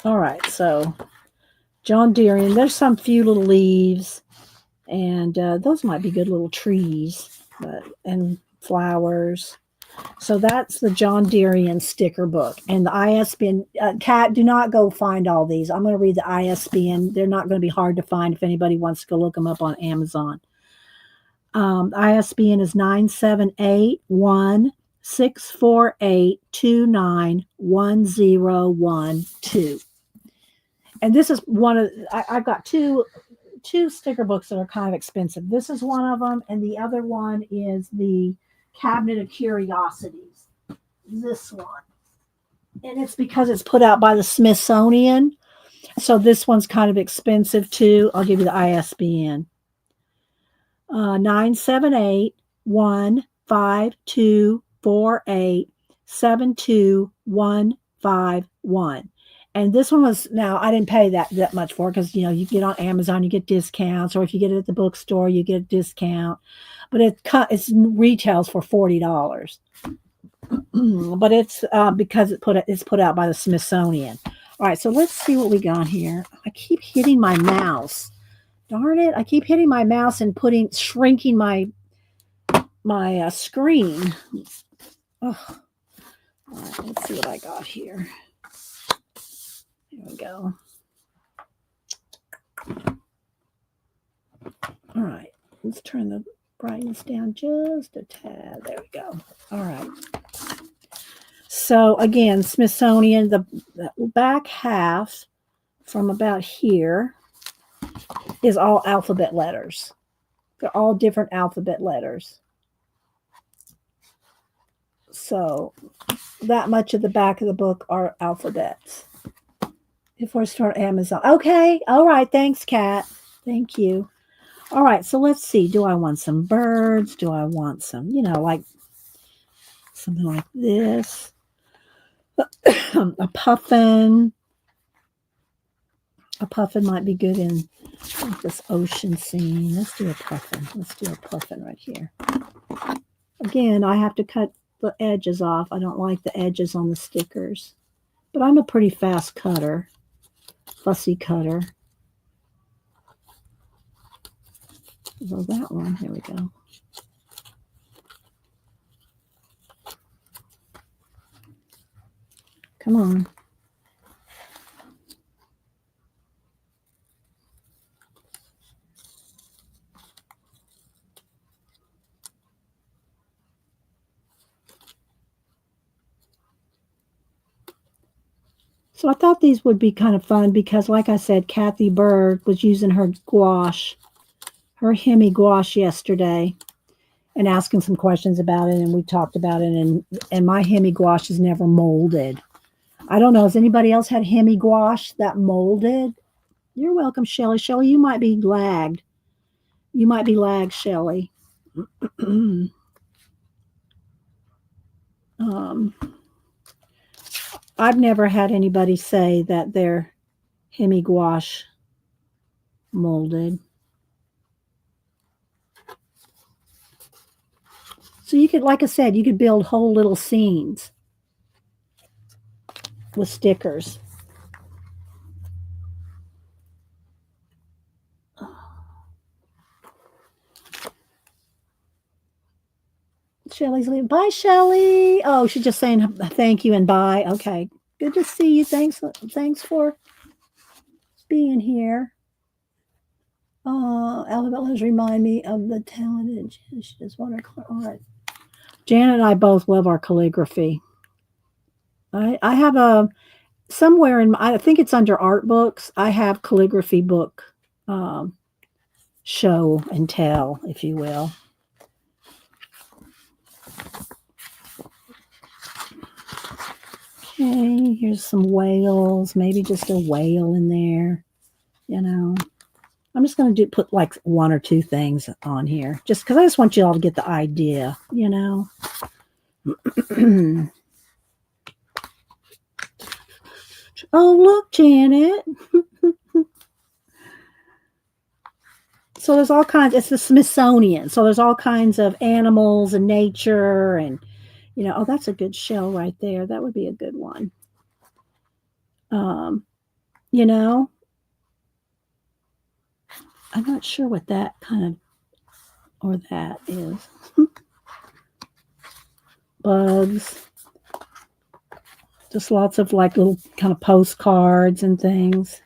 All right, so John Deere, and there's some few little leaves, and those might be good little trees, and flowers. So that's the John Deere sticker book. And the ISBN, Kat, do not go find all these. I'm going to read the ISBN. They're not going to be hard to find if anybody wants to go look them up on Amazon. ISBN is 978-1-648-29-1012. And this is one of, I've got two sticker books that are kind of expensive. This is one of them, and the other one is the Cabinet of Curiosities. This one. And it's because it's put out by the Smithsonian. So this one's kind of expensive too. I'll give you the ISBN. 978-15248-72151. And this one was, now I didn't pay that much for it because, you get on Amazon, you get discounts, or if you get it at the bookstore, you get a discount. But it's retails for $40. But it's because it's put out by the Smithsonian. All right, so let's see what we got here. I keep hitting my mouse. Darn it! I keep hitting my mouse and shrinking my screen. Oh. All right, let's see what I got here. There we go. All right, let's turn the brightness down just a tad. There we go. All right. So again, Smithsonian, the back half from about here is all alphabet letters. They're all different alphabet letters. So that much of the back of the book are alphabets. Before I start Amazon. Okay. All right. Thanks, Kat. Thank you. All right. So let's see. Do I want some birds? Do I want some, like something like this? A puffin. A puffin might be good in this ocean scene. Let's do a puffin. Let's do a puffin right here. Again, I have to cut the edges off. I don't like the edges on the stickers. But I'm a pretty fast cutter. Fussy cutter. So that one. Here we go. Come on. So I thought these would be kind of fun because, like I said, Kathy Berg was using her gouache, her Hemi gouache yesterday, and asking some questions about it, and we talked about it, and my Hemi gouache is never molded. I don't know. Has anybody else had Hemi gouache that molded? You're welcome, Shelly. Shelly, you might be lagged. You might be lagged, Shelly. I've never had anybody say that their Hemi gouache molded. So you could, like I said, you could build whole little scenes with stickers. Shelly's leaving. Bye, Shelly. Oh, she's just saying thank you and bye. Okay. Good to see you. Thanks for being here. Alabama's remind me of the talented. She just want her art. Janet and I both love our calligraphy. I have a somewhere in I think it's under art books. I have calligraphy book show and tell, if you will. Okay, here's some whales, maybe just a whale in there. You know, I'm just going to put like one or two things on here just because I just want you all to get the idea, you know. Oh, look, Janet. So there's all kinds, it's the Smithsonian. So there's all kinds of animals and nature and, you know, oh, that's a good shell right there. That would be a good one. You know, I'm not sure what that kind of, or that is. Bugs. Just lots of like little kind of postcards and things.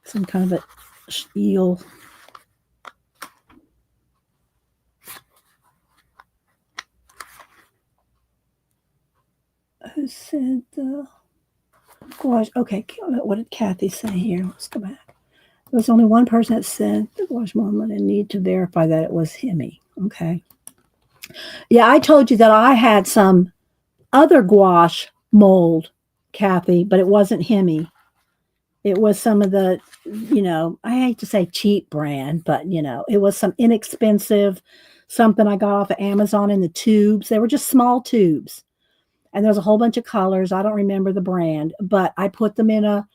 Some kind of a eel. Who said gouache? Okay, what did Kathy say here? Let's go back. There was only one person that said the gouache moment and need to verify that it was Hemi. Okay. Yeah, I told you that I had some other gouache mold, Kathy, but it wasn't Hemi. It was some of the, you know, I hate to say cheap brand, but, you know, it was some inexpensive, something I got off of Amazon in the tubes. They were just small tubes. And there was a whole bunch of colors. I don't remember the brand, but I put them in a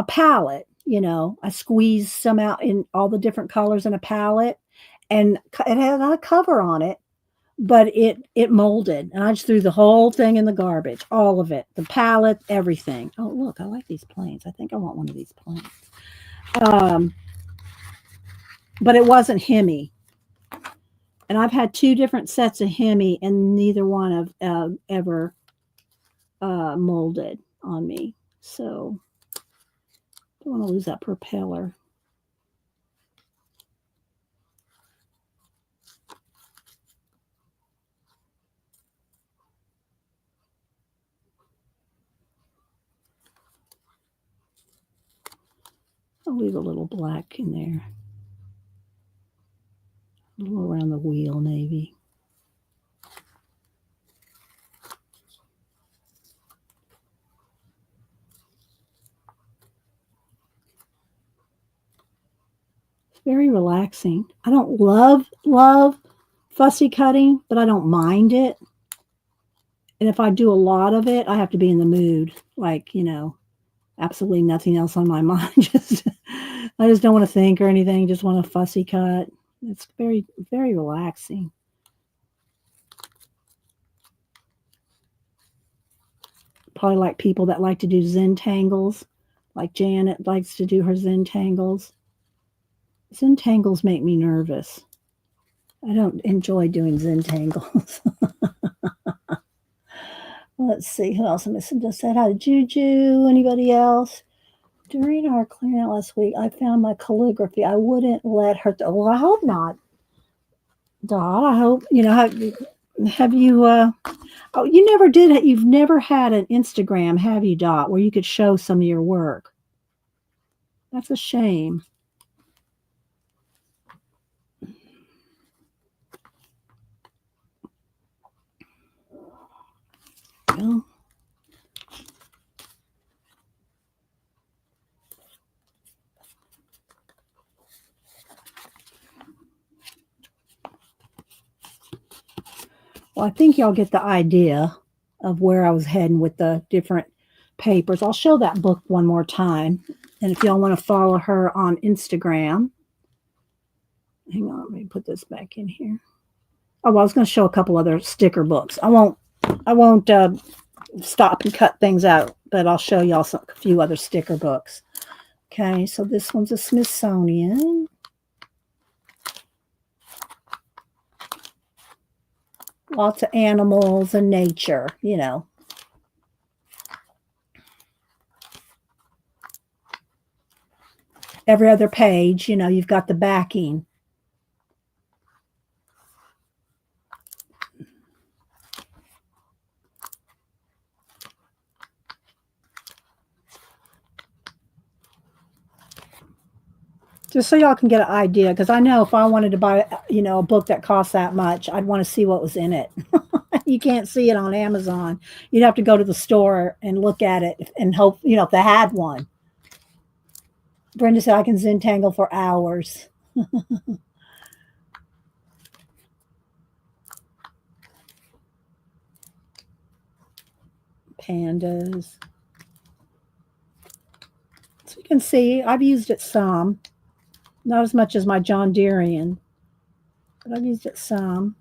palette. You know, I squeezed some out in all the different colors in a palette, and it had a cover on it, but it molded, and I just threw the whole thing in the garbage, all of it, the palette, everything. Oh, look, I like these planes. I think I want one of these planes. But it wasn't Hemi. And I've had two different sets of Hemi, and neither one have ever molded on me. So don't want to lose that propeller. I'll leave a little black in there. A little around the wheel, maybe. It's very relaxing. I don't love fussy cutting, but I don't mind it. And if I do a lot of it, I have to be in the mood. Like, you know, absolutely nothing else on my mind. I just don't want to think or anything. Just want a fussy cut. It's very, very relaxing. Probably like people that like to do Zentangles, like Janet likes to do her Zentangles. Zentangles make me nervous. I don't enjoy doing Zentangles. Let's see, who else am missing? Just said hi to Juju. Anybody else? During our clearing out last week, I found my calligraphy. I wouldn't let her. Well, I hope not, Dot. I hope Have you? Oh, you never did. You've never had an Instagram, have you, Dot, where you could show some of your work? That's a shame. Well, I think y'all get the idea of where I was heading with the different papers. I'll show that book one more time. And if y'all want to follow her on Instagram, hang on, let me put this back in here. Oh, well, I was going to show a couple other sticker books. I won't stop and cut things out, but I'll show y'all a few other sticker books. Okay, so this one's a Smithsonian. Lots of animals and nature, Every other page, you've got the backing. Just so y'all can get an idea, because I know if I wanted to buy, a book that costs that much, I'd want to see what was in it. You can't see it on Amazon. You'd have to go to the store and look at it and hope, if they had one. Brenda said I can Zentangle for hours. Pandas. So you can see I've used it some. Not as much as my John Deerean, but I've used it some.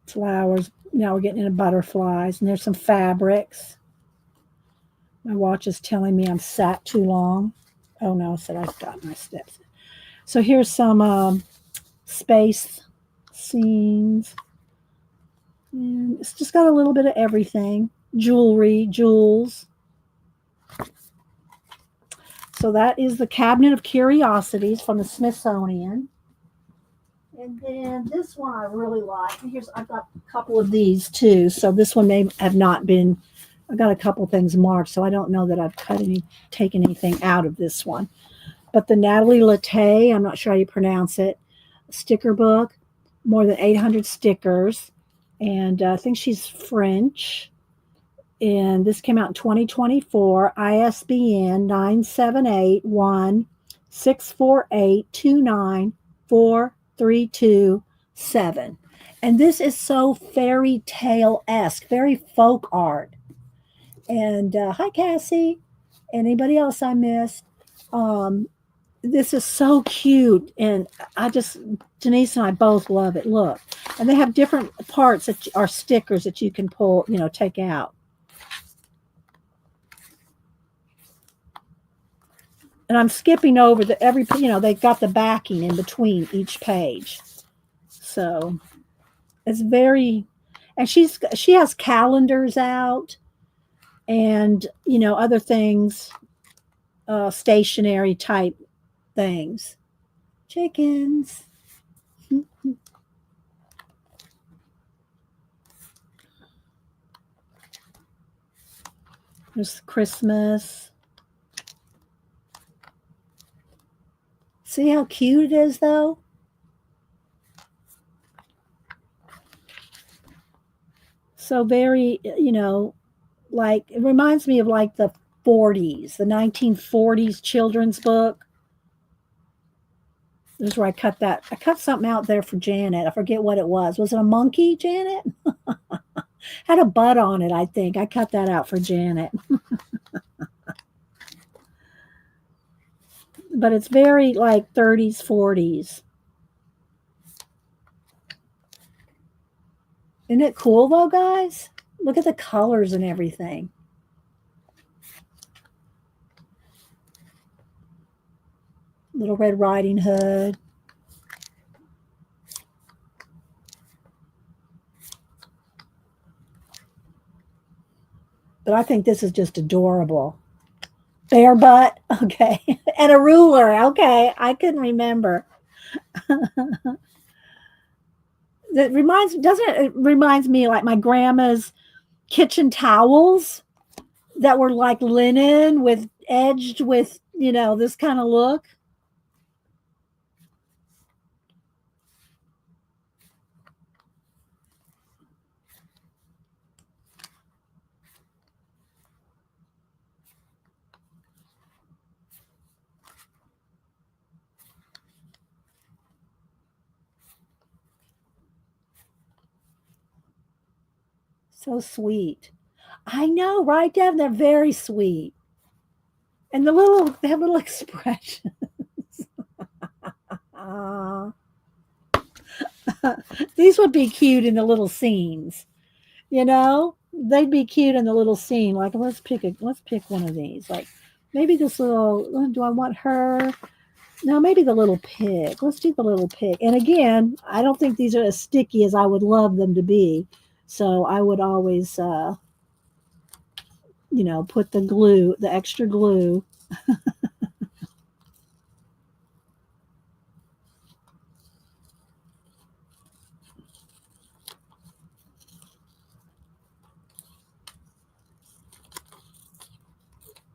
Flowers. Now we're getting into butterflies, and there's some fabrics. My watch is telling me I'm sat too long. Oh no, I said I've got my steps. So here's some space scenes. And it's just got a little bit of everything. Jewelry, jewels. So that is the Cabinet of Curiosities from the Smithsonian. And then this one I really like. I've got a couple of these too. So this one may have not been. I got a couple things marked, so I don't know that I've taken anything out of this one. But the Natalie Latte, I'm not sure how you pronounce it, sticker book, more than 800 stickers, and I think she's French. And this came out in 2024, ISBN 978-1-648-29437. And this is so fairy tale-esque, very folk art. And hi, Cassie. Anybody else I missed? This is so cute. And Denise and I both love it. Look. And they have different parts that are stickers that you can pull, take out. And I'm skipping over they've got the backing in between each page. So it's very, and she has calendars out and, other things, stationary type things. Chickens. There's Christmas. See how cute it is, though? So very, like, it reminds me of like the 40s, the 1940s children's book. This is where I cut that. I cut something out there for Janet. I forget what it was. Was it a monkey, Janet? Had a butt on it, I think. I cut that out for Janet. But it's very like 30s, 40s. Isn't it cool though, guys? Look at the colors and everything. Little Red Riding Hood. But I think this is just adorable. Bear butt. Okay. And a ruler. Okay. I couldn't remember. That reminds doesn't it reminds me like my grandma's kitchen towels that were like linen with edged with, this kind of look. So sweet. I know, right, Deb? They're very sweet. And they have little expressions. Uh, these would be cute in the little scenes, They'd be cute in the little scene. Like let's pick one of these. Like maybe this little. Do I want her? No, maybe the little pig. Let's do the little pig. And again, I don't think these are as sticky as I would love them to be. So I would always, put the extra glue.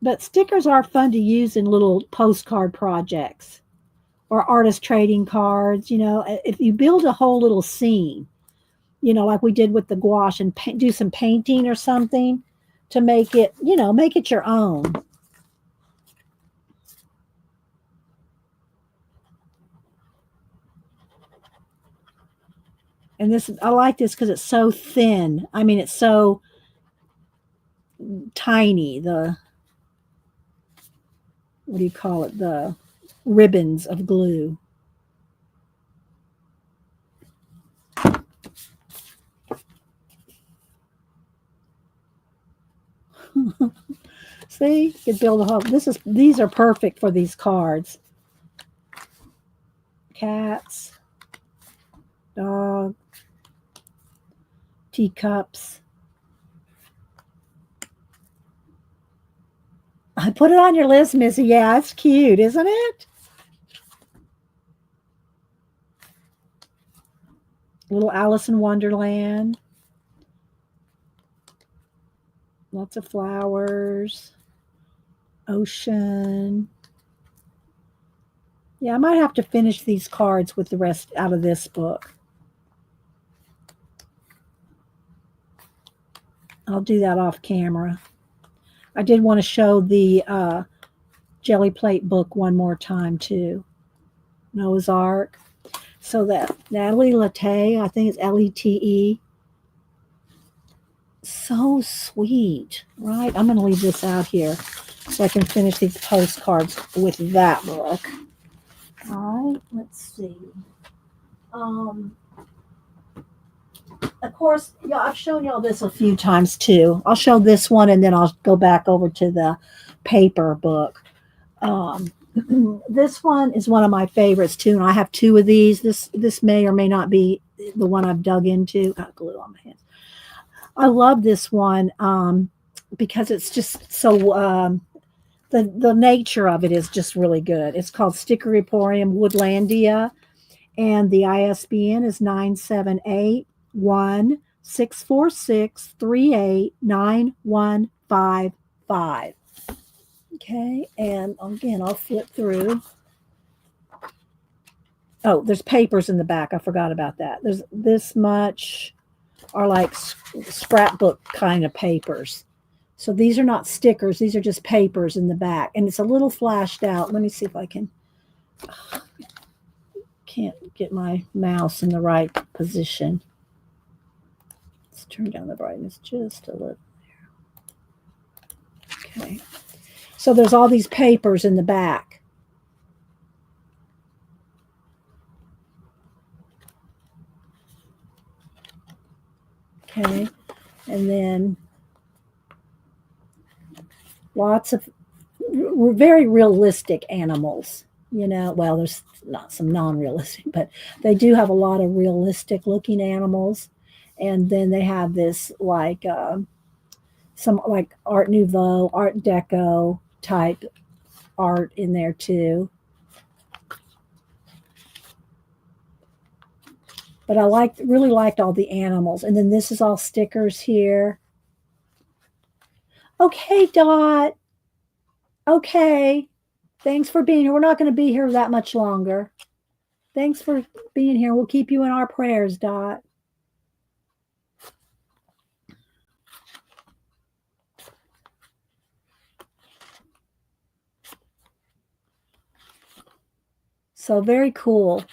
But stickers are fun to use in little postcard projects or artist trading cards. If you build a whole little scene, like we did with the gouache and do some painting or something to make it your own. And I like this because it's so thin. I mean, it's so tiny. What do you call it? The ribbons of glue. See, you could build a whole. These are perfect for these cards. Cats, dog, teacups. I put it on your list, Missy. Yeah, it's cute, isn't it? Little Alice in Wonderland. Lots of flowers. Ocean. Yeah, I might have to finish these cards with the rest out of this book. I'll do that off camera. I did want to show the Gelli plate book one more time too. Noah's Ark. So that Natalie Lete, I think it's Lete. So sweet, right? I'm going to leave this out here so I can finish these postcards with that book. All right, let's see. Of course, yeah, I've shown y'all this a few times too. I'll show this one and then I'll go back over to the paper book. This one is one of my favorites too, and I have two of these. This may or may not be the one I've dug into. Got glue on my hands. I love this one because it's just so the nature of it is just really good. It's called Sticker Emporium Woodlandia, and the ISBN is 978-1646-389155. Okay, and again, I'll flip through. Oh, there's papers in the back. I forgot about that. There's this much are like scrapbook kind of papers. So these are not stickers. These are just papers in the back. And it's a little flashed out. Let me see if I can't get my mouse in the right position. Let's turn down the brightness just a little there. Okay. So there's all these papers in the back. Okay. And then lots of very realistic animals. You know, well, there's not some non-realistic, but they do have a lot of realistic looking animals. And then they have this like some like Art Nouveau, Art Deco type art in there too. But I really liked all the animals. And then this is all stickers here. Okay, Dot. Okay. Thanks for being here. We're not going to be here that much longer. Thanks for being here. We'll keep you in our prayers, Dot. So very cool.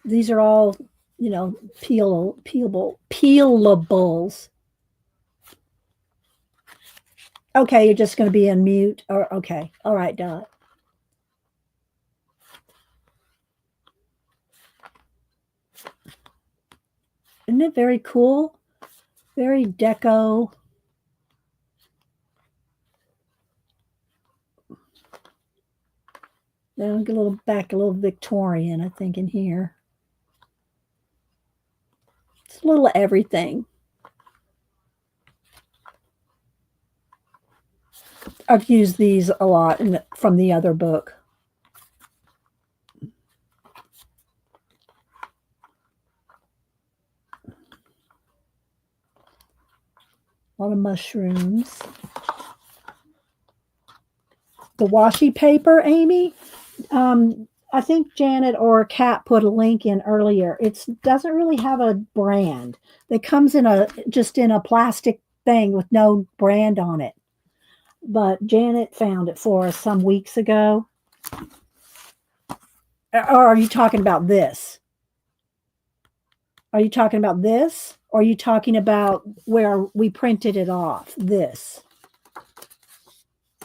These are all, you know, peelables. Okay, you're just going to be in mute. Or okay, all right, Dot. Isn't it very cool? Very deco. Then get a little back, a little Victorian, I think, in here. It's a little everything. I've used these a lot from the other book. A lot of mushrooms. The washi paper, Amy. I think Janet or Kat put a link in earlier. It doesn't really have a brand. It comes in just in a plastic thing with no brand on it. But Janet found it for us some weeks ago. Or are you talking about this? Are you talking about this? Or are you talking about where we printed it off? This.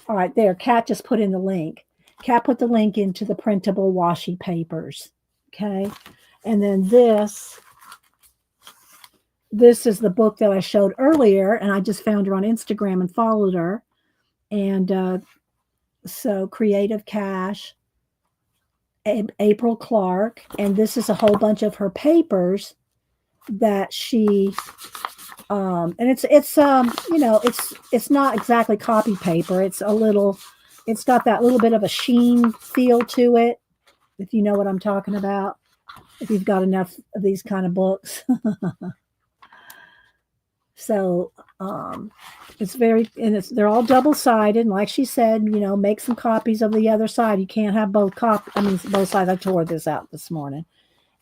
All right, there. Kat just put in the link. Kat put the link into the printable washi papers. Okay. And then this is the book that I showed earlier, and I just found her on Instagram and followed her. And so Creative Cash, April Clark, and this is a whole bunch of her papers that she and it's you know, it's not exactly copy paper. It's got that little bit of a sheen feel to it, if you know what I'm talking about, if you've got enough of these kind of books. So they're all double-sided, and like she said, you know, make some copies of the other side. You can't have both sides. I tore this out this morning.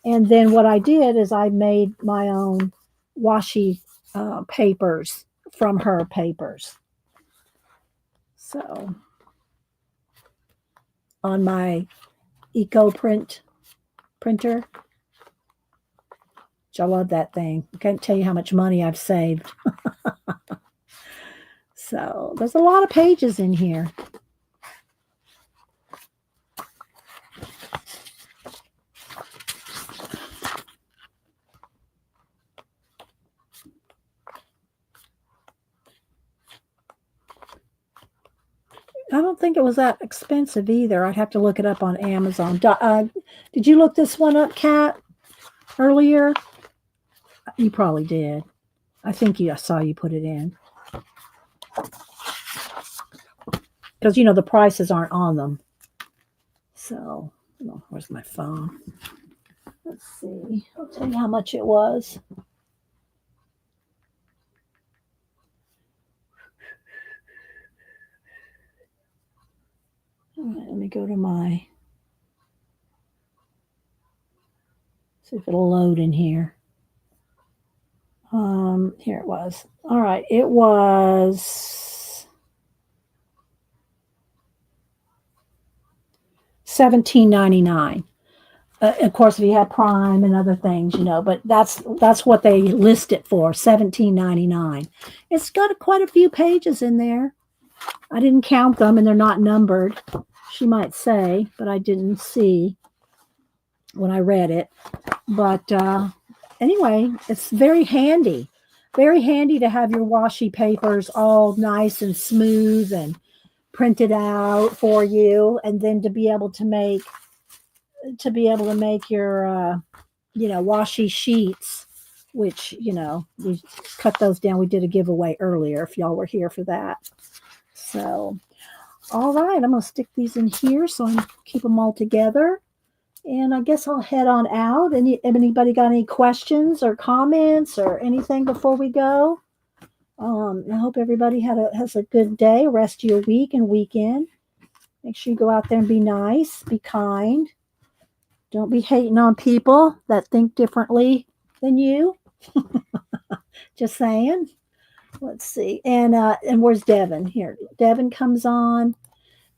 And then what I did is I made my own washi papers from her papers. So on my EcoPrint printer, which I love that thing. I can't tell you how much money I've saved. So there's a lot of pages in here. I don't think it was that expensive either. I'd have to look it up on Amazon. Did you look this one up, Kat, earlier? You probably did. I think I saw you put it in. Because, you know, the prices aren't on them. So, oh, where's my phone? Let's see. I'll tell you how much it was. All right, let me go to see if it'll load in here. Here it was. All right, it was $17.99. Of course, if you had Prime and other things, you know, but that's what they list it for, $17.99. It's got quite a few pages in there. I didn't count them, and they're not numbered. She might say, but I didn't see when I read it. But anyway, it's very handy. Very handy to have your washi papers all nice and smooth and printed out for you, and then to be able to make your washi sheets, which we cut those down. We did a giveaway earlier if y'all were here for that. So all right, I'm gonna stick these in here so I can keep them all together. And I guess I'll head on out. Anybody got any questions or comments or anything before we go? I hope everybody has a good day, rest of your week and weekend. Make sure you go out there and be nice, be kind. Don't be hating on people that think differently than you. Just saying. Let's see. And where's Devin? Here. Devin comes on.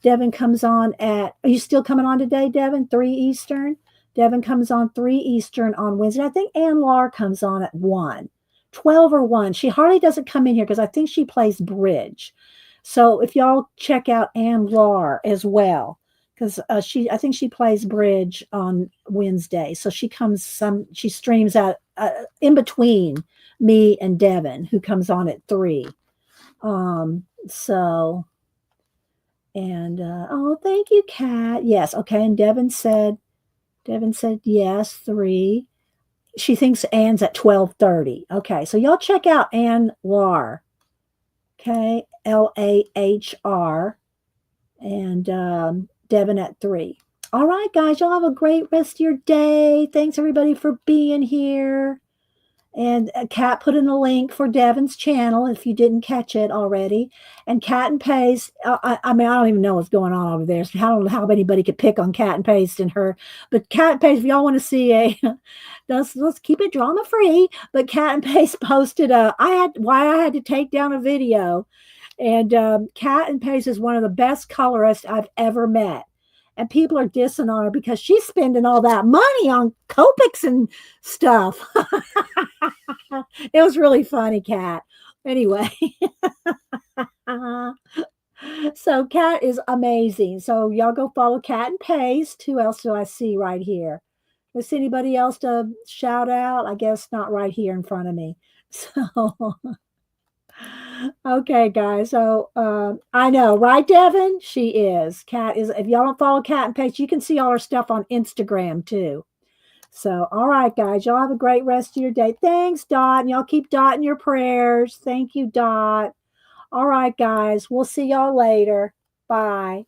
Devin comes on at, are you still coming on today, Devin? 3 Eastern? Devin comes on 3 Eastern on Wednesday. I think Ann Lar comes on at 1. 12 or 1. She hardly doesn't come in here because I think she plays bridge. So if y'all check out Ann Lar as well, because I think she plays bridge on Wednesday. So she streams out in between me and Devin, who comes on at 3. So, and oh, thank you, Kat. Yes, okay. And Devin said yes, 3. She thinks Ann's at 12:30. Okay, so y'all check out Ann Lahr. Okay, Lahr, and Devin at 3. All right, guys, y'all have a great rest of your day. Thanks everybody for being here. And Kat put in a link for Devin's channel if you didn't catch it already. And Cat and Paste, I mean, I don't even know what's going on over there. So I don't know how anybody could pick on Cat and Paste and her. But Cat and Paste, if y'all want to see let's keep it drama free. But Cat and Paste posted why I had to take down a video. And Cat and Paste is one of the best colorists I've ever met. And people are dissing on her because she's spending all that money on Copics and stuff. It was really funny, Cat. Anyway, so Cat is amazing. So y'all go follow Cat and Paste. Who else do I see right here? Is anybody else to shout out? I guess not right here in front of me. So okay, guys. So I know, right, Devin? She is. Cat is. If y'all don't follow Cat and Paste, you can see all her stuff on Instagram too. So, all right, guys, y'all have a great rest of your day. Thanks, Dot. And y'all keep Dot in your prayers. Thank you, Dot. All right, guys, we'll see y'all later. Bye.